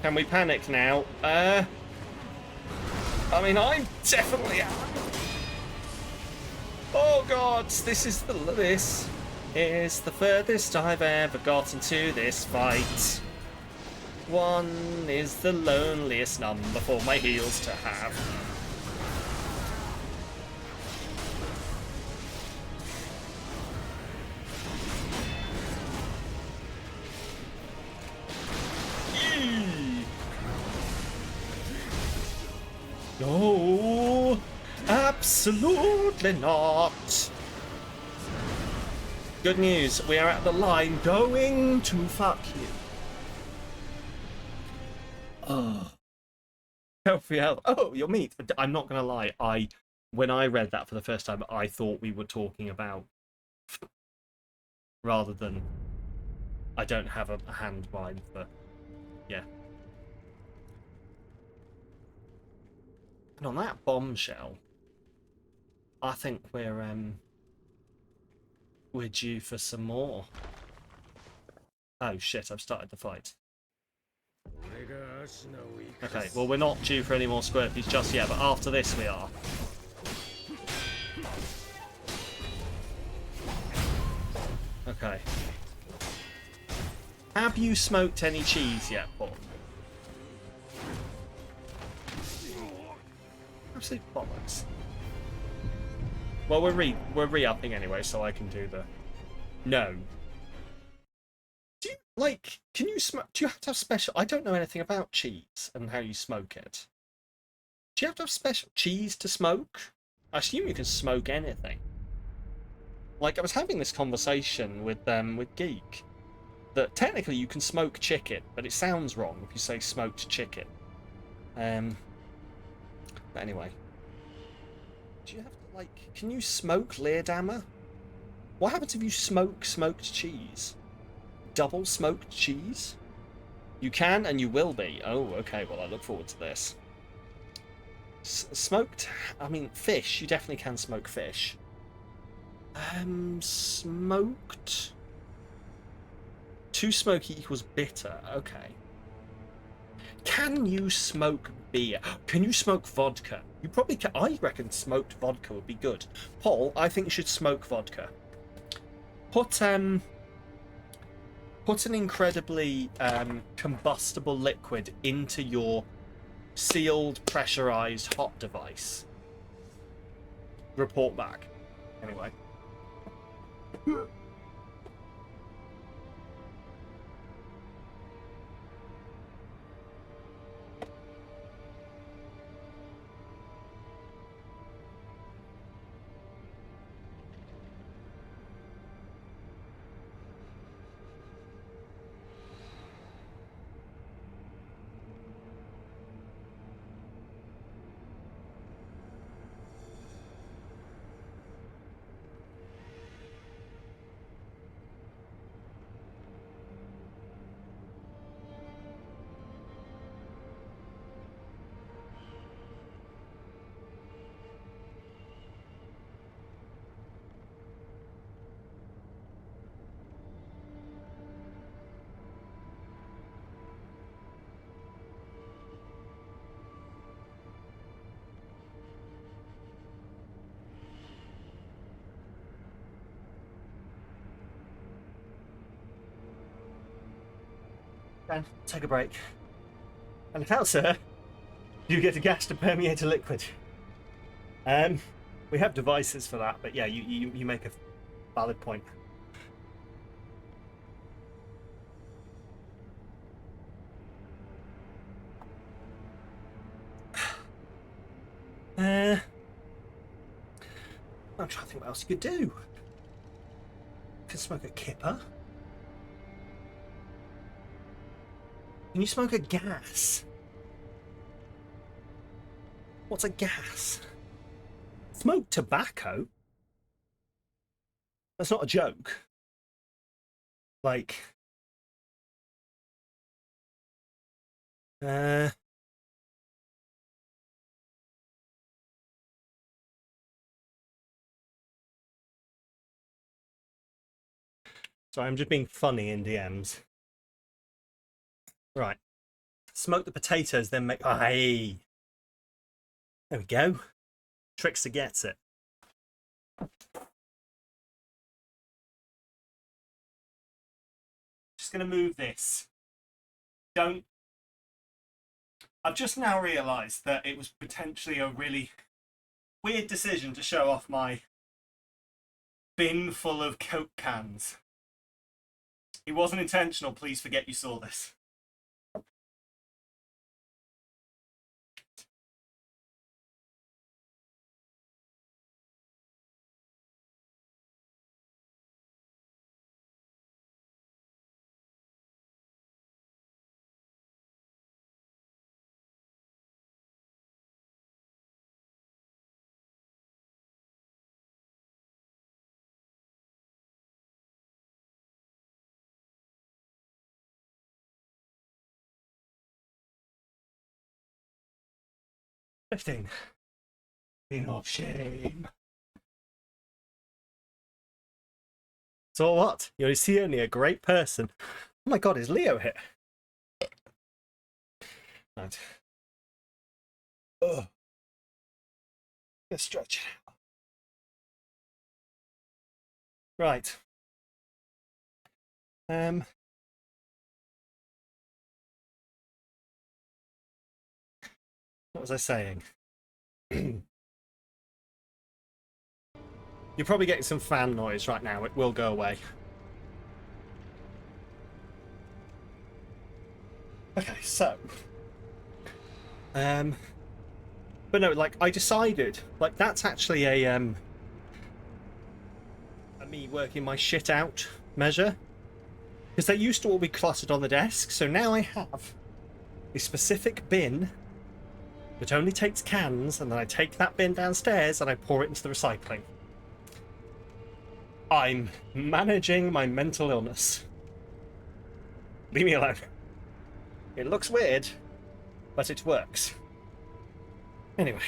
Can we panic now? I mean, I'm definitely out. Oh god, this is the furthest I've ever gotten to this fight. One is the loneliest number for my heels to have. No, absolutely not. Good news, we are at the line going to fuck you. Oh. Healthy health. Oh, your meat. I'm not gonna lie. When I read that for the first time, I thought we were talking about rather than I don't have a hand wide for, yeah. And on that bombshell, I think we're due for some more. Oh shit! I've started the fight. Okay, well we're not due for any more squirpies just yet, but after this we are. Okay. Have you smoked any cheese yet, Paul? Absolute bollocks. Well, we're re-upping anyway, so I can do the... No. Do you, like, can you smoke... Do you have to have special... I don't know anything about cheese and how you smoke it. Do you have to have special cheese to smoke? I assume you can smoke anything. Like, I was having this conversation with Geek, that technically you can smoke chicken, but it sounds wrong if you say smoked chicken. But anyway. Do you have to, like, can you smoke Leerdammer? What happens if you smoke smoked cheese? Double smoked cheese? You can and you will be. Oh, okay, well I look forward to this. Smoked, I mean, fish, you definitely can smoke fish. Smoked... Too smoky equals bitter, okay. Can you smoke beer? Can you smoke vodka? You probably can. I reckon smoked vodka would be good. Paul, I think you should smoke vodka. Put an incredibly combustible liquid into your sealed, pressurized hot device. Report back. Anyway. Dan, take a break. And now, sir, you get a gas to permeate a liquid. We have devices for that, but yeah, you make a valid point. I'm trying to think what else you could do. You can smoke a kipper. Can you smoke a gas? What's a gas? Smoke tobacco? That's not a joke. Like... Sorry, I'm just being funny in DMs. Right. Smoke the potatoes, then make... Aye! There we go. Trickster gets it. Just going to move this. Don't... I've just now realised that it was potentially a really weird decision to show off my bin full of Coke cans. It wasn't intentional, please forget you saw this. 15. Of shame. So what? You see only a great person. Oh my god, is Leo here? Right. Ugh. Let's stretch it out. Right. What was I saying? You're probably getting some fan noise right now. It will go away. Okay, so... But no, like, I decided, like, that's actually a me working my shit out measure. Because they used to all be cluttered on the desk, so now I have a specific bin which only takes cans, and then I take that bin downstairs and I pour it into the recycling. I'm managing my mental illness. Leave me alone. It looks weird, but it works. Anyway.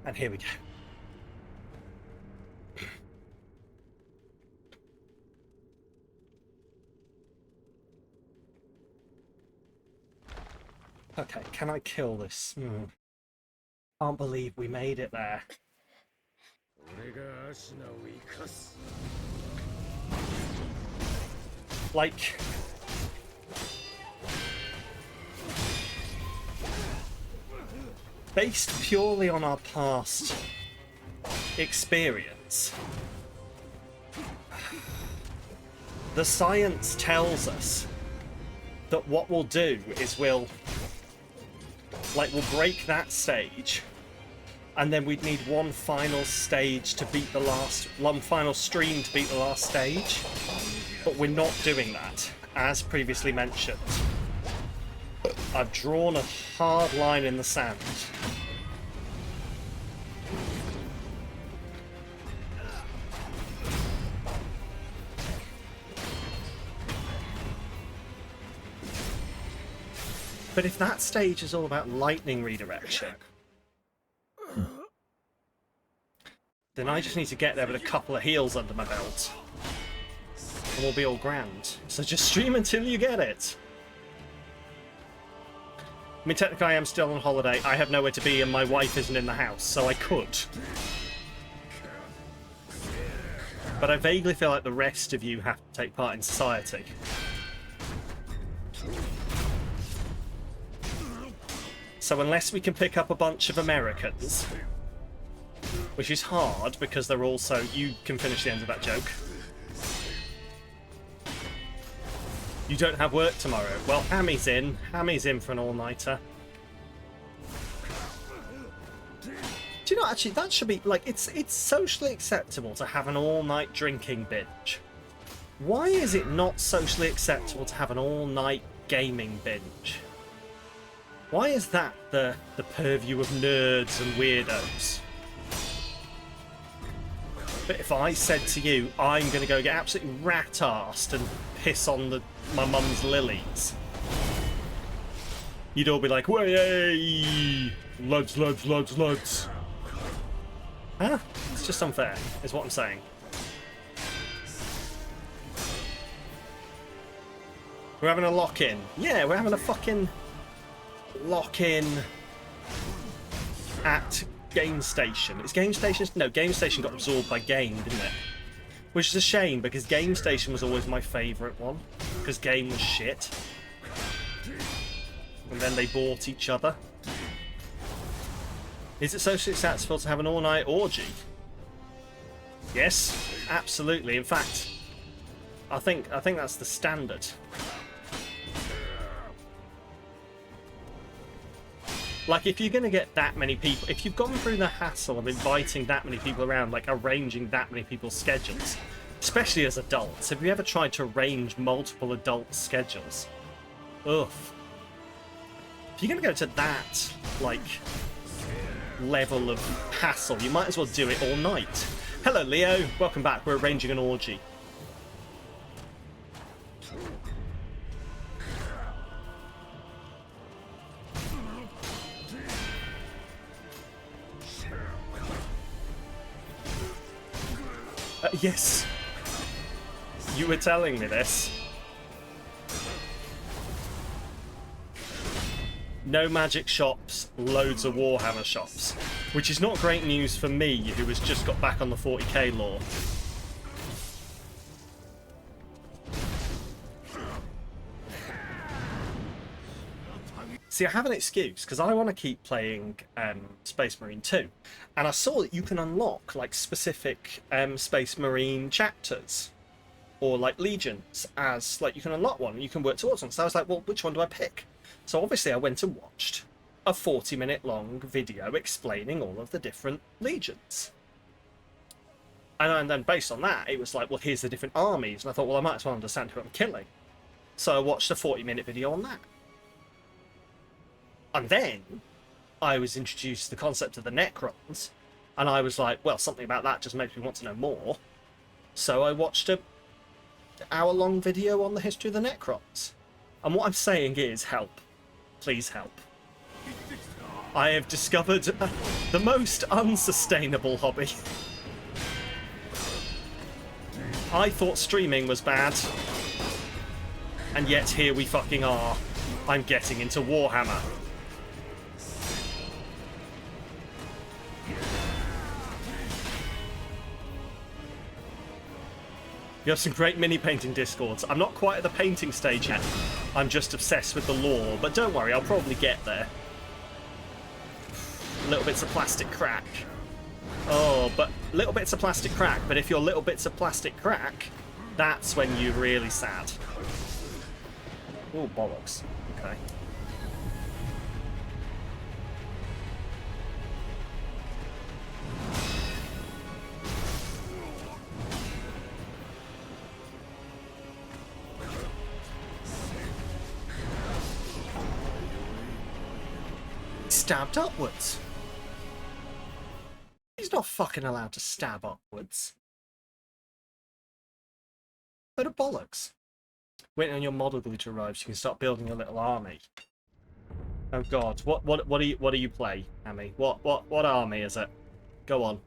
And here we go. Okay, can I kill this? Can't believe we made it there. Like... based purely on our past experience, the science tells us that what we'll do is we'll break that stage, and then we'd need one final stage to beat the last, one final stream to beat the last stage. But we're not doing that, as previously mentioned. I've drawn a hard line in the sand. But if that stage is all about lightning redirection, then I just need to get there with a couple of heals under my belt, and we'll be all grand. So just stream until you get it. I mean, technically I am still on holiday. I have nowhere to be and my wife isn't in the house, so I could. But I vaguely feel like the rest of you have to take part in society. So unless we can pick up a bunch of Americans, which is hard because they're also... You can finish the end of that joke. You don't have work tomorrow. Well, Hammy's in. Hammy's in for an all-nighter. Do you know, actually, that should be... like, it's socially acceptable to have an all-night drinking binge. Why is it not socially acceptable to have an all-night gaming binge? Why is that the purview of nerds and weirdos? But if I said to you, I'm going to go get absolutely rat-arsed and piss on my mum's lilies, you'd all be like, "Way, lads, lads, lads, lads." Huh? It's just unfair, is what I'm saying. We're having a lock-in. Yeah, we're having a fucking lock-in at Game Station. It's Game Station? No, Game Station got absorbed by Game, didn't it? Which is a shame, because Game Station was always my favourite one. Because Game was shit. And then they bought each other. Is it socially acceptable to have an all-night orgy? Yes, absolutely. In fact, I think that's the standard. Like, if you're going to get that many people, if you've gone through the hassle of inviting that many people around, like arranging that many people's schedules, especially as adults, have you ever tried to arrange multiple adult schedules? Ugh. If you're going to go to that, like, level of hassle, you might as well do it all night. Hello, Leo. Welcome back. We're arranging an orgy. Yes. You were telling me this. No magic shops, loads of Warhammer shops. Which is not great news for me, who has just got back on the 40k lore. See, I have an excuse, because I want to keep playing Space Marine 2. And I saw that you can unlock, like, specific Space Marine chapters. Or, like, legions, as, like, you can unlock one and you can work towards one. So I was like, well, which one do I pick? So obviously I went and watched a 40-minute long video explaining all of the different legions. And then based on that, it was like, well, here's the different armies. And I thought, well, I might as well understand who I'm killing. So I watched a 40-minute video on that. And then I was introduced to the concept of the Necrons, and I was like, well, something about that just makes me want to know more. So I watched a hour-long video on the history of the Necrons. And what I'm saying is, help. Please help. I have discovered the most unsustainable hobby. I thought streaming was bad, and yet here we fucking are. I'm getting into Warhammer. You have some great mini painting discords. I'm not quite at the painting stage yet. I'm just obsessed with the lore, but don't worry, I'll probably get there. Little bits of plastic crack. Oh, but little bits of plastic crack. But if you're little bits of plastic crack, that's when you're really sad. Oh, bollocks. Okay. Stabbed upwards. He's not fucking allowed to stab upwards. But of bollocks. Waiting on your model glue to arrive so you can start building your little army. Oh god, what do you play, Amy? What army is it? Go on.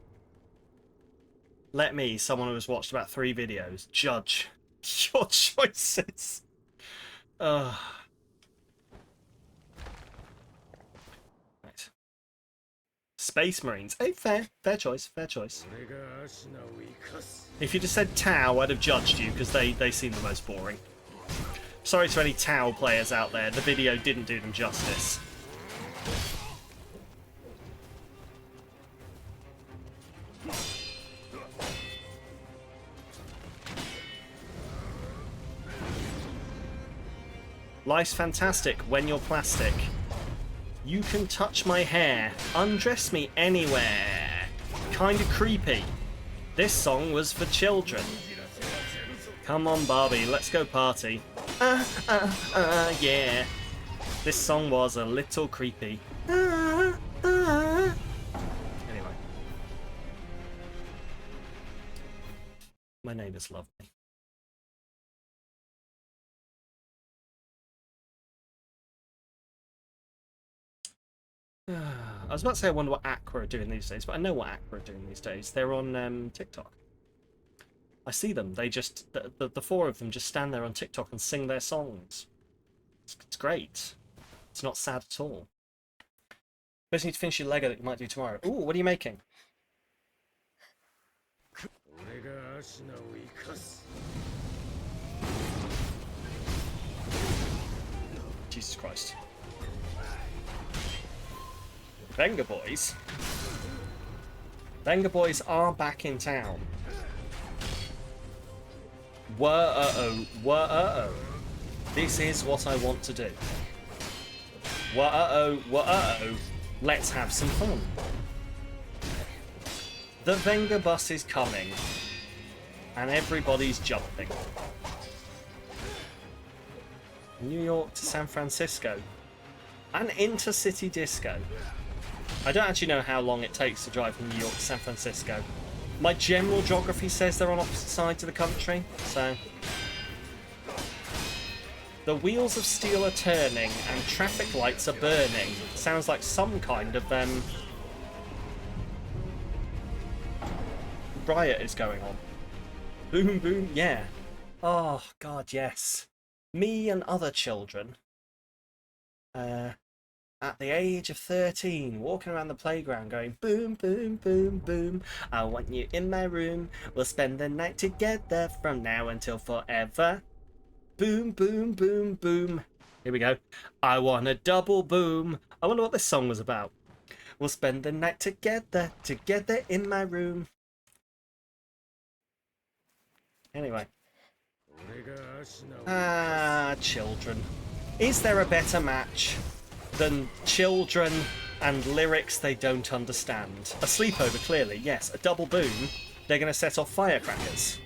Let me, someone who has watched about 3 videos, judge your choices. Ugh. Right. Space Marines. Hey, fair choice. If you just said Tau, I'd have judged you because they seem the most boring. Sorry to any Tau players out there, the video didn't do them justice. Life's fantastic when you're plastic. You can touch my hair, undress me anywhere. Kinda creepy. This song was for children. Come on, Barbie, let's go party. Yeah. This song was a little creepy. Anyway. My neighbours love me. I was about to say I wonder what Aqua are doing these days, but I know what Aqua are doing these days. They're on TikTok. I see them. They just, the 4 of them just stand there on TikTok and sing their songs. It's great. It's not sad at all. You just need to finish your Lego that you might do tomorrow. Ooh, what are you making? Jesus Christ. Venga Boys. Venga Boys are back in town. Whoa-uh-oh. This is what I want to do. Whoa-uh-oh. Let's have some fun. The Venga bus is coming. And everybody's jumping. New York to San Francisco. An intercity disco. I don't actually know how long it takes to drive from New York to San Francisco. My general geography says they're on opposite sides of the country, so... The wheels of steel are turning and traffic lights are burning. Sounds like some kind of, riot is going on. Boom, boom, yeah. Oh, God, yes. Me and other children, at the age of 13, walking around the playground going, boom, boom, boom, boom. I want you in my room. We'll spend the night together from now until forever. Boom, boom, boom, boom. Here we go. I want a double boom. I wonder what this song was about. We'll spend the night together, together in my room. Anyway. Ah, children. Is there a better match than children and lyrics they don't understand? A sleepover, clearly, yes. A double boom, they're going to set off firecrackers.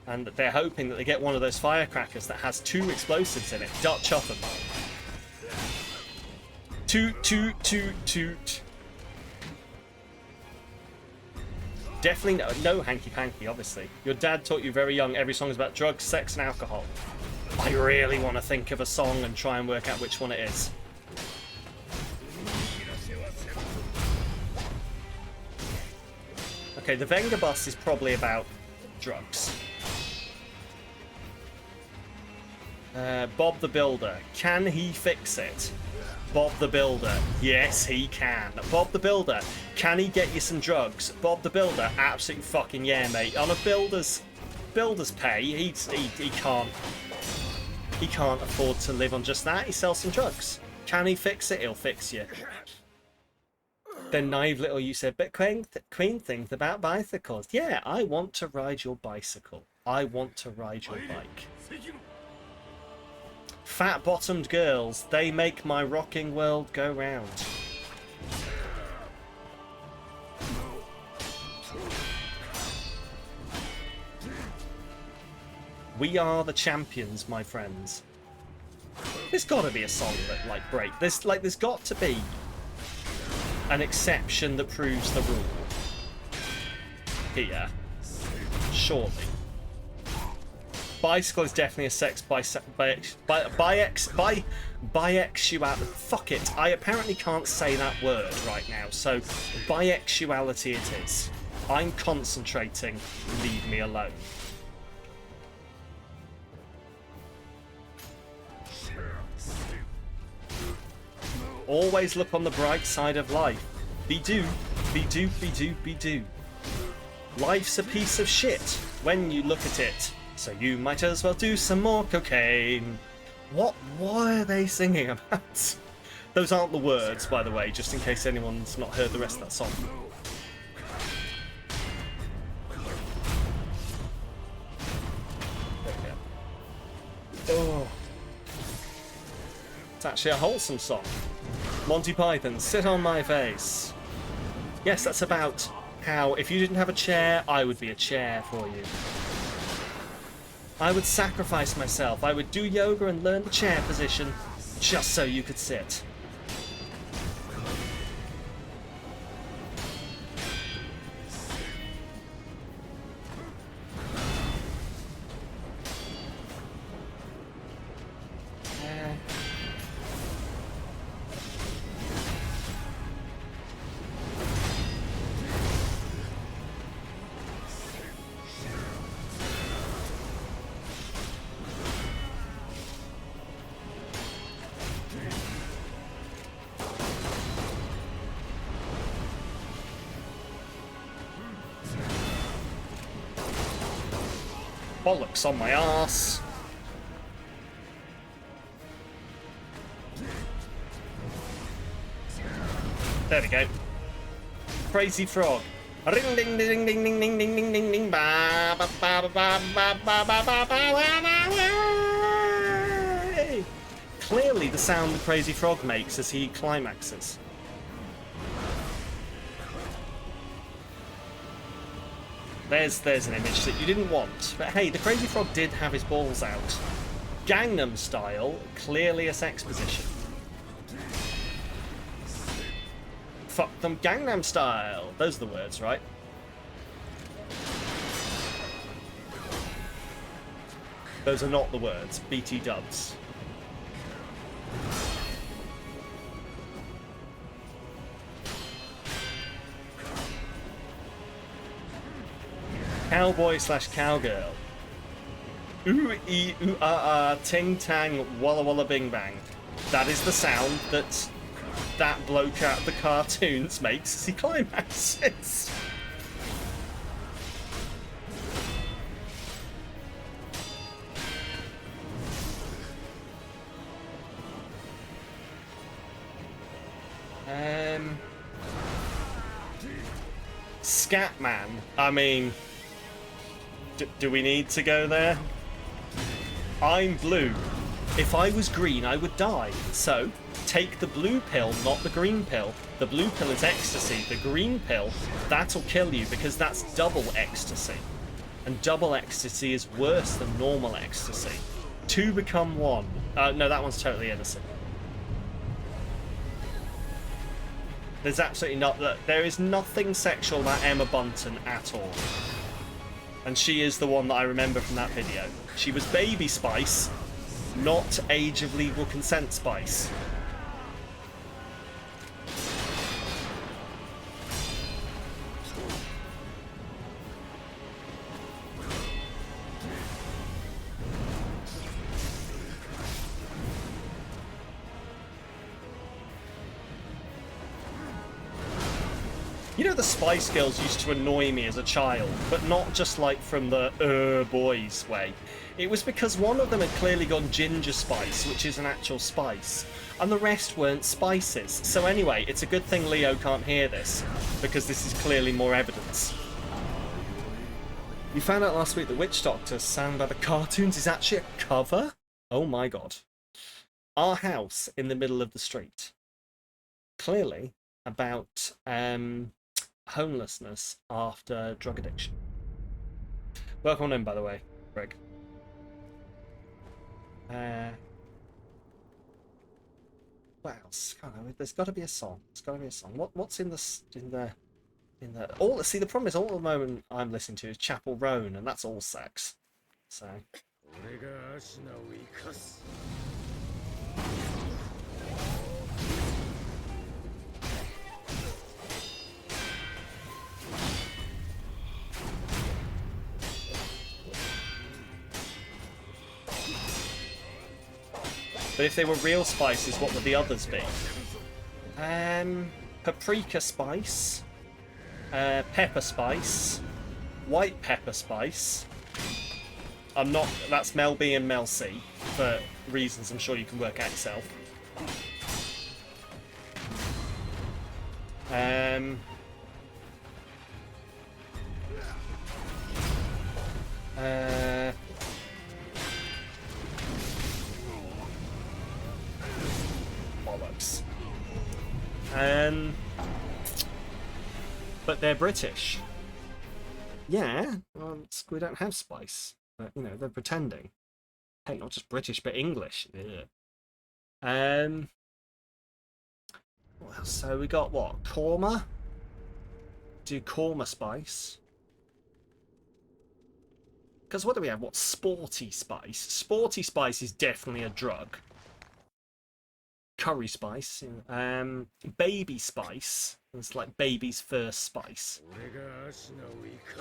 And they're hoping that they get one of those firecrackers that has 2 explosives in it. Dutch oven. Toot, toot, toot, toot. Definitely no hanky-panky, obviously. Your dad taught you very young every song is about drugs, sex, and alcohol. I really want to think of a song and try and work out which one it is. Okay, the Venga Bus is probably about drugs. Bob the Builder. Can he fix it? Bob the Builder. Yes, he can. Bob the Builder. Can he get you some drugs? Bob the Builder. Absolutely fucking yeah, mate. On a builder's pay, he can't afford to live on just that. He sells some drugs. Can he fix it? He'll fix you. Then naive little you said, but Queen thinks about bicycles. Yeah, I want to ride your bicycle. I want to ride your bike. Fat-bottomed girls, they make my rocking world go round. We are the champions, my friends. There's got to be a song that there's got to be an exception that proves the rule. Here, surely. Bicycle is definitely a sex bisexuality. Fuck it. I apparently can't say that word right now, so bisexuality it is. I'm concentrating. Leave me alone. Always look on the bright side of life. Be do, be do, be do, be do. Life's a piece of shit when you look at it. So you might as well do some more cocaine. What are they singing about? Those aren't the words, by the way, just in case anyone's not heard the rest of that song. There we go. Oh. It's actually a wholesome song. Monty Python, Sit on My Face. Yes, that's about how if you didn't have a chair, I would be a chair for you. I would sacrifice myself. I would do yoga and learn the chair position just so you could sit. Bollocks on my arse. There we go. Crazy frog. Ring ding ding ding ding ding ding ding ding ding ba ba ba ba ba ba ba ba ba. Clearly the sound the crazy frog makes as he climaxes. There's an image that you didn't want. But hey, the Crazy Frog did have his balls out. Gangnam Style, clearly a sex position. Fuck them Gangnam Style. Those are the words, right? Those are not the words. BT dubs. Cowboy slash cowgirl. Ooh ee ooh ah ah ting tang walla walla bing bang. That is the sound that bloke out of the cartoons makes as he climaxes. Scatman. I mean, do we need to go there? I'm blue. If I was green, I would die. So, take the blue pill, not the green pill. The blue pill is ecstasy. The green pill, that'll kill you because that's double ecstasy. And double ecstasy is worse than normal ecstasy. Two become one. No, that one's totally innocent. There's absolutely not. There is nothing sexual about Emma Bunton at all. And she is the one that I remember from that video. She was Baby Spice, not Age of Legal Consent Spice. You know, the Spice Girls used to annoy me as a child, but not just like from the boys way. It was because one of them had clearly gone ginger spice, which is an actual spice, and the rest weren't spices. So anyway, it's a good thing Leo can't hear this, because this is clearly more evidence. You found out last week that Witch Doctor Sound by the Cartoons is actually a cover? Oh my god. Our house in the middle of the street. Clearly about homelessness after drug addiction. Welcome in, by the way, Greg. What else? There's got to be a song. There's got to be a song. What's in the all? See, the problem is all at the moment I'm listening to is Chapel Roan, and that's all sex. So. But if they were real spices, what would the others be? Paprika spice, pepper spice, white pepper spice. I'm not. That's Mel B and Mel C for reasons I'm sure you can work out yourself. Bollocks. But they're British. Yeah, well, we don't have spice. But, you know, they're pretending. Hey, not just British, but English. Yeah. What else? So we got what? Korma? Do korma spice. Because what do we have? What? Sporty spice. Sporty spice is definitely a drug. Curry spice. Baby spice. It's like baby's first spice.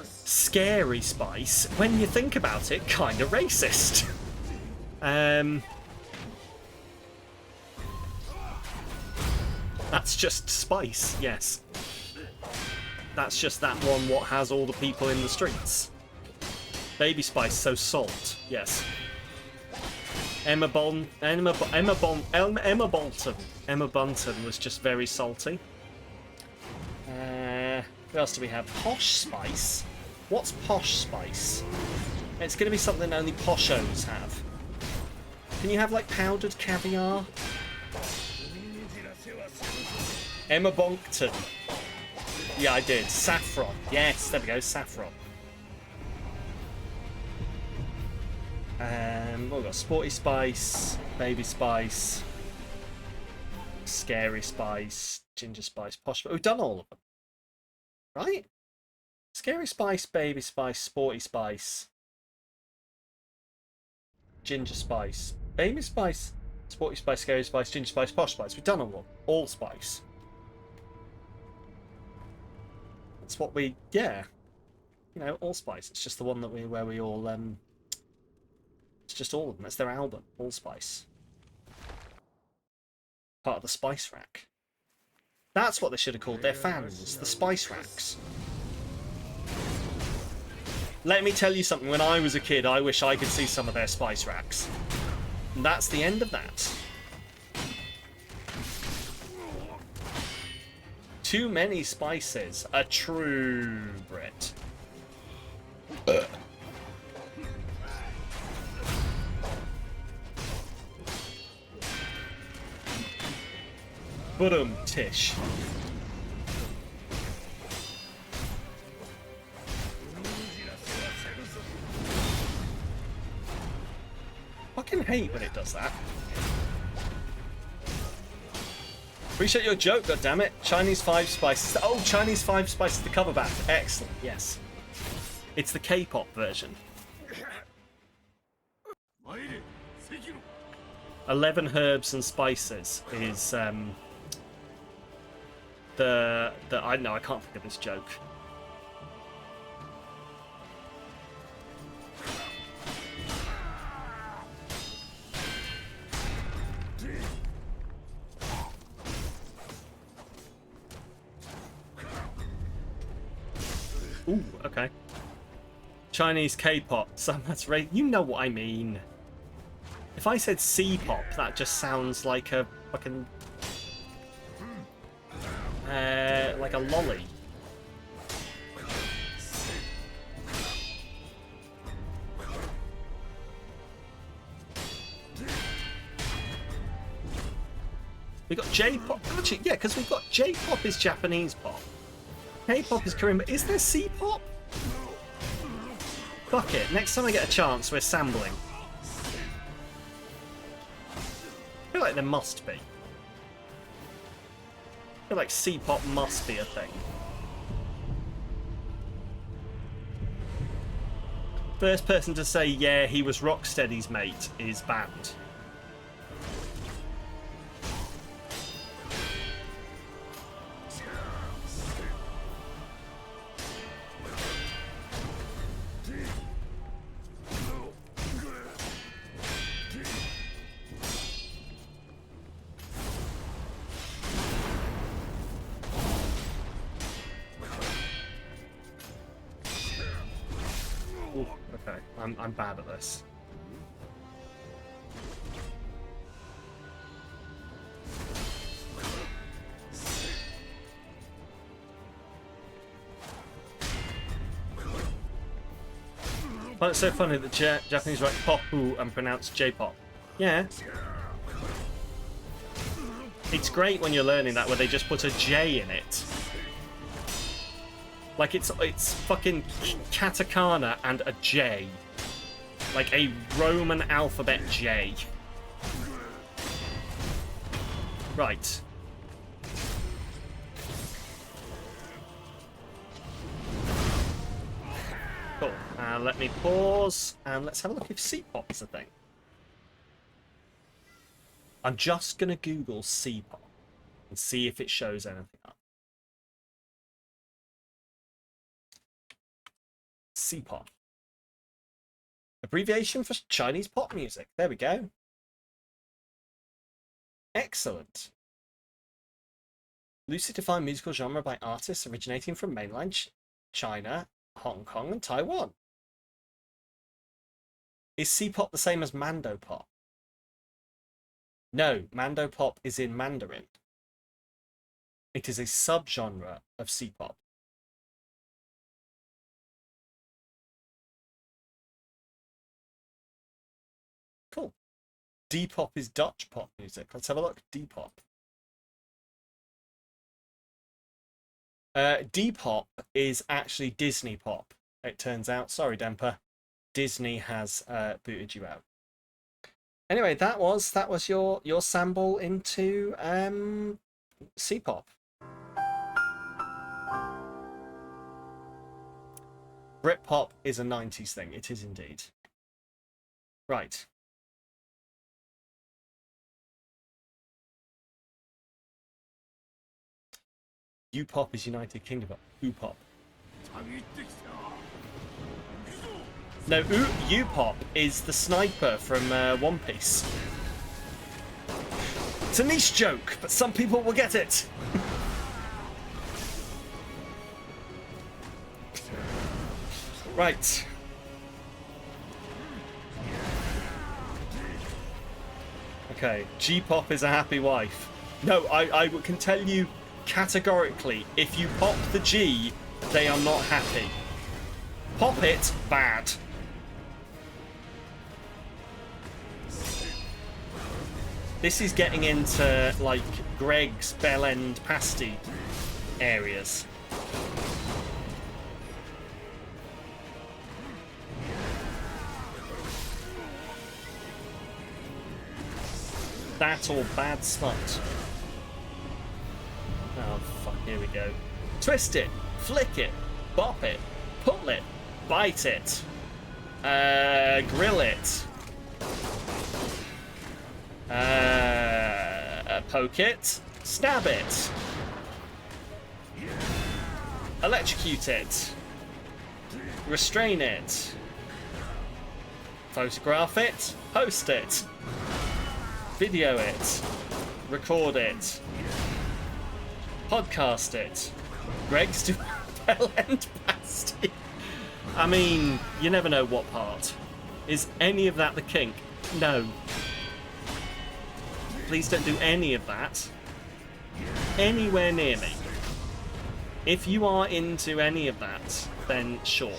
Scary spice. When you think about it, kind of racist. That's just spice, yes. That's just that one what has all the people in the streets. Baby spice, so salt, yes. Emma Bunton was just very salty. What else do we have? Posh spice? What's posh spice? It's going to be something only poshos have. Can you have like powdered caviar? Emma Bonkton. Yeah, I did. Saffron. Yes, there we go, saffron. We've got sporty spice, baby spice, scary spice, ginger spice, posh. We've done all of them, right? Scary spice, baby spice, sporty spice, ginger spice, baby spice, sporty spice, scary spice, ginger spice, posh spice. We've done all of them. All spice. That's what we, yeah. you know, Allspice. It's just the one that where we all it's just all of them. That's their album, Allspice. Part of the Spice Rack. That's what they should have called their fans, the Spice Racks. Let me tell you something, when I was a kid, I wish I could see some of their Spice Racks. And that's the end of that. Too many spices. A true Brit. Tish. Fucking hate when it does that. Appreciate your joke, goddammit. Chinese 5 Spices. Oh, Chinese 5 Spices, the cover band. Excellent, yes. It's the K-pop version. 11 Herbs and Spices is I know I can't think of this joke. Ooh, okay. Chinese K-pop. So that's right. You know what I mean. If I said C-pop, that just sounds like a fucking like a lolly. We got J-pop. Actually, yeah, because we've got J-pop is Japanese pop. K-pop is Korean, but is there C-pop? Fuck it. Next time I get a chance, we're sampling. I feel like there must be. I feel like C-pop must be a thing. First person to say, yeah, he was Rocksteady's mate is banned. I'm bad at this. Well, it's so funny that Japanese write pop-oo and pronounce J-pop. Yeah. It's great when you're learning that where they just put a J in it. Like it's fucking katakana and a J. Like a Roman alphabet J. Right. Cool. Let me pause and let's have a look if C-pop is a thing. I'm just going to Google C-pop and see if it shows anything up. C-pop. Abbreviation for Chinese pop music. There we go. Excellent. Loosely defined musical genre by artists originating from mainland China, Hong Kong, and Taiwan. Is C-pop the same as Mando pop? No, Mando pop is in Mandarin. It is a subgenre of C-pop. Cool. D-pop is Dutch pop music. Let's have a look. D-pop. D-pop is actually Disney pop, it turns out. Sorry, Demper. Disney has booted you out. Anyway, that was your sample into C-pop. Britpop is a 90s thing. It is indeed. Right. U-pop is United Kingdom pop. U-pop. No, U-Pop is the sniper from One Piece. It's a niche joke, but some people will get it. Right. Okay, G-Pop is a happy wife. No, I can tell you categorically, if you pop the G, they are not happy. Pop it, bad. This is getting into, like, Greg's Bell End pasty areas. That or bad smut. Oh, fuck, here we go. Twist it, flick it, bop it, pull it, bite it, grill it, poke it, stab it, electrocute it, restrain it, photograph it, post it, video it, record it, podcast it. Greg's doing Bell End pasty. I mean, you never know what part. Is any of that the kink? No. Please don't do any of that anywhere near me. If you are into any of that, then sure.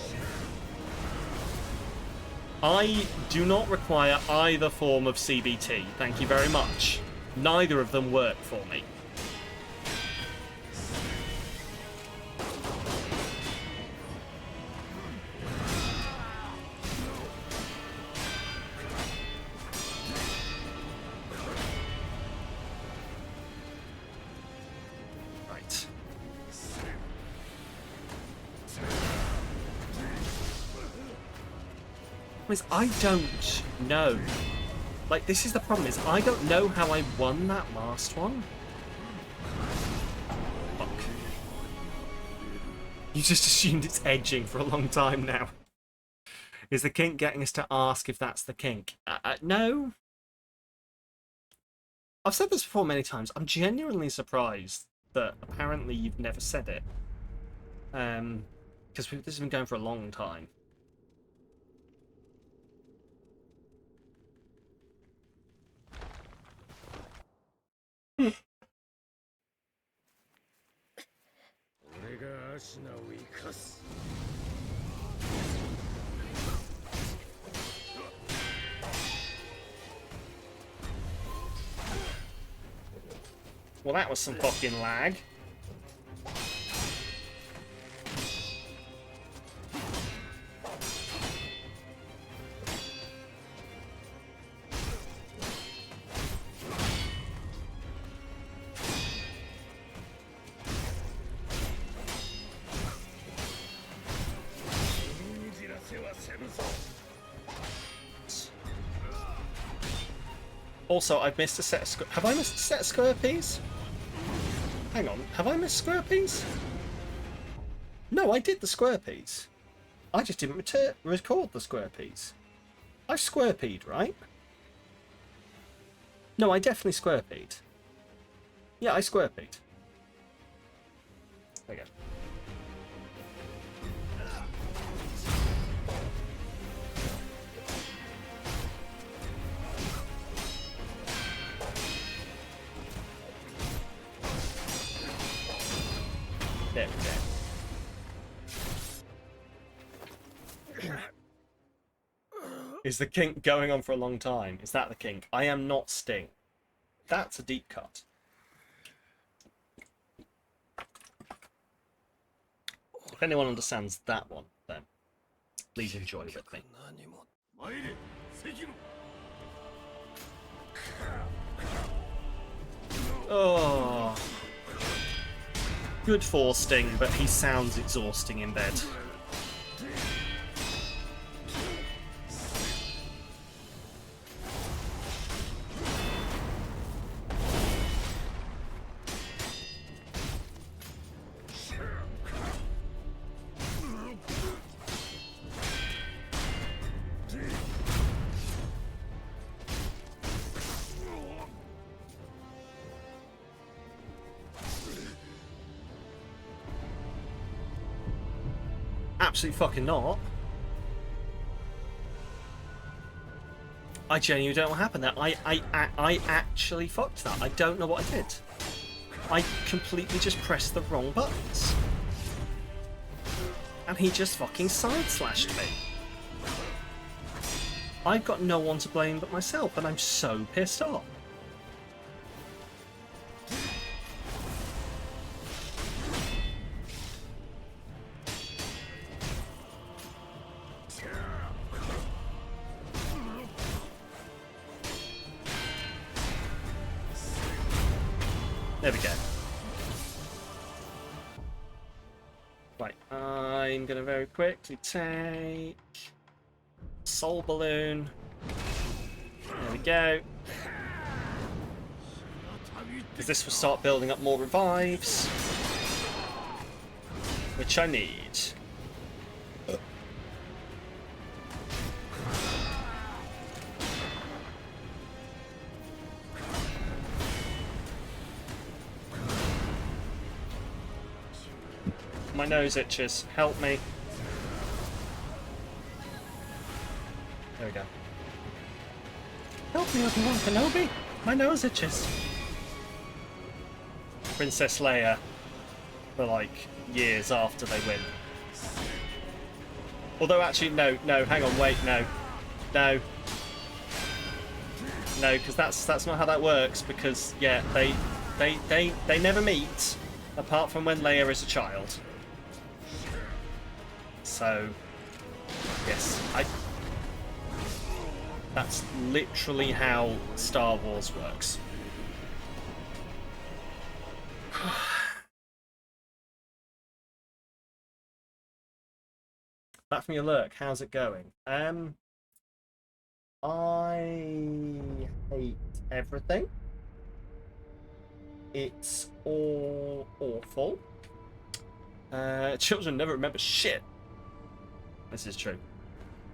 I do not require either form of CBT. Thank you very much. Neither of them work for me. Is I don't know. Like, this is the problem, is I don't know how I won that last one. Fuck. You just assumed it's edging for a long time now. Is the kink getting us to ask if that's the kink? No. I've said this before many times. I'm genuinely surprised that apparently you've never said it. Because this has been going for a long time. Well, that was some fucking lag. Also, I've missed a set of have I missed a set of square peas? Hang on, have I missed square peas? No, I did the square peas. I just didn't record the square peas. I square peed, right? No, I definitely square peed. Yeah, I square peed. There you go. There we go. Is the kink going on for a long time? Is that the kink? I am not Sting. That's a deep cut. If anyone understands that one, then please enjoy with me. Oh. Good for Sting, but he sounds exhausting in bed. Absolutely fucking not. I genuinely don't know what happened there. I actually fucked that. I don't know what I did. I completely just pressed the wrong buttons. And he just fucking side-slashed me. I've got no one to blame but myself, and I'm so pissed off. There we go. Right, I'm gonna very quickly take Soul Balloon. There we go. Because this will start building up more revives, which I need. My nose itches. Help me. There we go. Help me, Obi-Wan Kenobi! My nose itches. Princess Leia for like years after they win. Although actually, no, hang on, wait, no, because that's not how that works. Because yeah, they never meet apart from when Leia is a child. So yes, that's literally how Star Wars works. Back from your lurk, how's it going? I hate everything. It's all awful. Children never remember shit. This is true.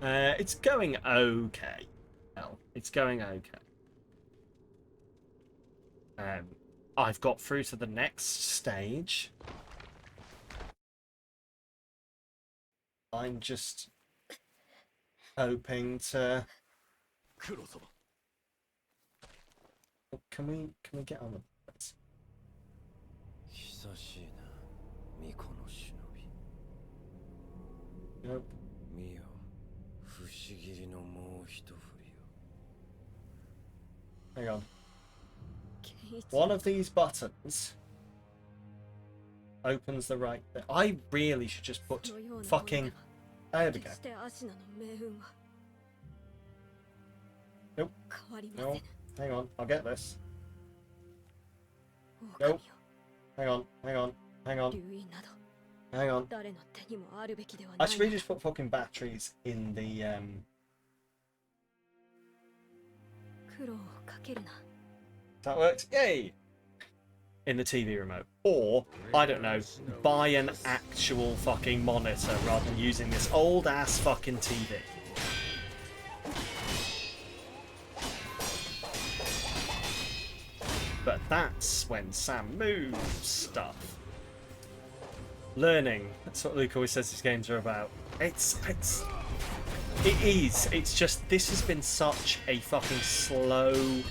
It's going okay. Well, it's going okay. I've got through to the next stage. I'm just hoping to. Can we get on with this? Nope. Hang on. One of these buttons opens the right thing. I really should just put fucking. There we go. Nope. No. Hang on. I'll get this. Nope. Hang on. Hang on. Hang on. Hang on. I should really just put fucking batteries in the That worked. Yay! In the TV remote. Or, I don't know, buy an actual fucking monitor rather than using this old ass fucking TV. But that's when Sam moves stuff. Learning. That's what Luke always says these games are about. It is. It's just, this has been such a fucking slow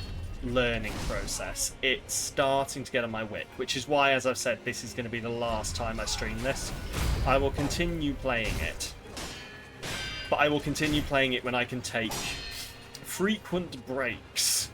learning process. It's starting to get on my wit, which is why, as I've said, this is going to be the last time I stream this. I will continue playing it, but I will continue playing it when I can take frequent breaks.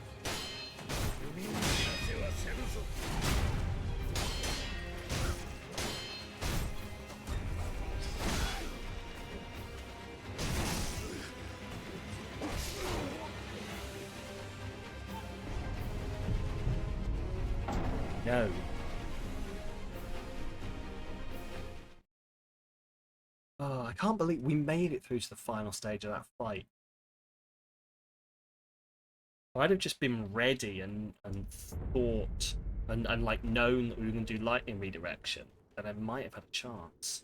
No. Oh, I can't believe we made it through to the final stage of that fight. I'd have just been ready and thought and like known that we were going to do lightning redirection, then I might have had a chance.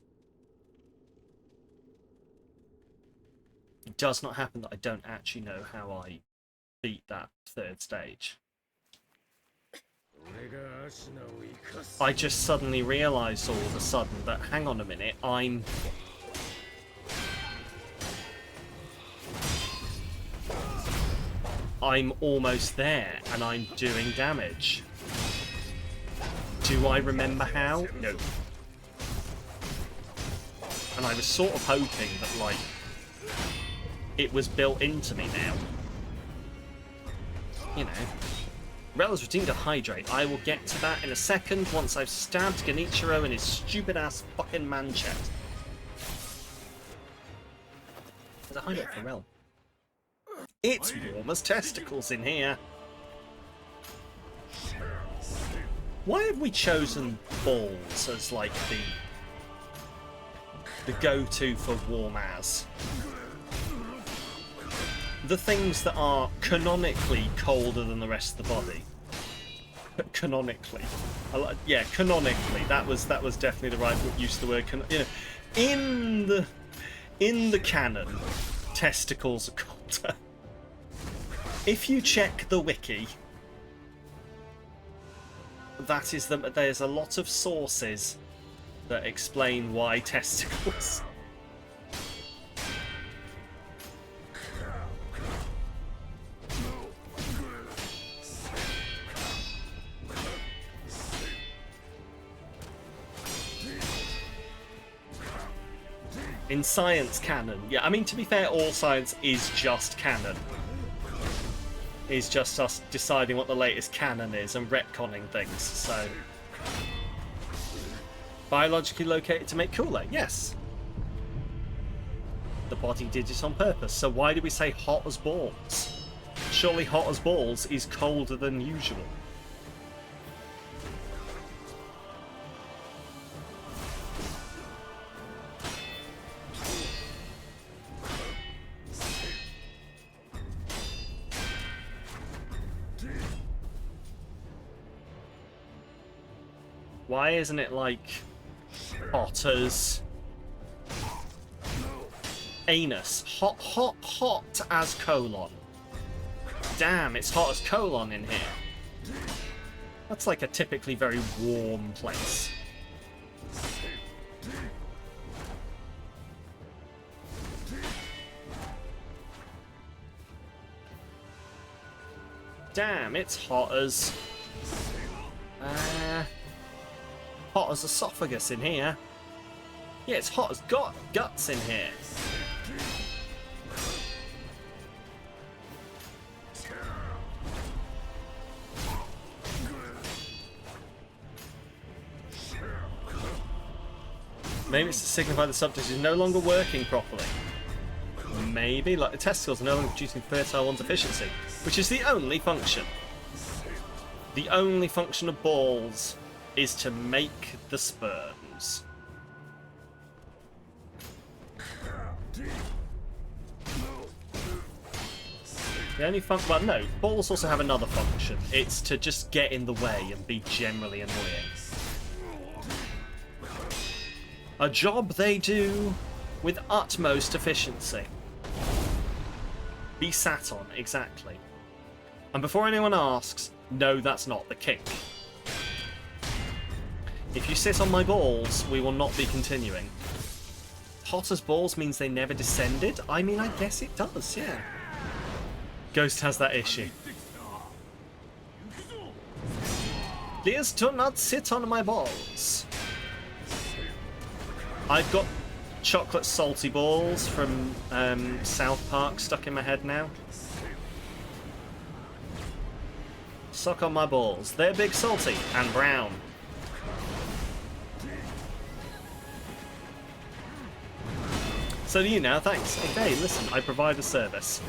It does not happen that I don't actually know how I beat that third stage. I just suddenly realised all of a sudden that, hang on a minute, I'm I'm almost there and I'm doing damage. Do I remember how? No. And I was sort of hoping that, like, it was built into me now. You know. Rel's routine to hydrate. I will get to that in a second once I've stabbed Genichiro in his stupid ass fucking man chest. There's a hydrate for Rel. It's warm as testicles in here. Why have we chosen balls as like the go-to for warm as? The things that are canonically colder than the rest of the body. Canonically, yeah, canonically. That was definitely the right use of the word. You know, in the canon, testicles are colder. If you check the wiki, there's a lot of sources that explain why testicles. In science canon, yeah, I mean, to be fair, all science is just canon. Is just us deciding what the latest canon is and retconning things, so... Biologically located to make cooler, yes. The body did it on purpose, so why do we say hot as balls? Surely hot as balls is colder than usual. Why isn't it like hot as anus? Hot as colon. Damn, it's hot as colon in here. That's like a typically very warm place. Damn, it's hot as... hot as esophagus in here. Yeah, it's hot as guts in here. Maybe it's to signify the substance is no longer working properly. Maybe, like the testicles are no longer producing fertile one's efficiency, which is the only function. The only function of balls is to make the sperms. The only well, no, balls also have another function. It's to just get in the way and be generally annoying. A job they do with utmost efficiency. Be sat on, exactly. And before anyone asks, no, that's not the kink. If you sit on my balls, we will not be continuing. Hot as balls means they never descended? I mean, I guess it does, yeah. Ghost has that issue. Please do not sit on my balls. I've got chocolate salty balls from South Park stuck in my head now. Suck on my balls. They're big, salty, and brown. So do you now, thanks. Okay, listen, I provide a service.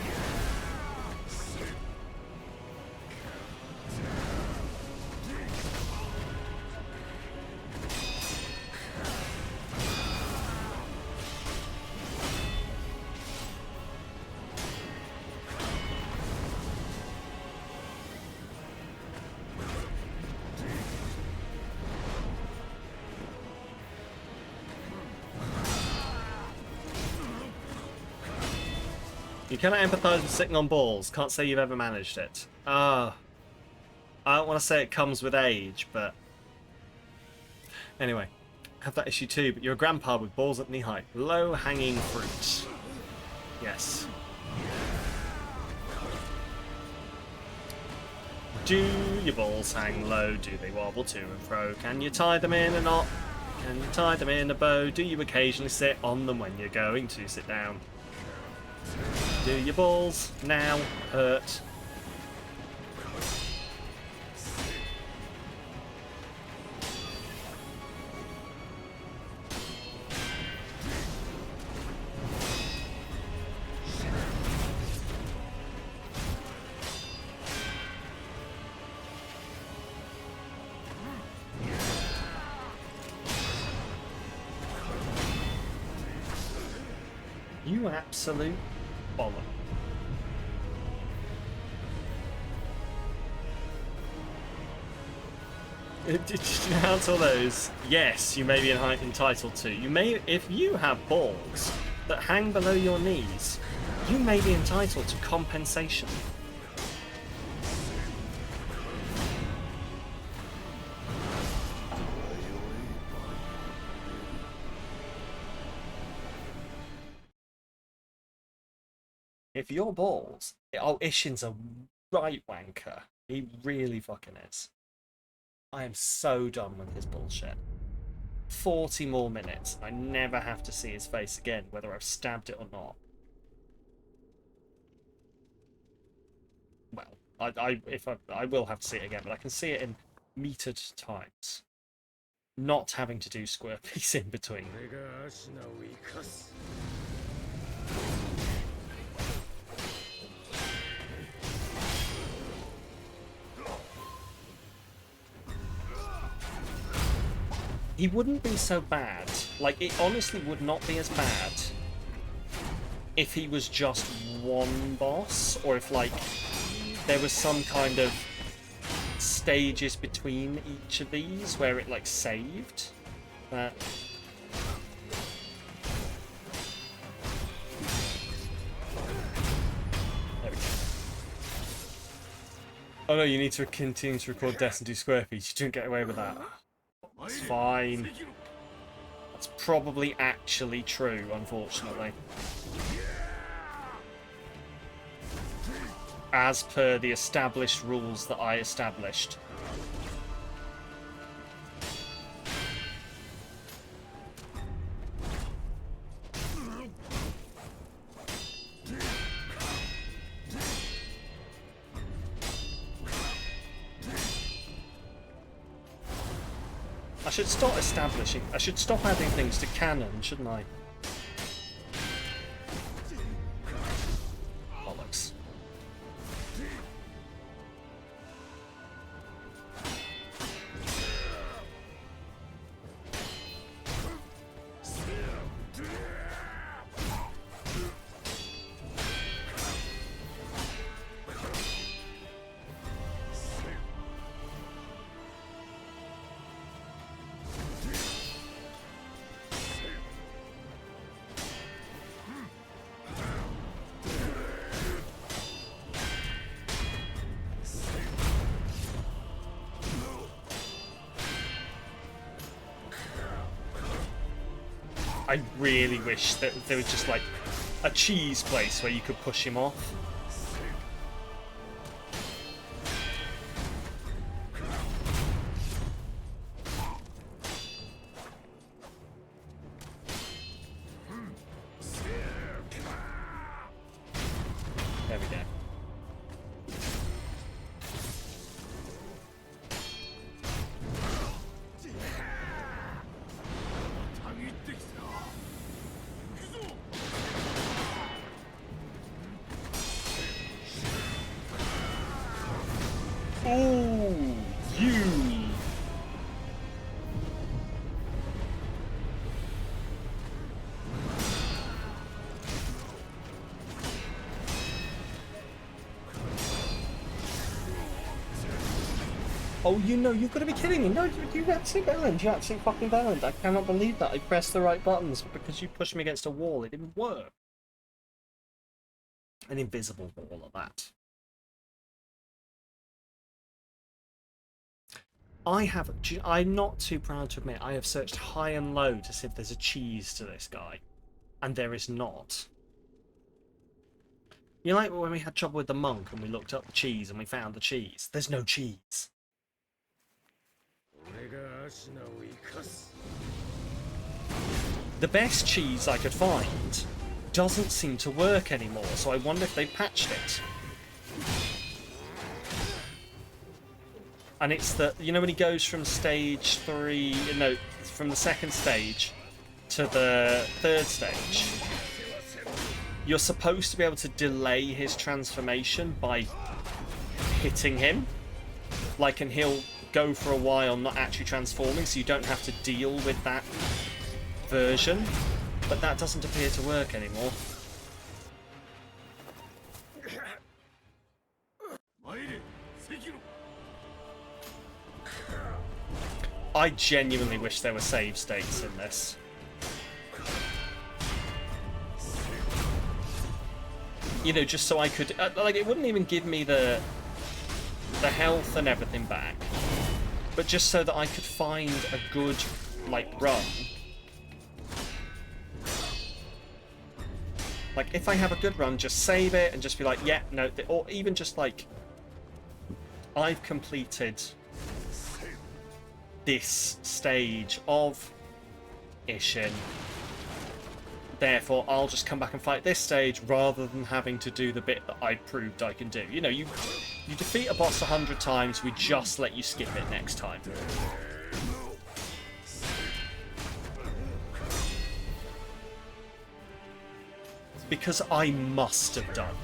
You cannot empathise with sitting on balls. Can't say you've ever managed it. I don't want to say it comes with age, but... Anyway, I have that issue too, but you're a grandpa with balls at knee height. Low-hanging fruit. Yes. Do your balls hang low? Do they wobble to and fro? Can you tie them in a knot? Can you tie them in a bow? Do you occasionally sit on them when you're going to sit down? Do your balls now hurt? You absolute bollock. Did you pronounce all those? Yes, you may be entitled to. You may, if you have balls that hang below your knees, you may be entitled to compensation. If your balls... Oh, Isshin's a right wanker. He really fucking is. I am so done with his bullshit. 40 more minutes. I never have to see his face again, whether I've stabbed it or not. Well, I will have to see it again, but I can see it in metered times. Not having to do squirpies in between. He wouldn't be so bad. Like, it honestly would not be as bad if he was just one boss, or if, like, there was some kind of stages between each of these where it, like, saved. But... there we go. Oh no, you need to continue to record deaths and do square feet. You didn't get away with that. It's fine. That's probably actually true, unfortunately. As per the established rules that I established. I should stop establishing. I should stop adding things to canon, shouldn't I? Bollocks. I really wish that there was just like a cheese place where you could push him off. There we go. Oh, you! Oh, you know, you've got to be kidding me. No, you actually burned. You actually fucking burned. I cannot believe that. I pressed the right buttons, but because you pushed me against a wall, it didn't work. An invisible wall at that. I'm not too proud to admit, I have searched high and low to see if there's a cheese to this guy. And there is not. You know, like when we had trouble with the monk and we looked up the cheese and we found the cheese. There's no cheese. The best cheese I could find doesn't seem to work anymore, so I wonder if they patched it. And it's the, you know, when he goes from stage 3, no, from the second stage to the third stage, you're supposed to be able to delay his transformation by hitting him. Like, and he'll go for a while not actually transforming, so you don't have to deal with that version. But that doesn't appear to work anymore. I genuinely wish there were save states in this. You know, just so I could... like, it wouldn't even give me the health and everything back. But just so that I could find a good, like, run. Like, if I have a good run, just save it and just be like, yeah, no... or even just, like... I've completed this stage of Isshin. Therefore, I'll just come back and fight this stage rather than having to do the bit that I proved I can do. You know, you defeat a boss 100 times, we just let you skip it next time. Because I must have done.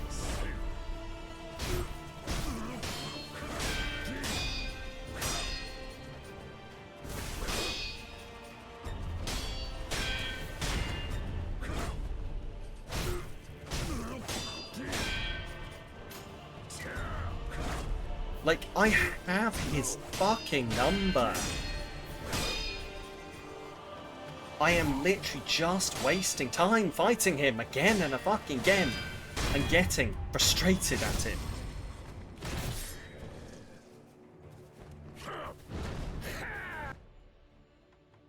Like, I have his fucking number. I am literally just wasting time fighting him again and fucking again. And getting frustrated at him.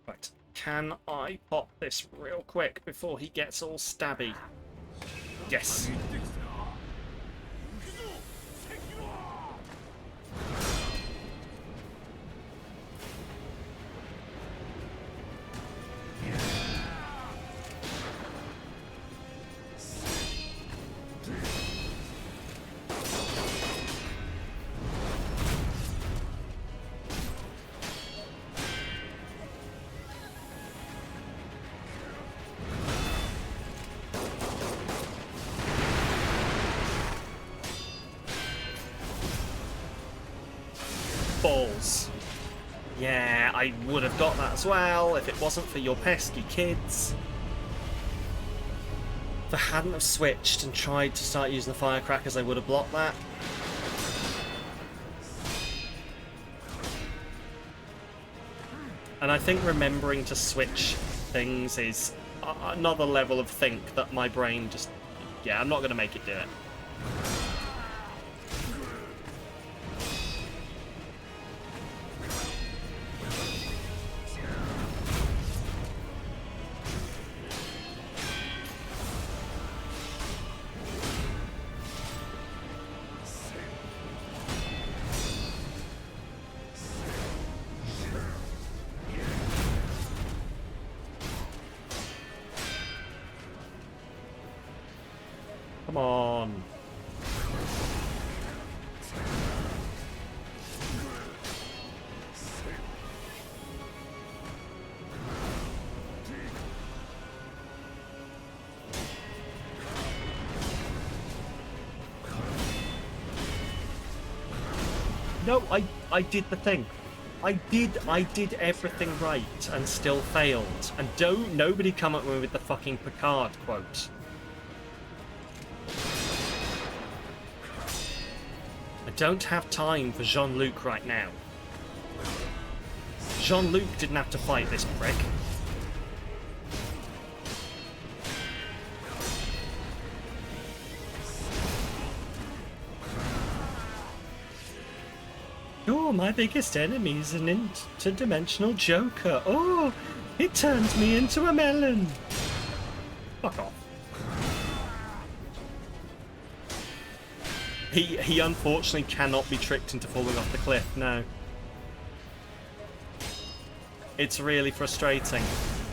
Right, can I pop this real quick before he gets all stabby? Yes. Balls. Yeah, I would have got that as well if it wasn't for your pesky kids. If I hadn't have switched and tried to start using the firecrackers, I would have blocked that. And I think remembering to switch things is another level of think that my brain just... yeah, I'm not going to make it do it. Come on. No, I did the thing. I did everything right and still failed. And nobody come at me with the fucking Picard quote. I don't have time for Jean-Luc right now. Jean-Luc didn't have to fight this prick. Oh, my biggest enemy is an interdimensional joker. Oh, it turns me into a melon. Fuck off. He unfortunately cannot be tricked into falling off the cliff, no. It's really frustrating.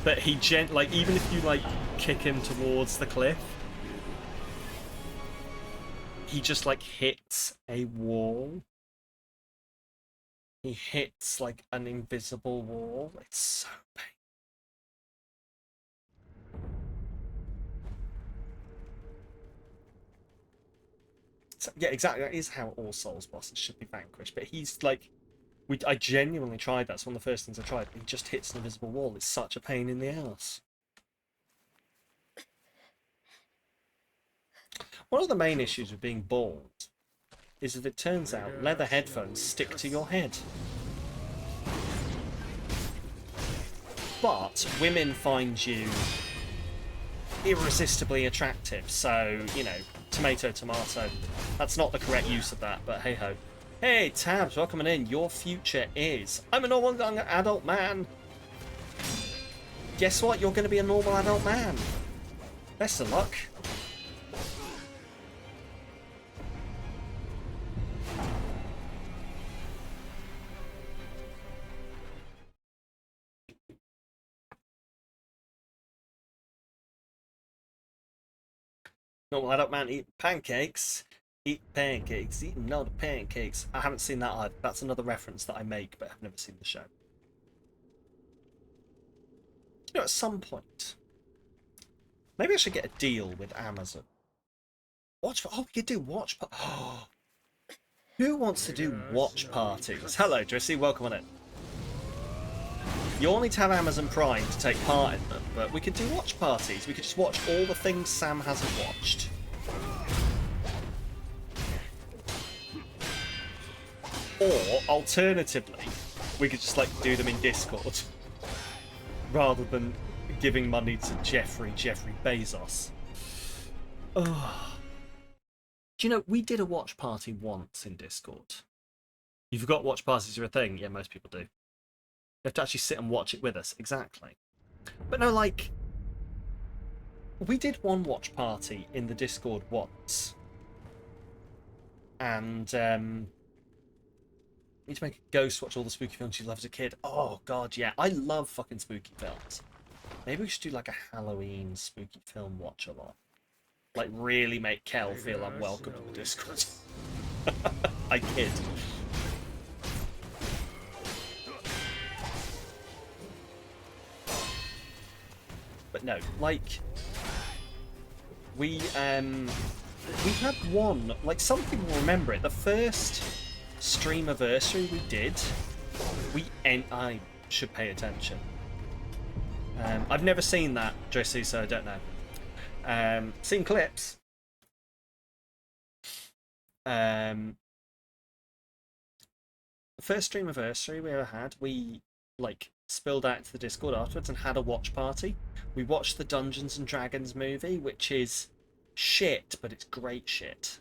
But he like, even if you, like, kick him towards the cliff, he just, like, hits a wall. He hits, like, an invisible wall. It's so painful. So, yeah, exactly. That is how all Souls bosses should be vanquished. But he's like, I genuinely tried that. It's one of the first things I tried. He just hits an invisible wall. It's such a pain in the ass. One of the main issues with being bald is that it turns out leather headphones stick to your head. But women find you irresistibly attractive, so, you know, tomato, tomato. That's not the correct use of that, but hey-ho. Hey, Tabs, welcome in. Your future is... I'm a normal young adult man. Guess what? You're going to be a normal adult man. Best of luck. Normal adult man eat pancakes. Eat pancakes. Eating all the pancakes. I haven't seen that either. That's another reference that I make, but I've never seen the show. You know, at some point, maybe I should get a deal with Amazon. Watch. Oh, we could do watch. Oh, who wants to do watch parties? Hello, Drissy. Welcome on it. You'll need to have Amazon Prime to take part in them, but we could do watch parties. We could just watch all the things Sam hasn't watched. Or, alternatively, we could just, like, do them in Discord. Rather than giving money to Jeffrey Bezos. Oh. Do you know, we did a watch party once in Discord. You forgot watch parties are a thing? Yeah, most people do. You have to actually sit and watch it with us, exactly. But no, like, we did one watch party in the Discord once. And, need to make a ghost watch all the spooky films she loved as a kid. Oh, God, yeah. I love fucking spooky films. Maybe we should do, like, a Halloween spooky film watch-along. Like, really make Kel feel unwelcome in the Discord. I kid. But no, like, we had one, like, some people will remember it, the first streamiversary we did, I should pay attention. I've never seen that, Jesse, so I don't know. Seen clips. The first streamiversary we ever had, we, like, spilled out to the Discord afterwards and had a watch party. We watched the Dungeons and Dragons movie, which is shit, but it's great shit.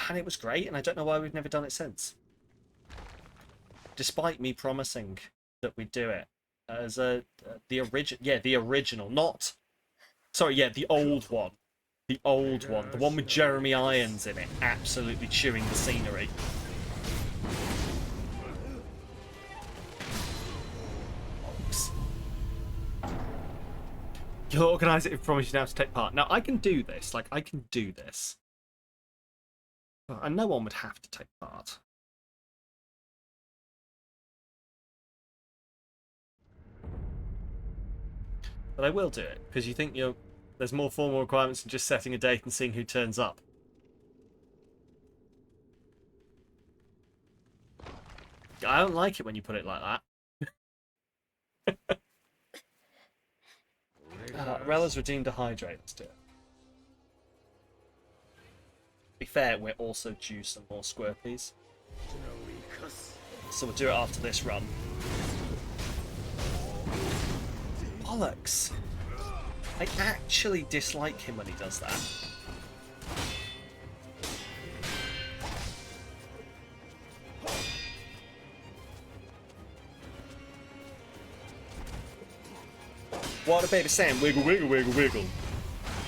And it was great, and I don't know why we've never done it since. Despite me promising that we'd do it as the original, not... Sorry, yeah, the old one. The old one. The one with Jeremy Irons in it, absolutely chewing the scenery. You'll organise it if you promise you don't have to take part. Now, I can do this. Like, I can do this. And no one would have to take part. But I will do it, because you think there's more formal requirements than just setting a date and seeing who turns up. I don't like it when you put it like that. Rella's redeemed a hydrate. Let's do it. To be fair, we're also due some more squirpies. So we'll do it after this run. Bollocks! I actually dislike him when he does that. What a baby saying, wiggle, wiggle, wiggle, wiggle.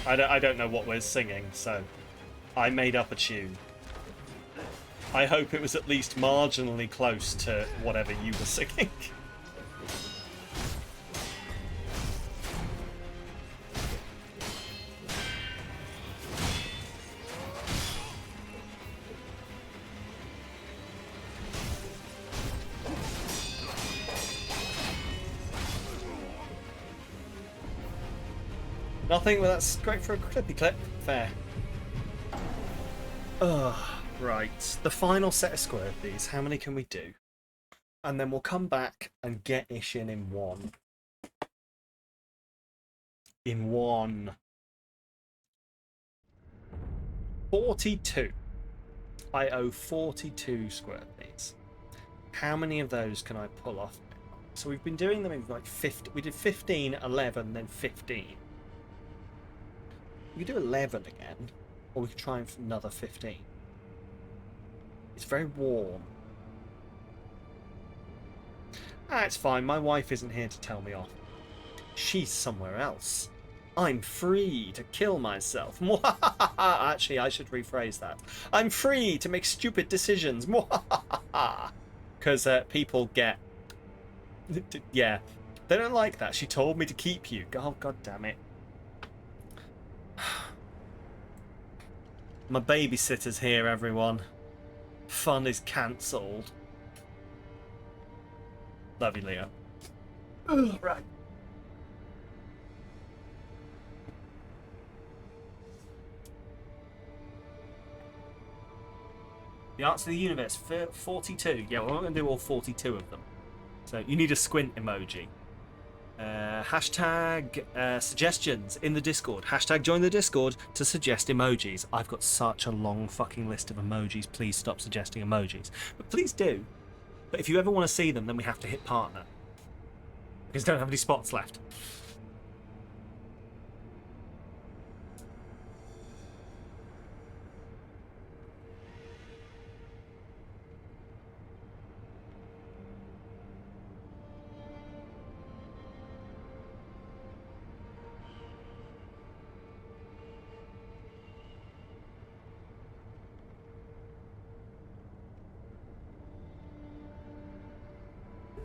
I don't know what we're singing, so... I made up a tune. I hope it was at least marginally close to whatever you were singing. Nothing, well that's great for a clippy clip. Fair. Ugh, right. The final set of Squirties, how many can we do? And then we'll come back and get Isshin in one. In one. 42. I owe 42 Squirties. How many of those can I pull off? So we've been doing them in like 50. We did 15, 11, then 15. We could do 11 again, or we could try for another 15. It's very warm. Ah, it's fine. My wife isn't here to tell me off. She's somewhere else. I'm free to kill myself. Actually, I should rephrase that. I'm free to make stupid decisions. Because people get... Yeah, they don't like that. She told me to keep you. Oh, God damn it. My babysitter's here, everyone. Fun is cancelled. Love you, Leo. Right. The Answer to the Universe, 42. Yeah, we're not going to do all 42 of them. So you need a squint emoji. Hashtag suggestions in the Discord. Hashtag join the Discord to suggest emojis. I've got such a long fucking list of emojis. Please stop suggesting emojis. But please do. But if you ever want to see them, then we have to hit partner. Because I don't have any spots left.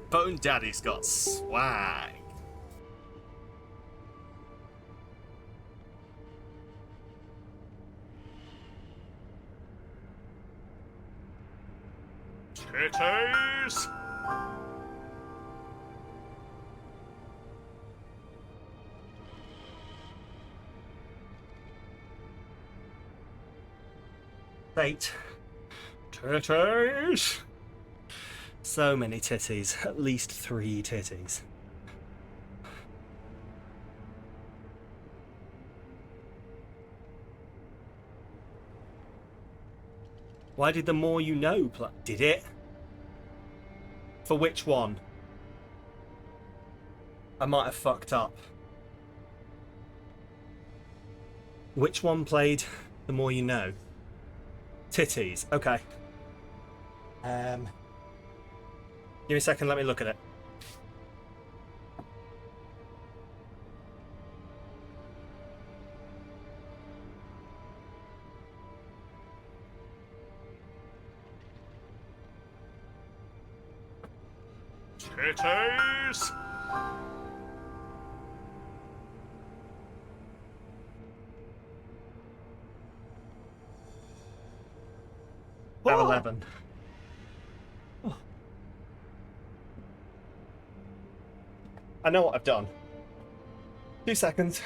Bone Daddy's got swag. Titties! Eight. Titties! So many titties. At least 3 titties. Why did the More You Know play? Did it? For which one? I might have fucked up. Which one played The More You Know? Titties. Okay. Give me a second, let me look at it. Titties! I have 11. I know what I've done. 2 seconds.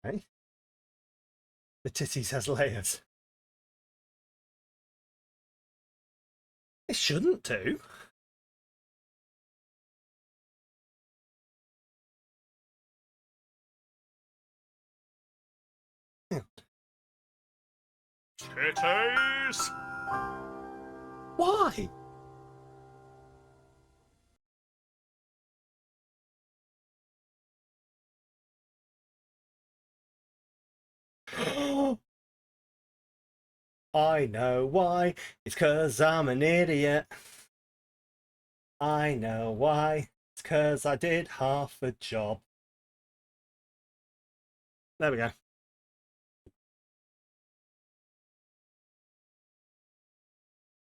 Okay. The titties has layers. It shouldn't do. Titties! Why? I know why. It's 'cause I'm an idiot. I know why. It's 'cause I did half a job. There we go.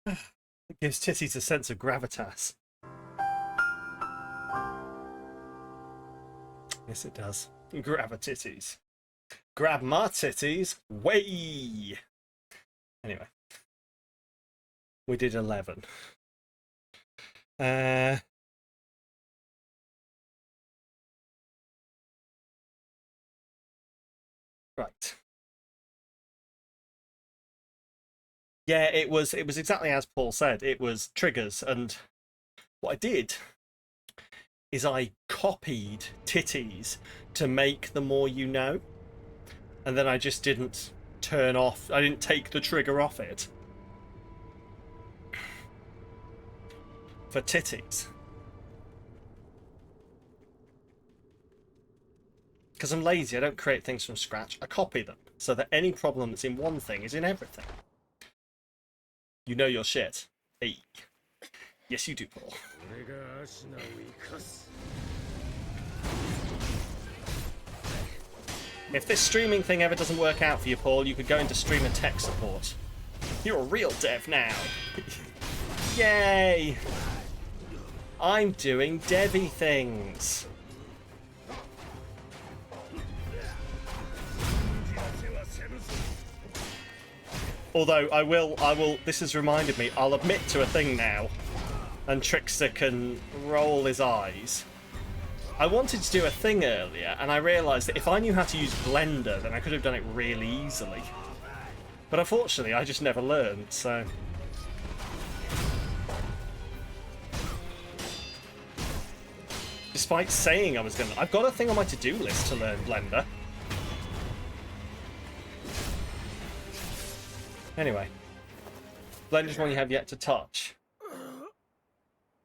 It gives titties a sense of gravitas. Yes, it does. Grab a titties. Grab my titties. Way. Anyway. We did 11. Right. Yeah, it was exactly as Paul said. It was triggers, and what I did is I copied titties to make the more you know, and then I just didn't turn off. I didn't take the trigger off it for titties. Because I'm lazy, I don't create things from scratch. I copy them so that any problem that's in one thing is in everything. You know your shit. Hey. Yes, you do, Paul. If this streaming thing ever doesn't work out for you, Paul, you could go into streamer tech support. You're a real dev now. Yay! I'm doing devy things. Although I will, this has reminded me, I'll admit to a thing now. And Trickster can roll his eyes. I wanted to do a thing earlier, and I realised that if I knew how to use Blender, then I could have done it really easily. But unfortunately, I just never learned, so... Despite saying I was gonna... I've got a thing on my to-do list to learn Blender. Anyway. Blender's one you have yet to touch.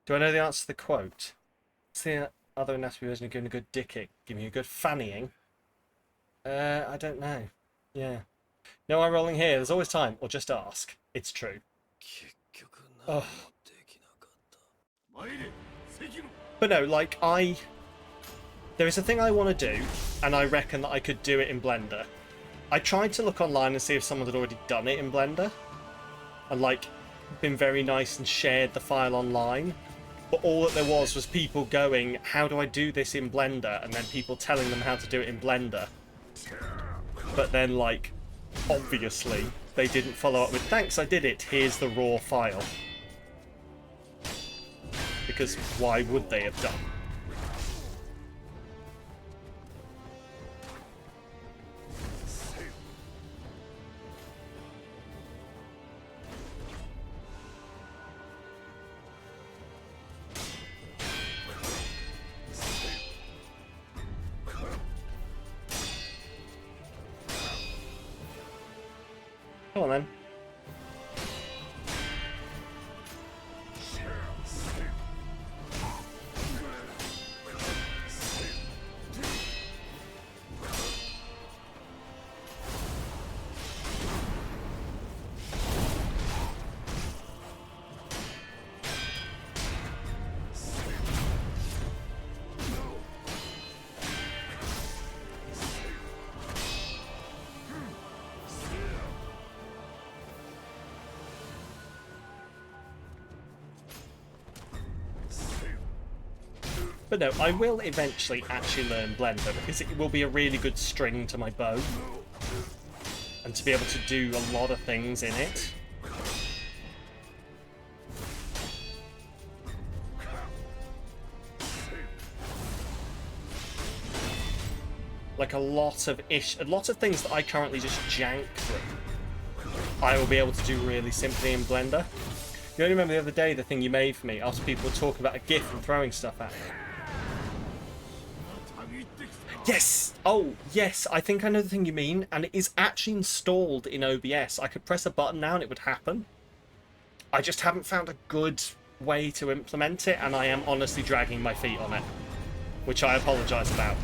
Do I know the answer to the quote? What's the other nasty version of giving a good dicking? Give me a good fannying? I don't know. Yeah. No eye rolling here. There's always time. Or just ask. It's true. Oh. But no, like, there is a thing I want to do, and I reckon that I could do it in Blender. I tried to look online and see if someone had already done it in Blender. And, like, been very nice and shared the file online. But all that there was people going, how do I do this in Blender? And then people telling them how to do it in Blender. But then, like, obviously, they didn't follow up with, thanks, I did it, here's the raw file. Because why would they have done? Come on then. But no, I will eventually actually learn Blender because it will be a really good string to my bow. And to be able to do a lot of things in it. Like a lot of things that I currently just jank through, I will be able to do really simply in Blender. You only remember the other day the thing you made for me after people were talking about a GIF and throwing stuff at me. Yes! Oh, yes, I think I know the thing you mean, and it is actually installed in OBS. I could press a button now and it would happen. I just haven't found a good way to implement it, and I am honestly dragging my feet on it. Which I apologise about.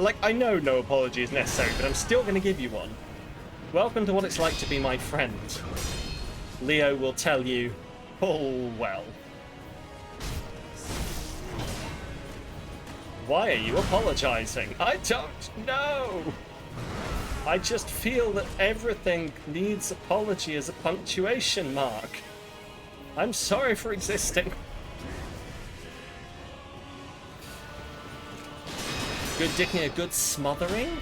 like, I know no apology is necessary, but I'm still going to give you one. Welcome to what it's like to be my friend. Leo will tell you full well. Why are you apologizing? I don't know. I just feel that everything needs apology as a punctuation mark. I'm sorry for existing. Good dicking, a good smothering?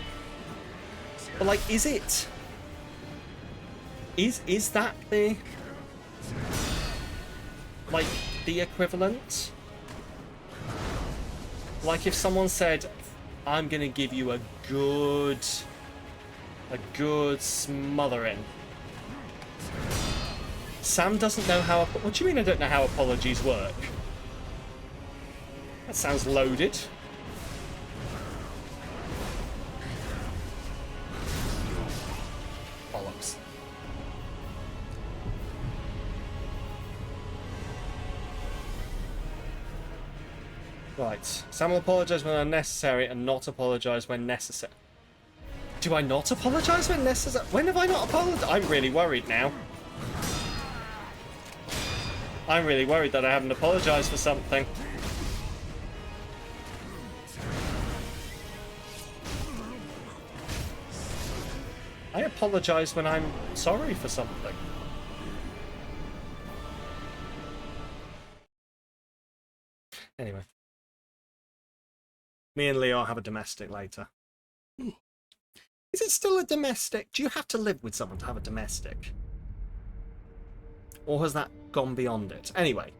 But like, is it? Is that the... like, the equivalent? Like if someone said, I'm gonna give you a good smothering. Sam doesn't know how... What do you mean I don't know how apologies work? That sounds loaded. Bollocks. Right. Sam will apologise when unnecessary and not apologise when necessary. Do I not apologise when necessary? When have I not apologised? I'm really worried now. I'm really worried that I haven't apologised for something. I apologise when I'm sorry for something. Anyway. Me and Leo have a domestic later. Is it still a domestic? Do you have to live with someone to have a domestic? Or has that gone beyond it? Anyway.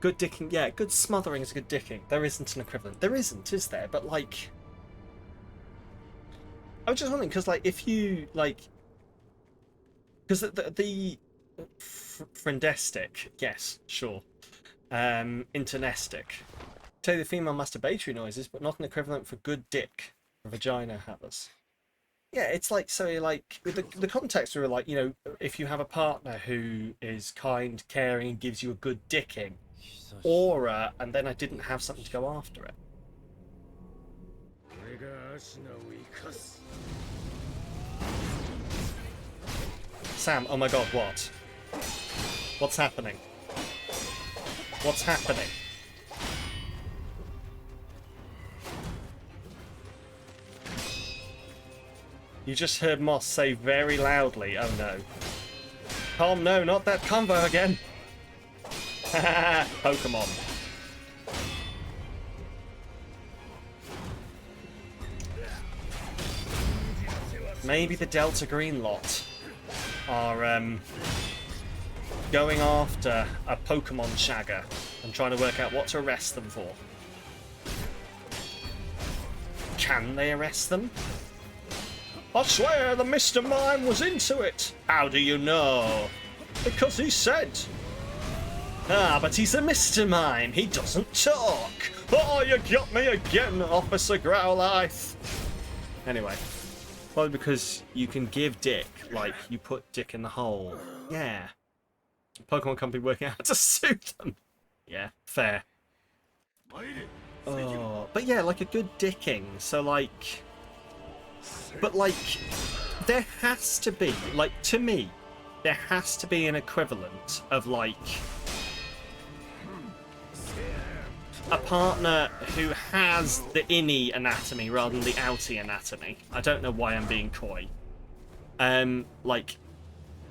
Good dicking. Yeah, good smothering is good dicking. There isn't an equivalent. There isn't, is there? But like... I was just wondering, because like, if you, like... Because the friendestic, yes, sure. Internestic. Tell the female masturbatory noises, but not an equivalent for good dick for vagina havers. Yeah, it's like, so like, the context were like, you know, if you have a partner who is kind, caring, and gives you a good dicking, aura, and then I didn't have something to go after it. Sam, oh my god, what? What's happening? What's happening? You just heard Moss say very loudly, oh no. Tom, no, not that convo again. Pokemon. Maybe the Delta Green lot are going after a Pokemon shagger and trying to work out what to arrest them for. Can they arrest them? I swear the Mr. Mime was into it. How do you know? Because he said. Ah, but he's a Mr. Mime. He doesn't talk. Oh, you got me again, Officer Growlithe. Anyway. Probably because you can give dick, like you put dick in the hole. Yeah. Pokemon company working out how to sue them. Yeah, fair. Oh, but yeah, like a good dicking. So like... But like, there has to be, like, to me, there has to be an equivalent of like a partner who has the innie anatomy rather than the outie anatomy. I don't know why I'm being coy. Like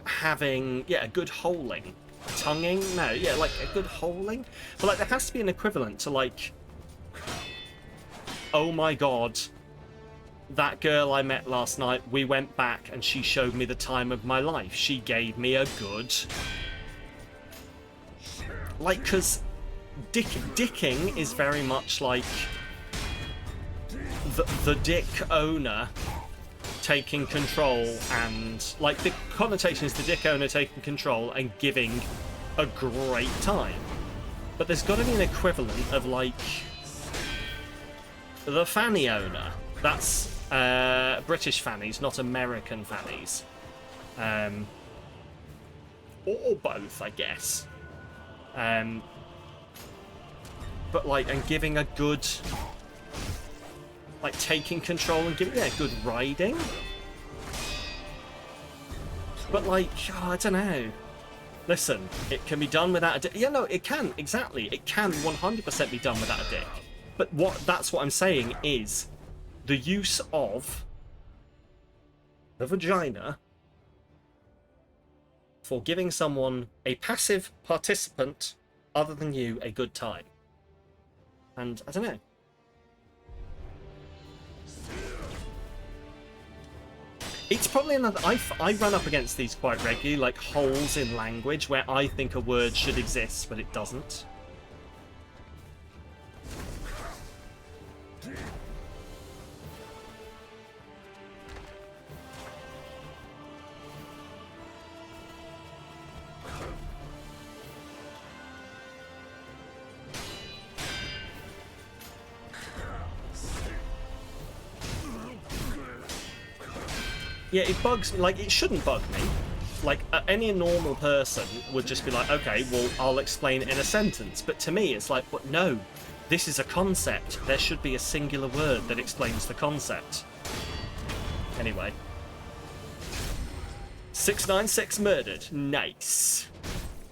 having, yeah, a good holing. Tonguing? No, yeah, like a good holing. But like there has to be an equivalent to like, oh my god, that girl I met last night, we went back and she showed me the time of my life. She gave me a good... Like, because dicking is very much like the dick owner taking control, and like the connotation is the dick owner taking control and giving a great time. But there's got to be an equivalent of like the fanny owner. That's British fannies, not American fannies. Or both, I guess. But like, and giving a good like taking control and giving it a good riding. But like, oh, I don't know. Listen, it can be done without a dick. Yeah, no, it can, exactly. It can 100% be done without a dick. But that's what I'm saying is the use of the vagina for giving someone, a passive participant other than you, a good time. And I don't know. It's probably another... I run up against these quite regularly, like holes in language where I think a word should exist, but it doesn't. Yeah, it bugs me. Like, it shouldn't bug me. Like, any normal person would just be like, okay, well, I'll explain it in a sentence. But to me, it's like, but no, this is a concept. There should be a singular word that explains the concept. Anyway. 696 murdered. Nice.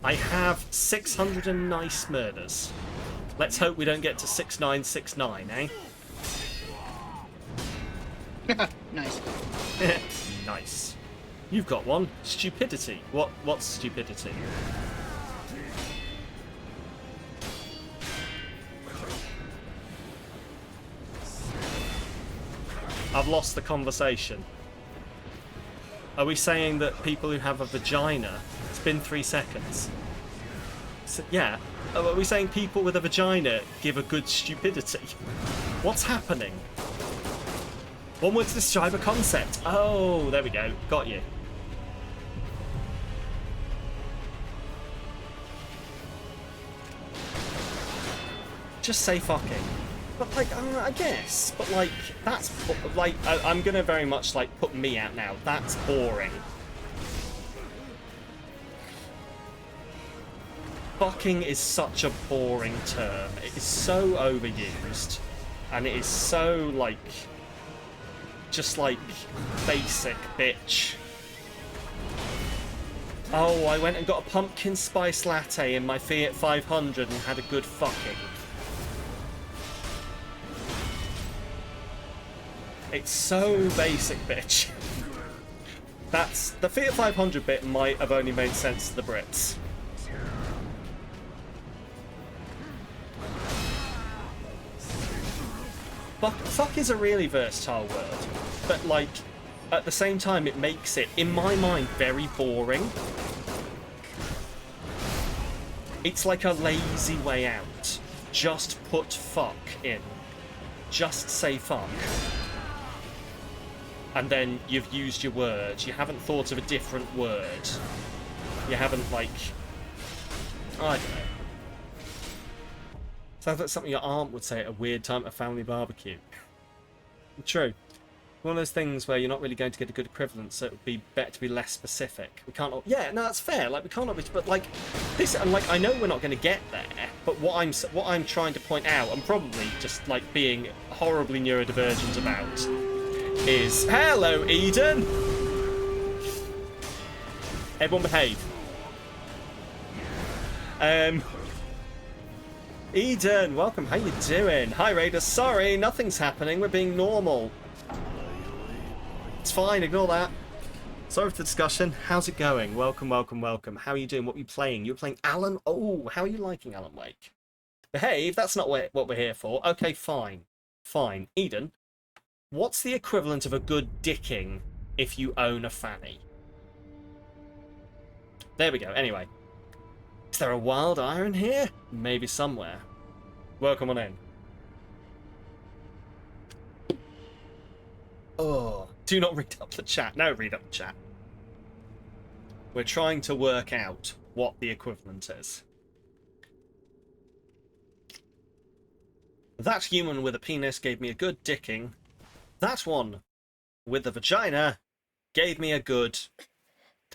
I have 600 and nice murders. Let's hope we don't get to 6969, eh? Nice. Nice. You've got one. Stupidity. What's stupidity? I've lost the conversation. Are we saying that people who have a vagina... It's been 3 seconds. So, yeah. Are we saying people with a vagina give a good stupidity? What's happening? One word to describe a concept. Oh, there we go. Got you. Just say fucking. But like, I guess. But like, that's like, I'm gonna very much like put me out now. That's boring. Fucking is such a boring term. It is so overused, and it is so like. Just like basic bitch. Oh, I went and got a pumpkin spice latte in my Fiat 500 and had a good fucking. It's so basic, bitch. That's the Fiat 500 bit might have only made sense to the Brits. Fuck is a really versatile word, but like at the same time it makes it, in my mind, very boring. It's like a lazy way out. Just put fuck in. Just say fuck. And then you've used your word. You haven't thought of a different word. You haven't like... I don't know. Sounds like something your aunt would say at a weird time at a family barbecue. True. One of those things where you're not really going to get a good equivalent, so it would be better to be less specific. We can't... Yeah, no, that's fair. Like, we can't... But, like, this... And, like, I know we're not going to get there, but what I'm trying to point out, and probably just, like, being horribly neurodivergent about, is... Hello, Eden! Everyone behave. Eden, welcome. How you doing? Hi, Raider. Sorry, nothing's happening. We're being normal. It's fine. Ignore that. Sorry for the discussion. How's it going? Welcome, welcome, welcome. How are you doing? What are you playing? You're playing Alan... Oh, how are you liking Alan Wake? Behave. That's not what we're here for. Okay, fine. Fine. Eden, what's the equivalent of a good dicking if you own a fanny? There we go. Anyway. Is there a wild iron here? Maybe somewhere. Welcome on in. Oh, do not read up the chat. No, read up the chat. We're trying to work out what the equivalent is. That human with a penis gave me a good dicking. That one with a vagina gave me a good...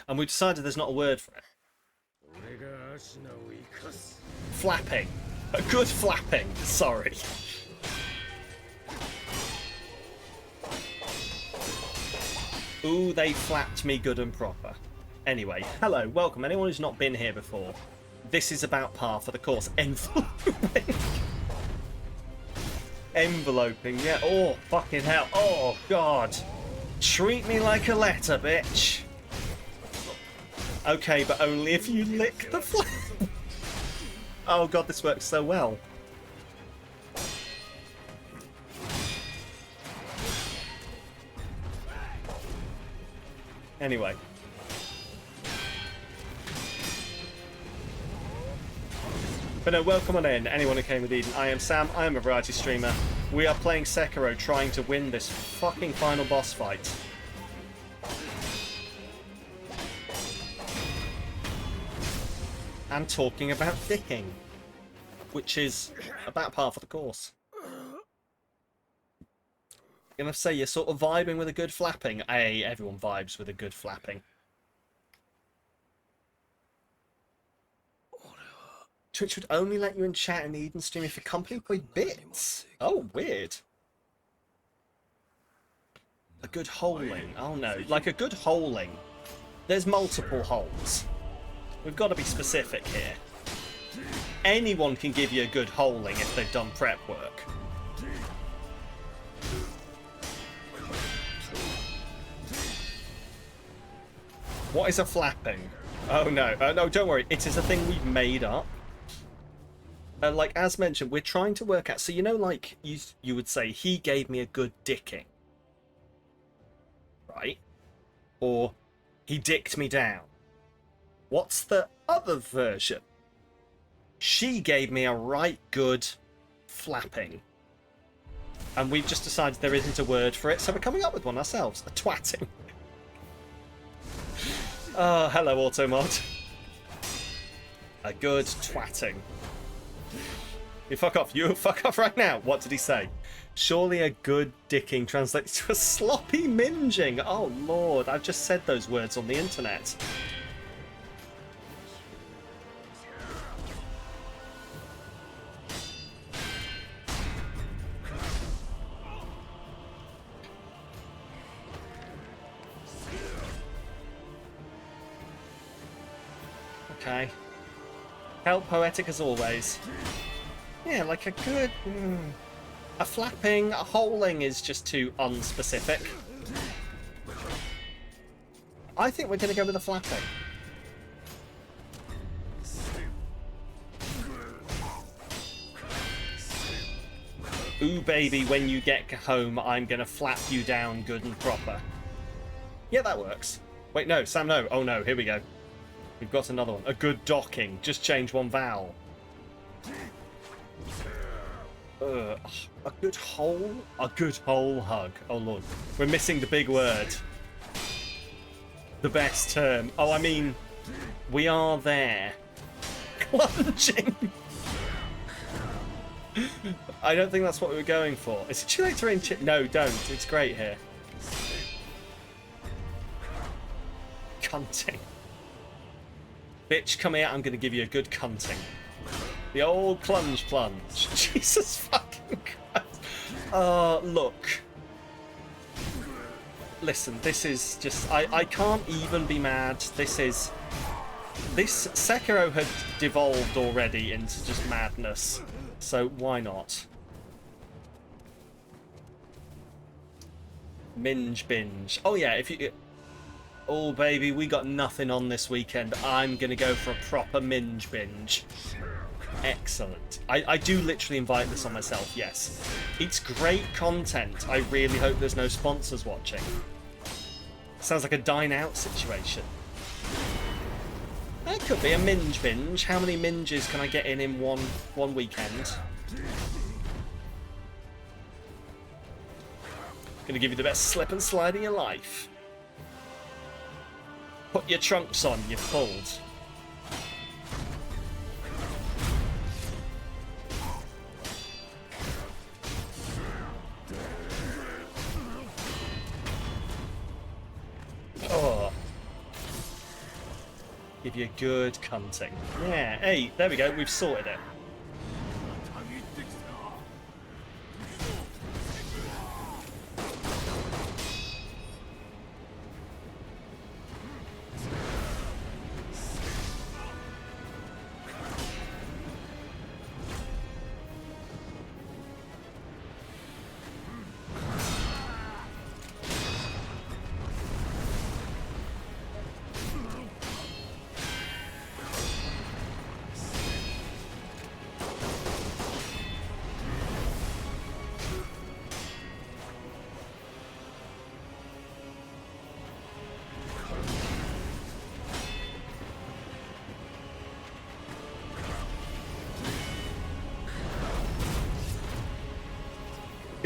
And we decided there's not a word for it. Flapping. A good flapping. Sorry. Ooh, they flapped me good and proper. Anyway, hello, welcome. Anyone who's not been here before, this is about par for the course. Enveloping. Enveloping, yeah. Oh, fucking hell. Oh, God. Treat me like a letter, bitch. Okay, but only if you lick the flap. Oh, God, this works so well. Anyway. But no, welcome on in, anyone who came with Eden. I am Sam, I am a variety streamer. We are playing Sekiro, trying to win this fucking final boss fight. And talking about dicking. Which is about par for the course. I'm gonna say you're sort of vibing with a good flapping. Hey, everyone vibes with a good flapping. Twitch would only let you in chat and Eden stream if accompanied by bits. Oh, weird. A good holing. Oh no, like a good holing. There's multiple holes. We've got to be specific here. Anyone can give you a good holing if they've done prep work. What is a flapping? Oh no, no, don't worry. It is a thing we've made up. Like, as mentioned, we're trying to work out... So, you know, like, you would say, he gave me a good dicking. Right? Or, he dicked me down. What's the other version? She gave me a right good flapping. And we've just decided there isn't a word for it, so we're coming up with one ourselves. A twatting. Oh, hello, Automod. A good twatting. You fuck off. You fuck off right now. What did he say? Surely a good dicking translates to a sloppy minging. Oh, Lord. I've just said those words on the internet. Okay. Felt poetic as always. Yeah, like a good... A flapping, a holing is just too unspecific. I think we're going to go with a flapping. Ooh, baby, when you get home, I'm going to flap you down good and proper. Yeah, that works. Wait, no, Sam, no. Oh, no, here we go. We've got another one. A good docking. Just change one vowel. A good hole? A good hole hug. Oh, Lord. We're missing the big word. The best term. Oh, I mean, we are there. Clunching. I don't think that's what we were going for. Is it too late to rain? No, don't. It's great here. Cunting. Bitch, come here. I'm going to give you a good cunting. The old plunge. Jesus fucking Christ. Look. Listen, this is just... I can't even be mad. This Sekiro had devolved already into just madness. So why not? Minge binge. Oh yeah, if you... Oh baby, we got nothing on this weekend. I'm going to go for a proper minge binge. Excellent. I do literally invite this on myself, yes. It's great content. I really hope there's no sponsors watching. Sounds like a dine out situation. That could be a minge binge. How many minges can I get in one weekend? Gonna give you the best slip and slide in your life. Put your trunks on, you've pulled. Oh. Give you a good cunting. Yeah, hey, there we go, we've sorted it.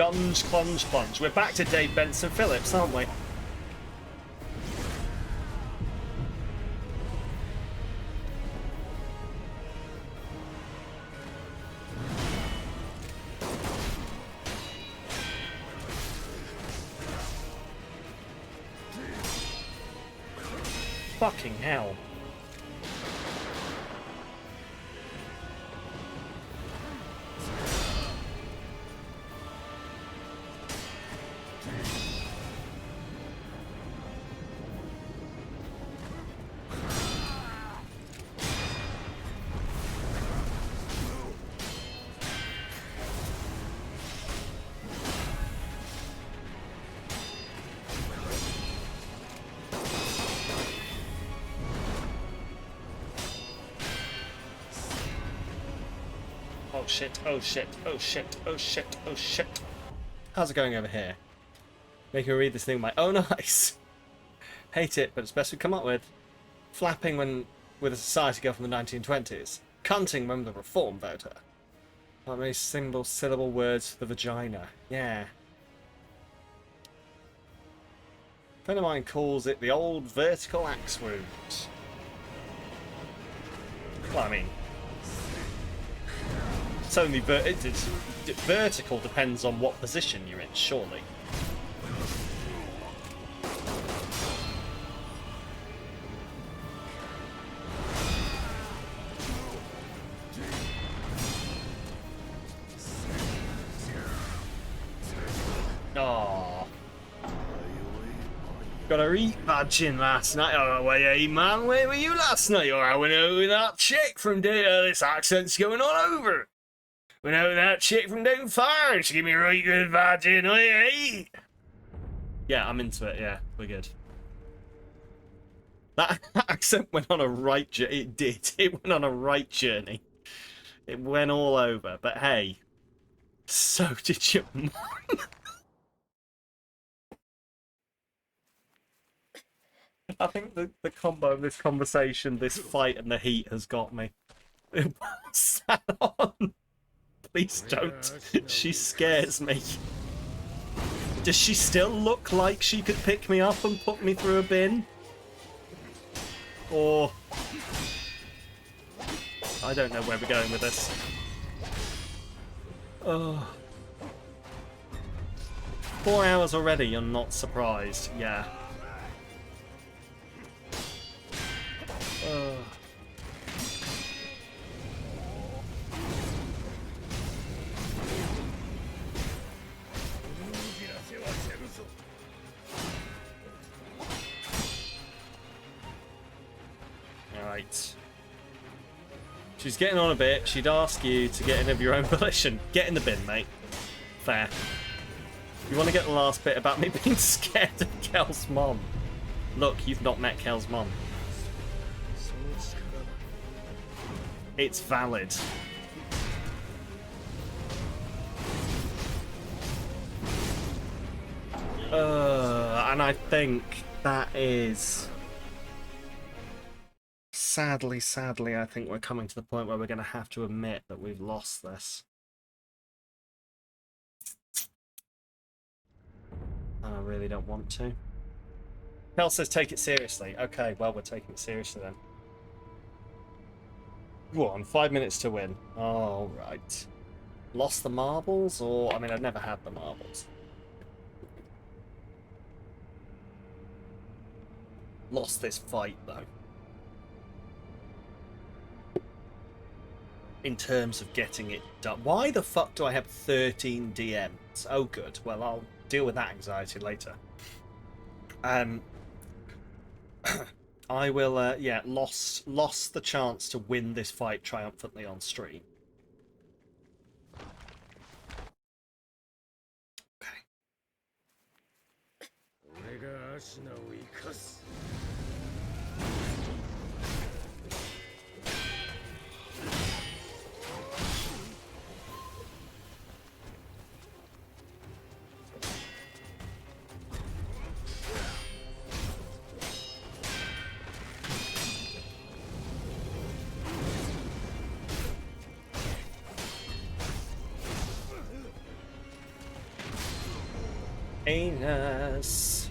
Gunge, clunge, plunge. We're back to Dave Benson Phillips, aren't we? Fucking hell. Oh shit, oh shit, oh shit, oh shit, oh shit. How's it going over here? Making me read this thing with my own eyes. Hate it, but it's best we come up with. Flapping when with a society girl from the 1920s. Cunting when the reform voter. Not many single syllable words for the vagina. Yeah. A friend of mine calls it the old vertical axe wound. Well, I mean, it's only vertical depends on what position you're in, surely. Oh. Got a eat badging last night. Oh, where you eat, man? Where were you last night? Oh, I went out with that chick from down. This accent's going all over. Went out with that chick from down far. She gave me a right good badging. Oh, yeah. Yeah, I'm into it. Yeah, we're good. That accent went on a right journey. It did. It went on a right journey. It went all over. But hey, so did your mum. I think the combo of this conversation, this fight, and the heat has got me. Sat on. Please don't. She scares me. Does she still look like she could pick me up and put me through a bin? Or... I don't know where we're going with this. Oh. 4 hours already, you're not surprised. Yeah. Alright. She's getting on a bit. She'd ask you to get in of your own volition. Get in the bin, mate. Fair. You want to get the last bit about me being scared of Kel's mom? Look, you've not met Kel's mom. It's valid. And I think that is... Sadly, I think we're coming to the point where we're going to have to admit that we've lost this. And I really don't want to. Kel says take it seriously. Okay, well, we're taking it seriously then. Go on, 5 minutes to win. All right. Lost the marbles, or... I mean, I've never had the marbles. Lost this fight, though. In terms of getting it done. Why the fuck do I have 13 DMs? Oh, good. Well, I'll deal with that anxiety later. I will, yeah, lost the chance to win this fight triumphantly on stream. Okay. anus.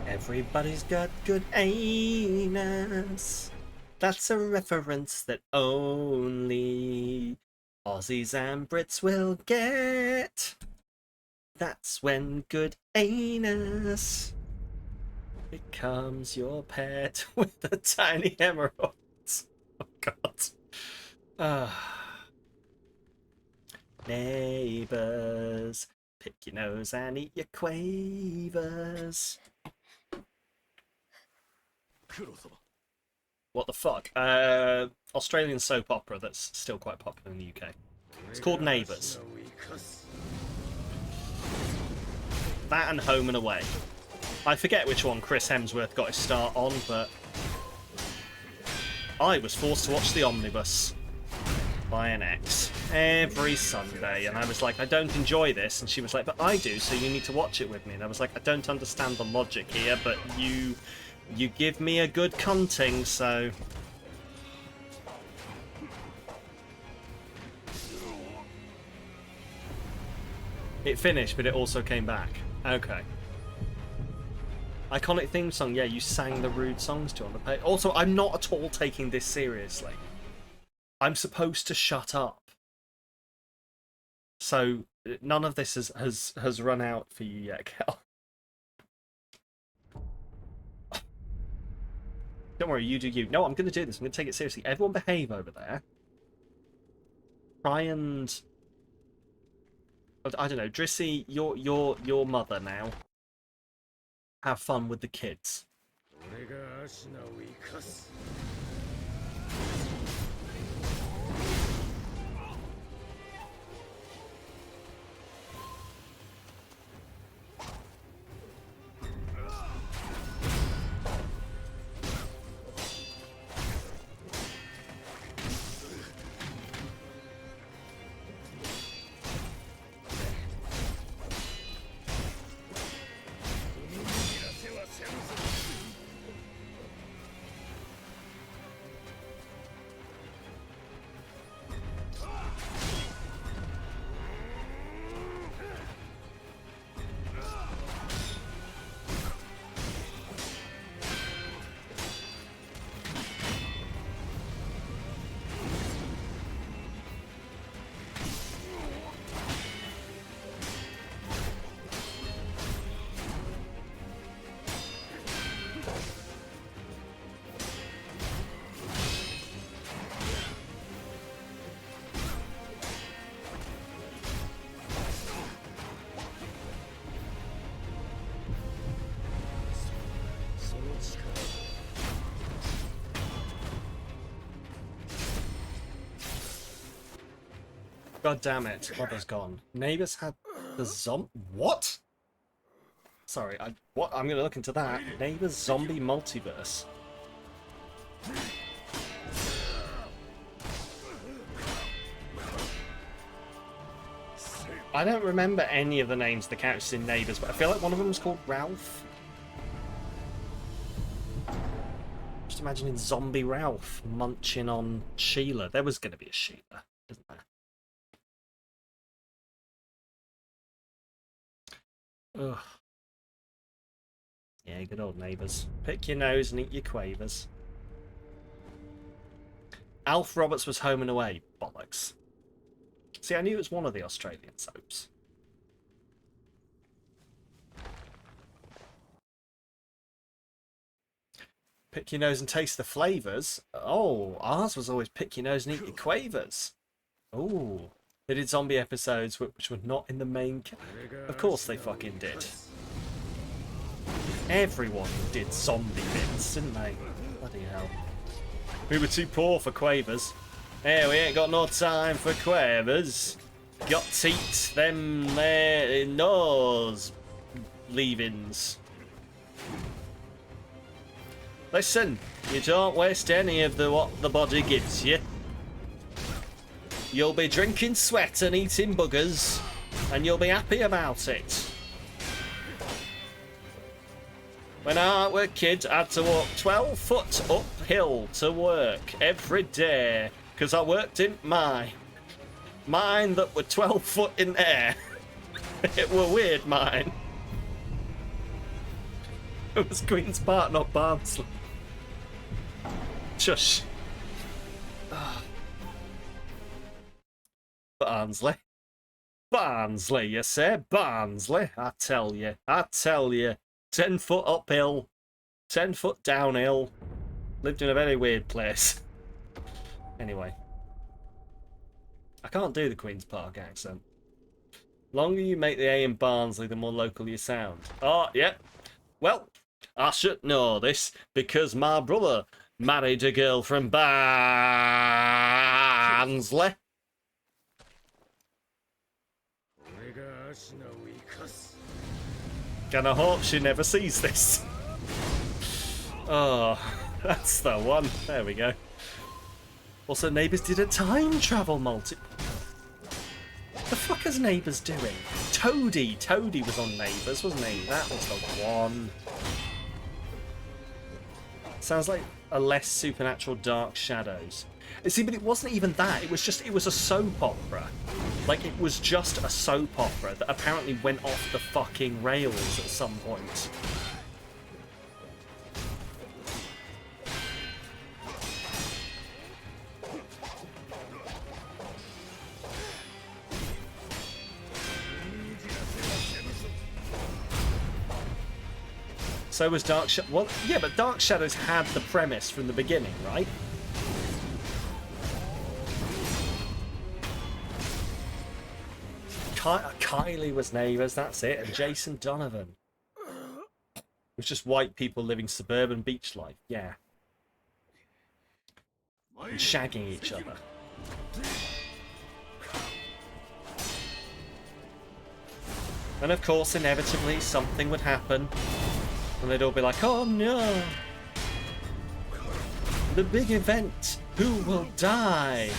Everybody's got good anus. That's a reference that only Aussies and Brits will get. That's when good anus becomes your pet with a tiny emerald. Oh god. Neighbours, pick your nose and eat your quavers. What the fuck? Australian soap opera that's still quite popular in the UK. It's called Neighbours. That and Home and Away. I forget which one Chris Hemsworth got his start on, but I was forced to watch The Omnibus by an ex every Sunday, and I was like, I don't enjoy this, and she was like, but I do, so you need to watch it with me. And I was like, I don't understand the logic here, but you give me a good cunting, so it finished, but it also came back. Okay. Iconic theme song. Yeah, you sang the rude songs to on the page. Also, I'm not at all taking this seriously. I'm supposed to shut up. So none of this has run out for you yet, Kel. Don't worry, you do you. No, I'm going to do this. I'm going to take it seriously. Everyone behave over there. Try and... I don't know, Drissy, your mother now. Have fun with the kids. God damn it, Mother's gone. Neighbours had the What? Sorry, what? I'm gonna look into that. Neighbours zombie multiverse. I don't remember any of the names of the characters in Neighbours, but I feel like one of them was called Ralph. Just imagining zombie Ralph munching on Sheila. There was gonna be a Sheila, isn't there? Ugh. Yeah, good old Neighbours. Pick your nose and eat your quavers. Alf Roberts was Home and Away. Bollocks. See, I knew it was one of the Australian soaps. Pick your nose and taste the flavours. Oh, ours was always pick your nose and eat your quavers. Oh. They did zombie episodes which were not in the main... Of course they fucking did. Everyone did zombie bits, didn't they? Bloody hell. We were too poor for quavers. Hey, we ain't got no time for quavers. Got to eat them there nose leavings. Listen, you don't waste any of what the body gives you. You'll be drinking sweat and eating buggers, and you'll be happy about it. When I were a kid, I had to walk 12 foot uphill to work every day, because I worked in mine that were 12 foot in air. It were weird, mine. It was Queen's Park, not Barnsley. Shush. Barnsley. Barnsley, you say? Barnsley? I tell you. 10 foot uphill, 10 foot downhill. Lived in a very weird place. Anyway. I can't do the Queen's Park accent. Longer you make the A in Barnsley, the more local you sound. Oh, yeah. Well, I should know this because my brother married a girl from Barnsley. And I hope she never sees this. Oh, that's the one. There we go. Also, Neighbours did a time travel multi... The fuck is Neighbours doing? Toady was on Neighbours, wasn't he? That was the one. Sounds like a less supernatural Dark Shadows. See, but it wasn't even that. It was a soap opera. Like, it was just a soap opera that apparently went off the fucking rails at some point. So was Dark Shadows. Well, yeah, but Dark Shadows had the premise from the beginning, right? Kylie was Neighbours, that's it, and Jason Donovan. It was just white people living suburban beach life, yeah. And shagging each other. And of course, inevitably, something would happen. And they'd all be like, oh no! The big event! Who will die?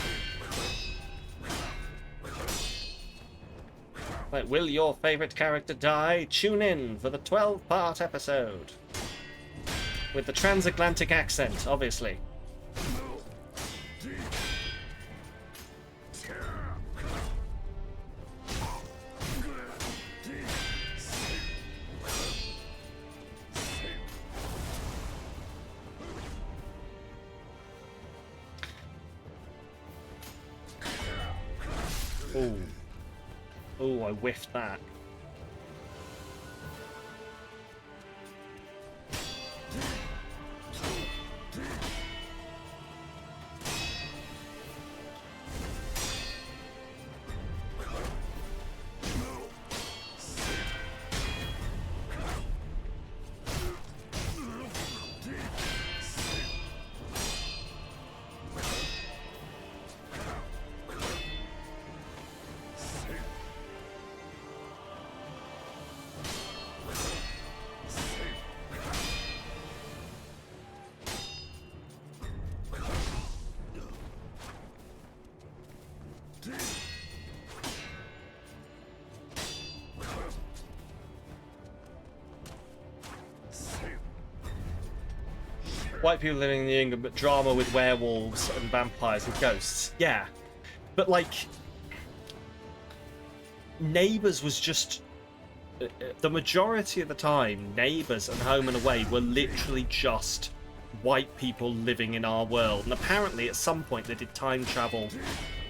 Like, will your favourite character die? Tune in for the 12-part episode. With the transatlantic accent, obviously. Ooh. Ooh, I whiffed that. White people living in New England, but drama with werewolves and vampires and ghosts. Yeah. But, like, Neighbours was just... The majority of the time, Neighbours and Home and Away were literally just white people living in our world. And apparently, at some point, they did time travel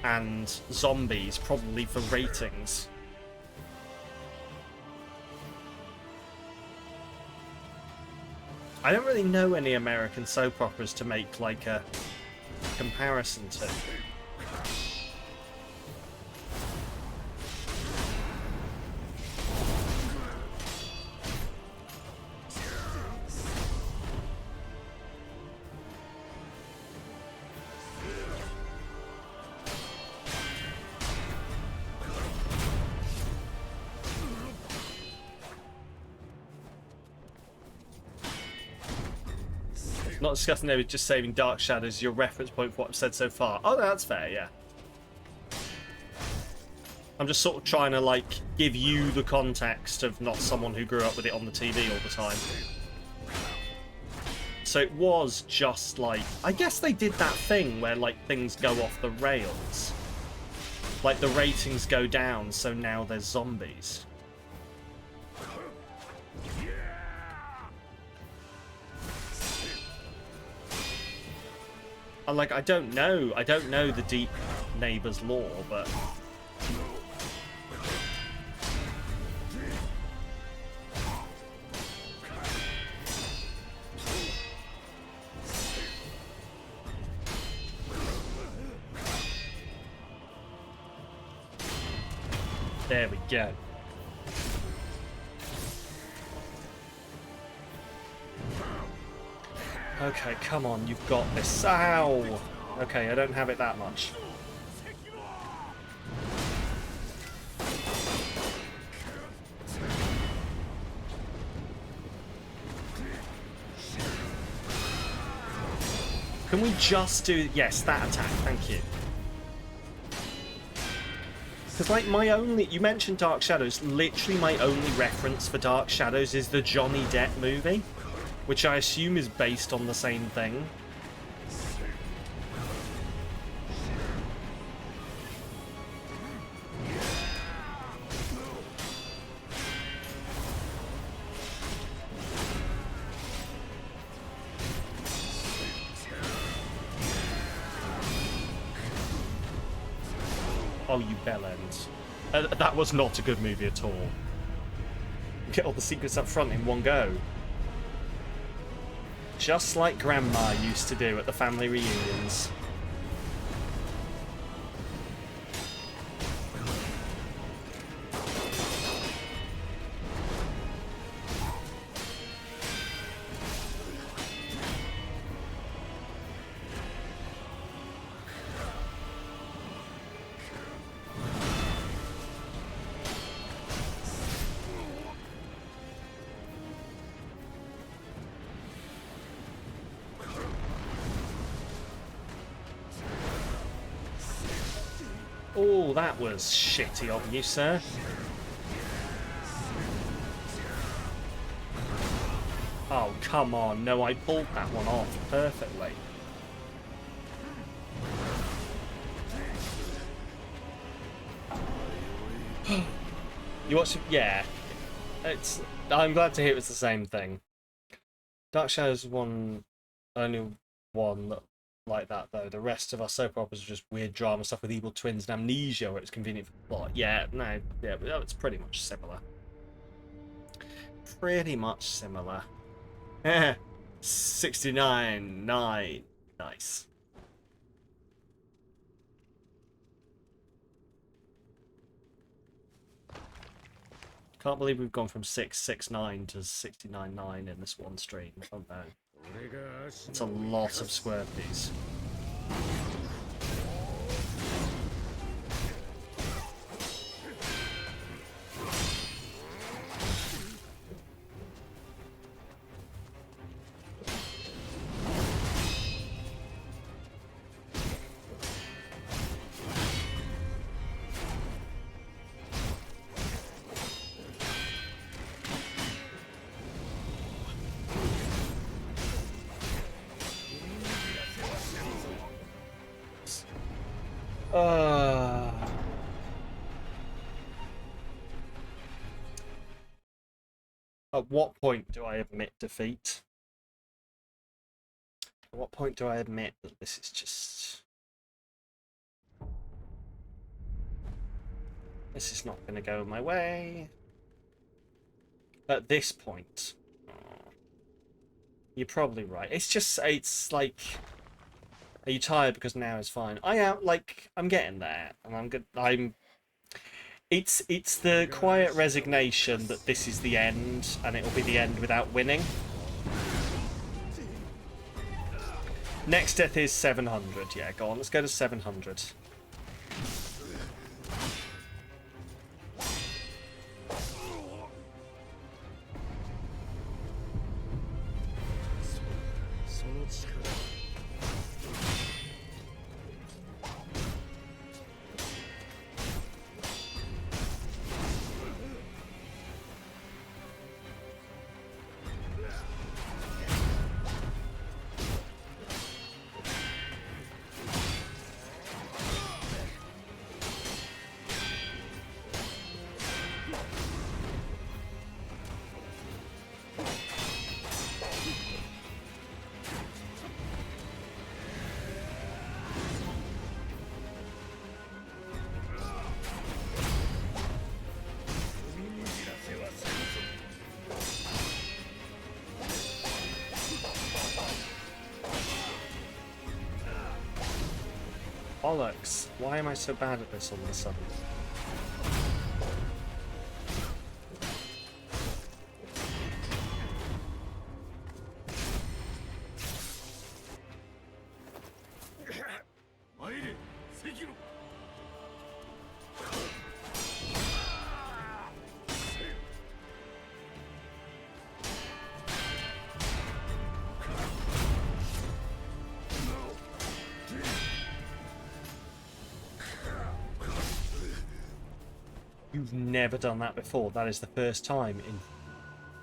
and zombies, probably for ratings. I don't really know any American soap operas to make, like, a comparison to. Not discussing there, just saving Dark Shadows, your reference point for what I've said so far. Oh, that's fair, yeah. I'm just sort of trying to, like, give you the context of not someone who grew up with it on the TV all the time. So it was just like... I guess they did that thing where, like, things go off the rails. Like, the ratings go down, so now there's zombies. I don't know. I don't know the deep neighbor's lore, but there we go. Okay, come on, you've got this. Ow! Okay, I don't have it that much. Can we just do... Yes, that attack, thank you. Because, like, my only... You mentioned Dark Shadows. Literally, my only reference for Dark Shadows is the Johnny Depp movie, which I assume is based on the same thing. Oh, you bellends. That was not a good movie at all. Get all the secrets up front in one go. Just like Grandma used to do at the family reunions. Oh, that was shitty of you, sir. Oh, come on. No, I pulled that one off perfectly. You watch... Yeah. I'm glad to hear it was the same thing. Dark Shadows only one that like that, though. The rest of our soap operas are just weird drama stuff with evil twins and amnesia where it's convenient for the plot. Yeah, no, yeah, it's pretty much similar. Pretty much similar. 69, 9. Nice. Can't believe we've gone from 669 to 69.9 in this one stream. I don't know. It's a lot of square piece. At what point do I admit defeat? At what point do I admit that this is just... This is not going to go my way? At this point. You're probably right. It's just, it's like... Are you tired because now is fine? I am, like, I'm getting there. And I'm good. It's the quiet resignation that this is the end, and it'll be the end without winning. Next death is 700. Yeah, go on. Let's go to 700. Bollocks. Why am I so bad at this all of a sudden? You've never done that before. That is the first time in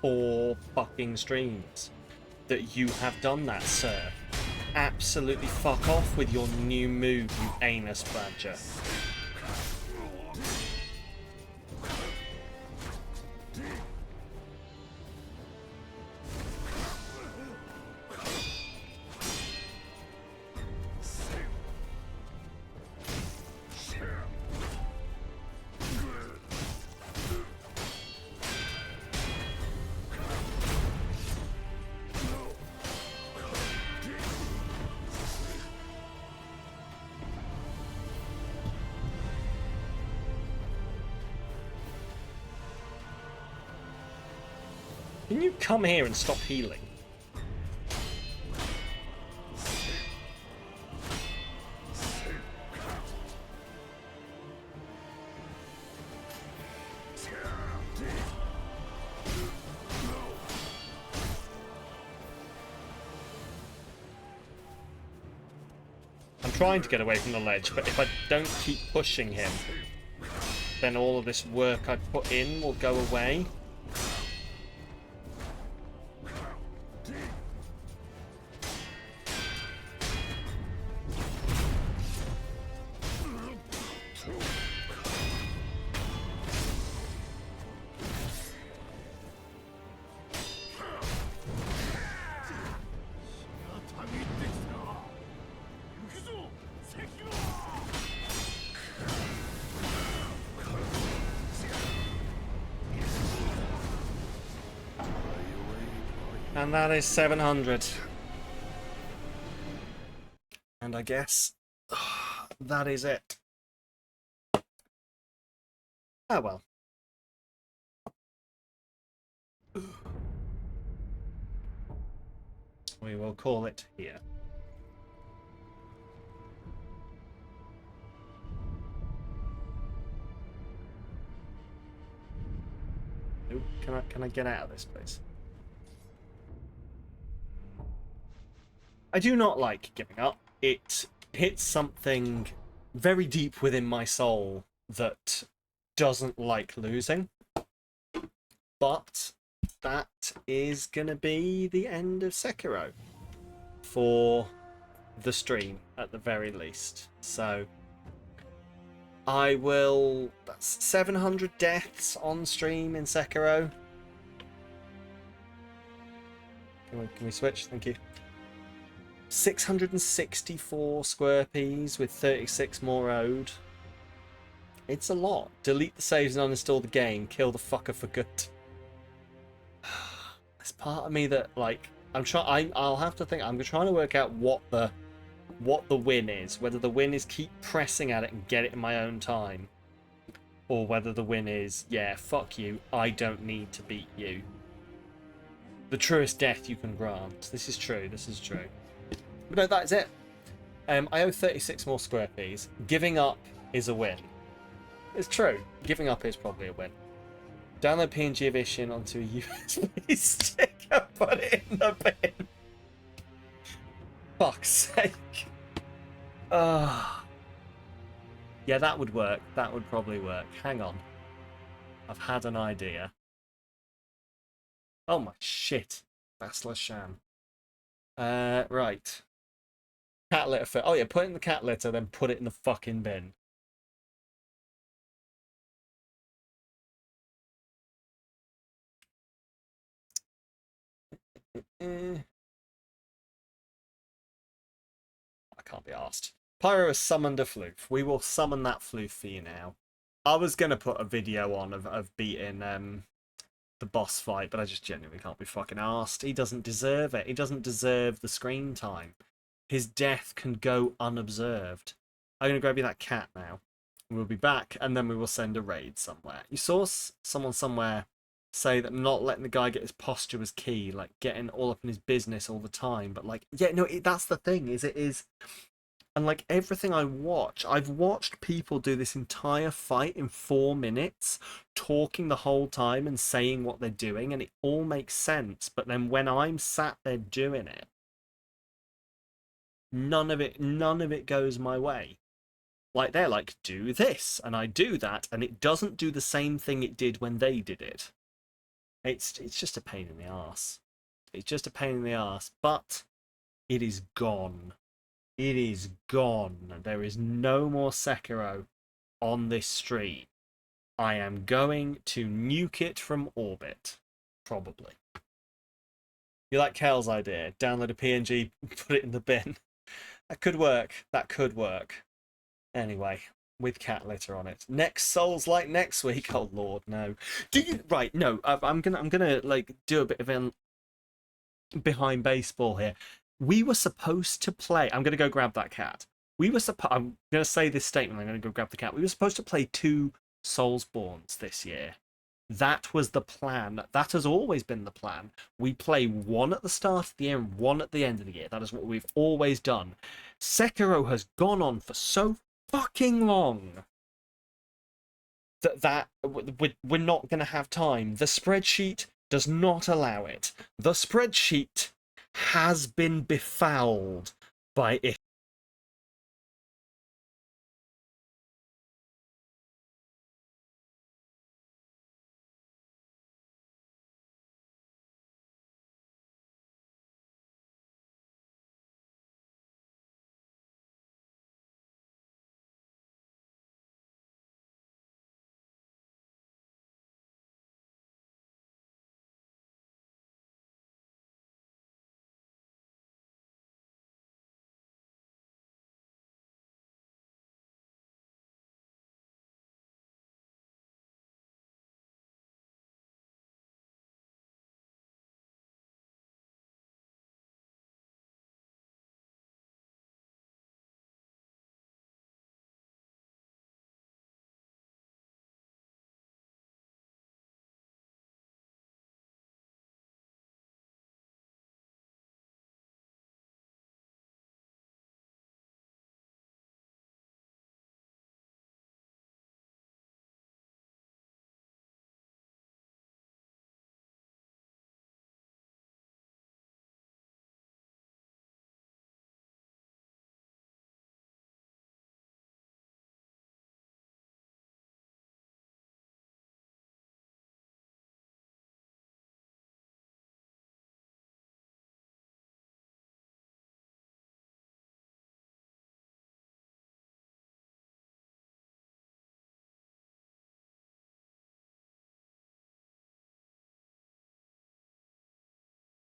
4 fucking streams that you have done that, sir. Absolutely fuck off with your new move, you anus badger. Can you come here and stop healing? I'm trying to get away from the ledge, but if I don't keep pushing him, then all of this work I put in will go away. And that is 700. And I guess that is it. Oh well. We will call it here. Ooh, can I get out of this place? I do not like giving up. It hits something very deep within my soul that doesn't like losing. But that is going to be the end of Sekiro for the stream, at the very least. So I will... That's 700 deaths on stream in Sekiro. Can we switch? Thank you. 664 square peas with 36 more owed. It's a lot. Delete the saves and uninstall the game. Kill the fucker for good. There's part of me that, like, I'll have to think. I'm trying to work out what the win is. Whether the win is keep pressing at it and get it in my own time, or whether the win is, yeah, fuck you, I don't need to beat you. The truest death you can grant. This is true. This is true. But no, that's it. I owe 36 more square peas. Giving up is a win. It's true. Giving up is probably a win. Download PNG of Isshin onto a USB stick and put it in the bin. Fuck's sake. Yeah, that would work. That would probably work. Hang on. I've had an idea. Oh my shit. Basla Sham. Right. Cat litter for... Oh yeah, put it in the cat litter, then put it in the fucking bin. I can't be asked. Pyro has summoned a floof. We will summon that floof for you now. I was going to put a video on of beating the boss fight, but I just genuinely can't be fucking asked. He doesn't deserve it. He doesn't deserve the screen time. His death can go unobserved. I'm going to grab you that cat now. We'll be back, and then we will send a raid somewhere. You saw someone somewhere say that not letting the guy get his posture was key, like getting all up in his business all the time. But like, yeah, no, that's the thing. It is, and like everything I watch, I've watched people do this entire fight in 4 minutes, talking the whole time and saying what they're doing, and it all makes sense. But then when I'm sat there doing it, none of it goes my way. Like, they're like, do this, and I do that, and it doesn't do the same thing it did when they did it. It's just a pain in the arse. It's just a pain in the arse, but it is gone. It is gone. There is no more Sekiro on this stream. I am going to nuke it from orbit. Probably. You like Kel's idea? Download a PNG, put it in the bin. That could work. That could work. Anyway, with cat litter on it. Next Souls like next week. Oh Lord, no. Do you right? No, I'm gonna like do a bit of an behind baseball here. We were supposed to play. I'm gonna go grab that cat. I'm gonna say this statement. I'm gonna go grab the cat. We were supposed to play 2 Soulsborns this year. That was the plan. That has always been the plan. We play 1 at the start of the year and 1 at the end of the year. That is what we've always done. Sekiro has gone on for so fucking long that we're not going to have time. The spreadsheet does not allow it. The spreadsheet has been befouled by Isshin.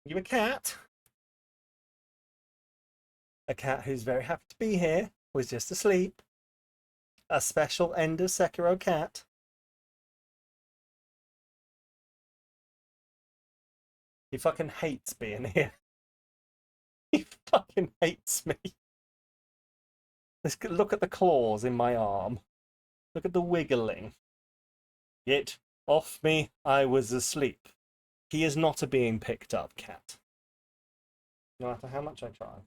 You a cat? A cat who's very happy to be here, was just asleep. A special End of Sekiro cat. He fucking hates being here. He fucking hates me. Look at the claws in my arm. Look at the wiggling. Get off me, I was asleep. He is not a being picked up cat. No matter how much I try.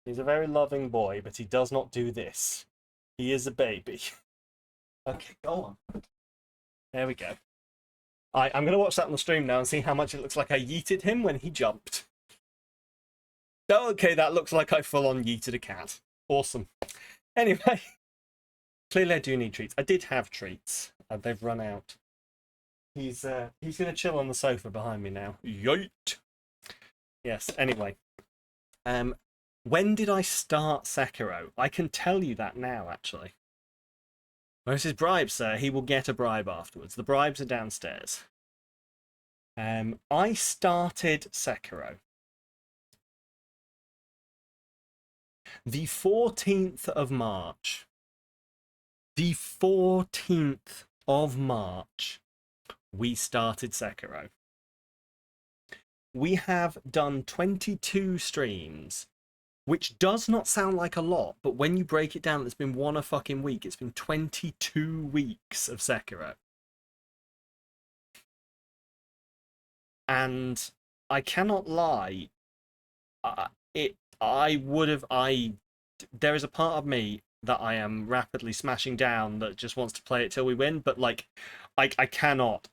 He's a very loving boy, but he does not do this. He is a baby. Okay, go on. There we go. I'm going to watch that on the stream now and see how much it looks like I yeeted him when he jumped. Okay, that looks like I full-on yeeted a cat. Awesome. Anyway, clearly I do need treats. I did have treats. They've run out. He's going to chill on the sofa behind me now. Yeet! Yes, anyway. When did I start Sekiro? I can tell you that now, actually. Where's his bribe, sir? He will get a bribe afterwards. The bribes are downstairs. I started Sekiro the 14th of March. The 14th of March, we started Sekiro. We have done 22 streams. which does not sound like a lot, but when you break it down, it's been one a fucking week. It's been 22 weeks of Sekiro. And I cannot lie, there is a part of me that I am rapidly smashing down that just wants to play it till we win, but like, I cannot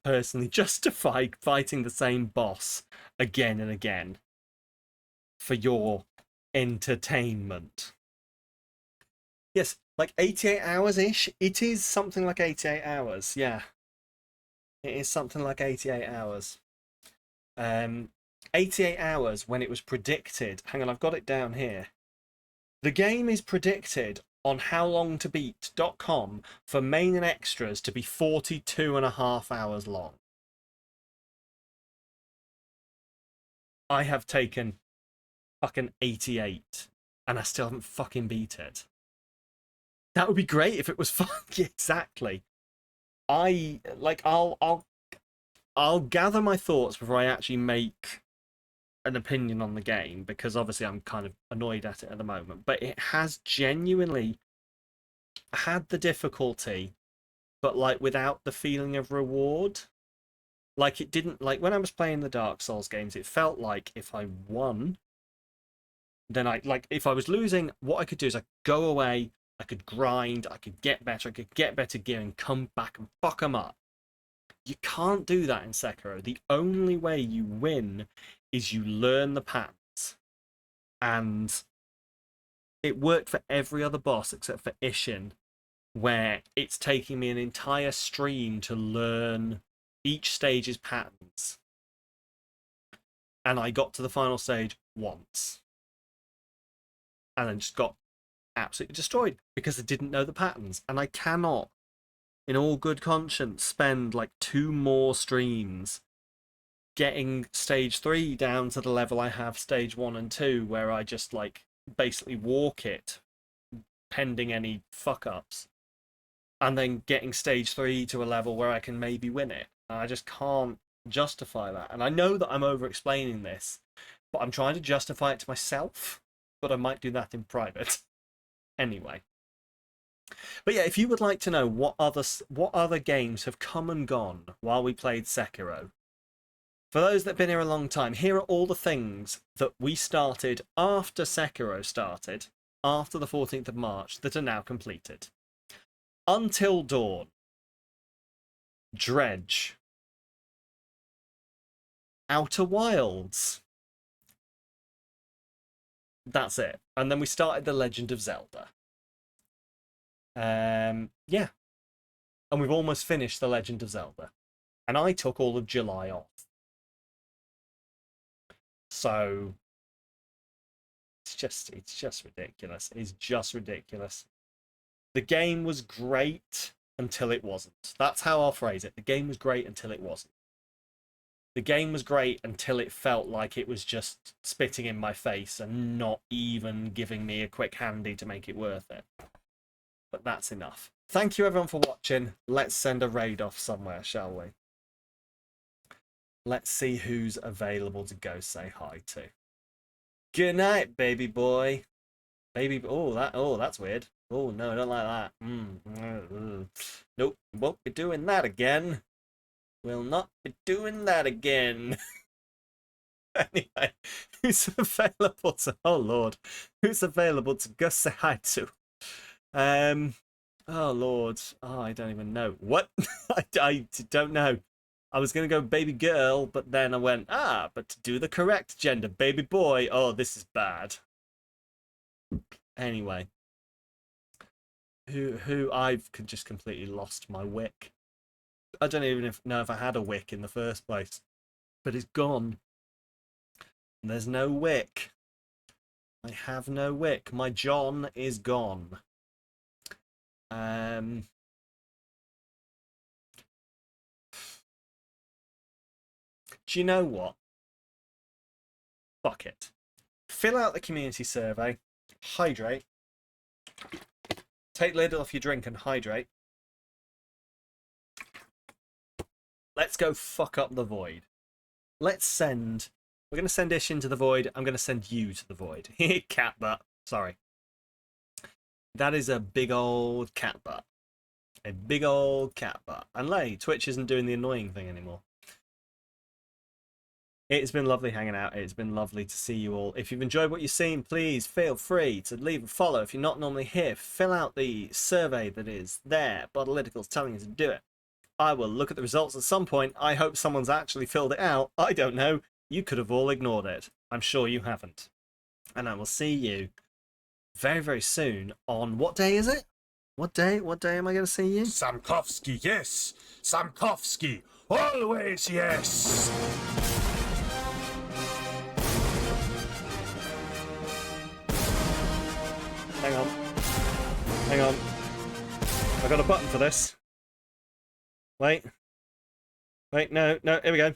personally justify fighting the same boss again and again for your entertainment. Yes, like 88 hours-ish. It is something like 88 hours, yeah. It is something like 88 hours. 88 hours when it was predicted. Hang on, I've got it down here. The game is predicted on howlongtobeat.com for main and extras to be 42.5 hours long. I have taken fucking 88 and I still haven't fucking beat it. That would be great if it was fun. Yeah, exactly. I'll gather my thoughts before I actually make an opinion on the game, because obviously I'm kind of annoyed at it at the moment, but it has genuinely had the difficulty, but like without the feeling of reward. Like it didn't, like when I was playing the Dark Souls games, it felt like if I won, then if I was losing, what I could do is I could go away, I could grind, I could get better gear and come back and fuck them up. You can't do that in Sekiro. The only way you win is you learn the patterns. And it worked for every other boss except for Isshin, where it's taking me an entire stream to learn each stage's patterns. And I got to the final stage once. And then just got absolutely destroyed because I didn't know the patterns. And I cannot, in all good conscience, spend like 2 more streams getting stage 3 down to the level I have stage 1 and 2, where I just like basically walk it pending any fuck ups, and then getting stage 3 to a level where I can maybe win it. I just can't justify that. And I know that I'm over explaining this, but I'm trying to justify it to myself, but I might do that in private. Anyway. But yeah, if you would like to know what other games have come and gone while we played Sekiro, for those that have been here a long time, here are all the things that we started after Sekiro started, after the 14th of March, that are now completed. Until Dawn, Dredge, Outer Wilds. That's it. And then we started The Legend of Zelda. Yeah. And we've almost finished The Legend of Zelda. And I took all of July off. So it's just ridiculous. It's just ridiculous. The game was great until it wasn't. That's how I'll phrase it. The game was great until it wasn't. The game was great until it felt like it was just spitting in my face and not even giving me a quick handy to make it worth it. But that's enough. Thank you everyone for watching. Let's send a raid off somewhere, shall we? Let's see who's available to go say hi to. Good night, baby boy. That's weird. Oh no, I don't like that. Nope, won't be doing that again. Will not be doing that again. Anyway, who's available to? Oh Lord, who's available to go say hi to? Oh Lord, I don't even know what. I don't know. I was gonna go baby girl, but then I went but to do the correct gender, baby boy. Oh, this is bad. Anyway, who I've just completely lost my wick. I don't even know if I had a wick in the first place, but it's gone. There's no wick. I have no wick. My John is gone. Do you know what? Fuck it. Fill out the community survey. Hydrate. Take the lid off your drink and hydrate. Let's go fuck up the void. Let's send We're going to send Isshin to the void. I'm going to send you to the void. Cat butt. Sorry. That is a big old cat butt. A big old cat butt. And Lay, Twitch isn't doing the annoying thing anymore. It's been lovely hanging out. It's been lovely to see you all. If you've enjoyed what you've seen, please feel free to leave a follow. If you're not normally here, fill out the survey that is there. Botalytical's telling you to do it. I will look at the results at some point. I hope someone's actually filled it out. I don't know. You could have all ignored it. I'm sure you haven't. And I will see you very, very soon on... What day is it? What day? What day am I going to see you? Samkovsky, yes. Samkovsky, always yes. Hang on. Hang on. I got a button for this. Wait. Wait, no, here we go.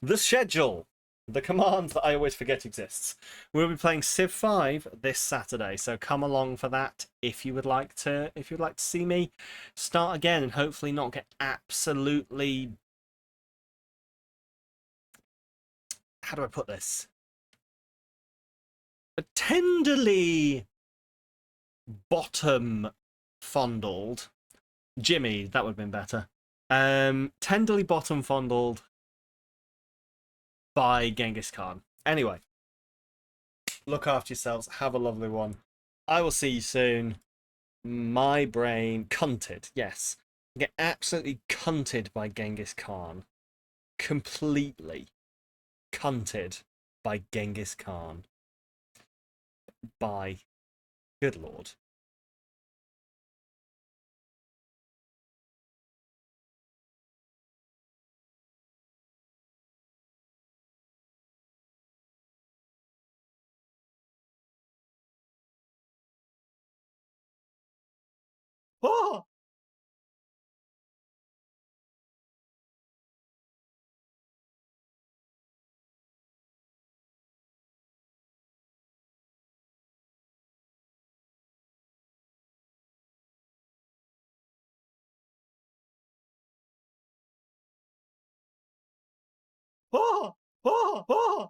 The schedule. The command that I always forget exists. We'll be playing Civ 5 this Saturday, so come along for that if you would like to see me start again and hopefully not get absolutely... How do I put this? Tenderly bottom fondled. Jimmy, that would have been better. Tenderly bottom fondled by Genghis Khan. Anyway, look after yourselves. Have a lovely one. I will see you soon. My brain cunted. Yes, I get absolutely cunted by Genghis Khan. Completely cunted by Genghis Khan. Bye. Good Lord. Oh! Oh! Oh! Oh!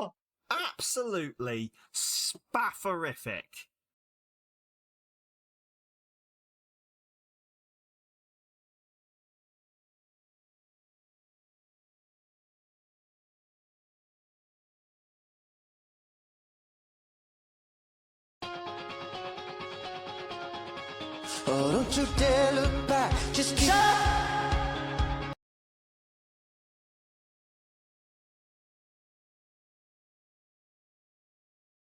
Oh! Absolutely spafferific. Oh, don't you dare look back. Just keep...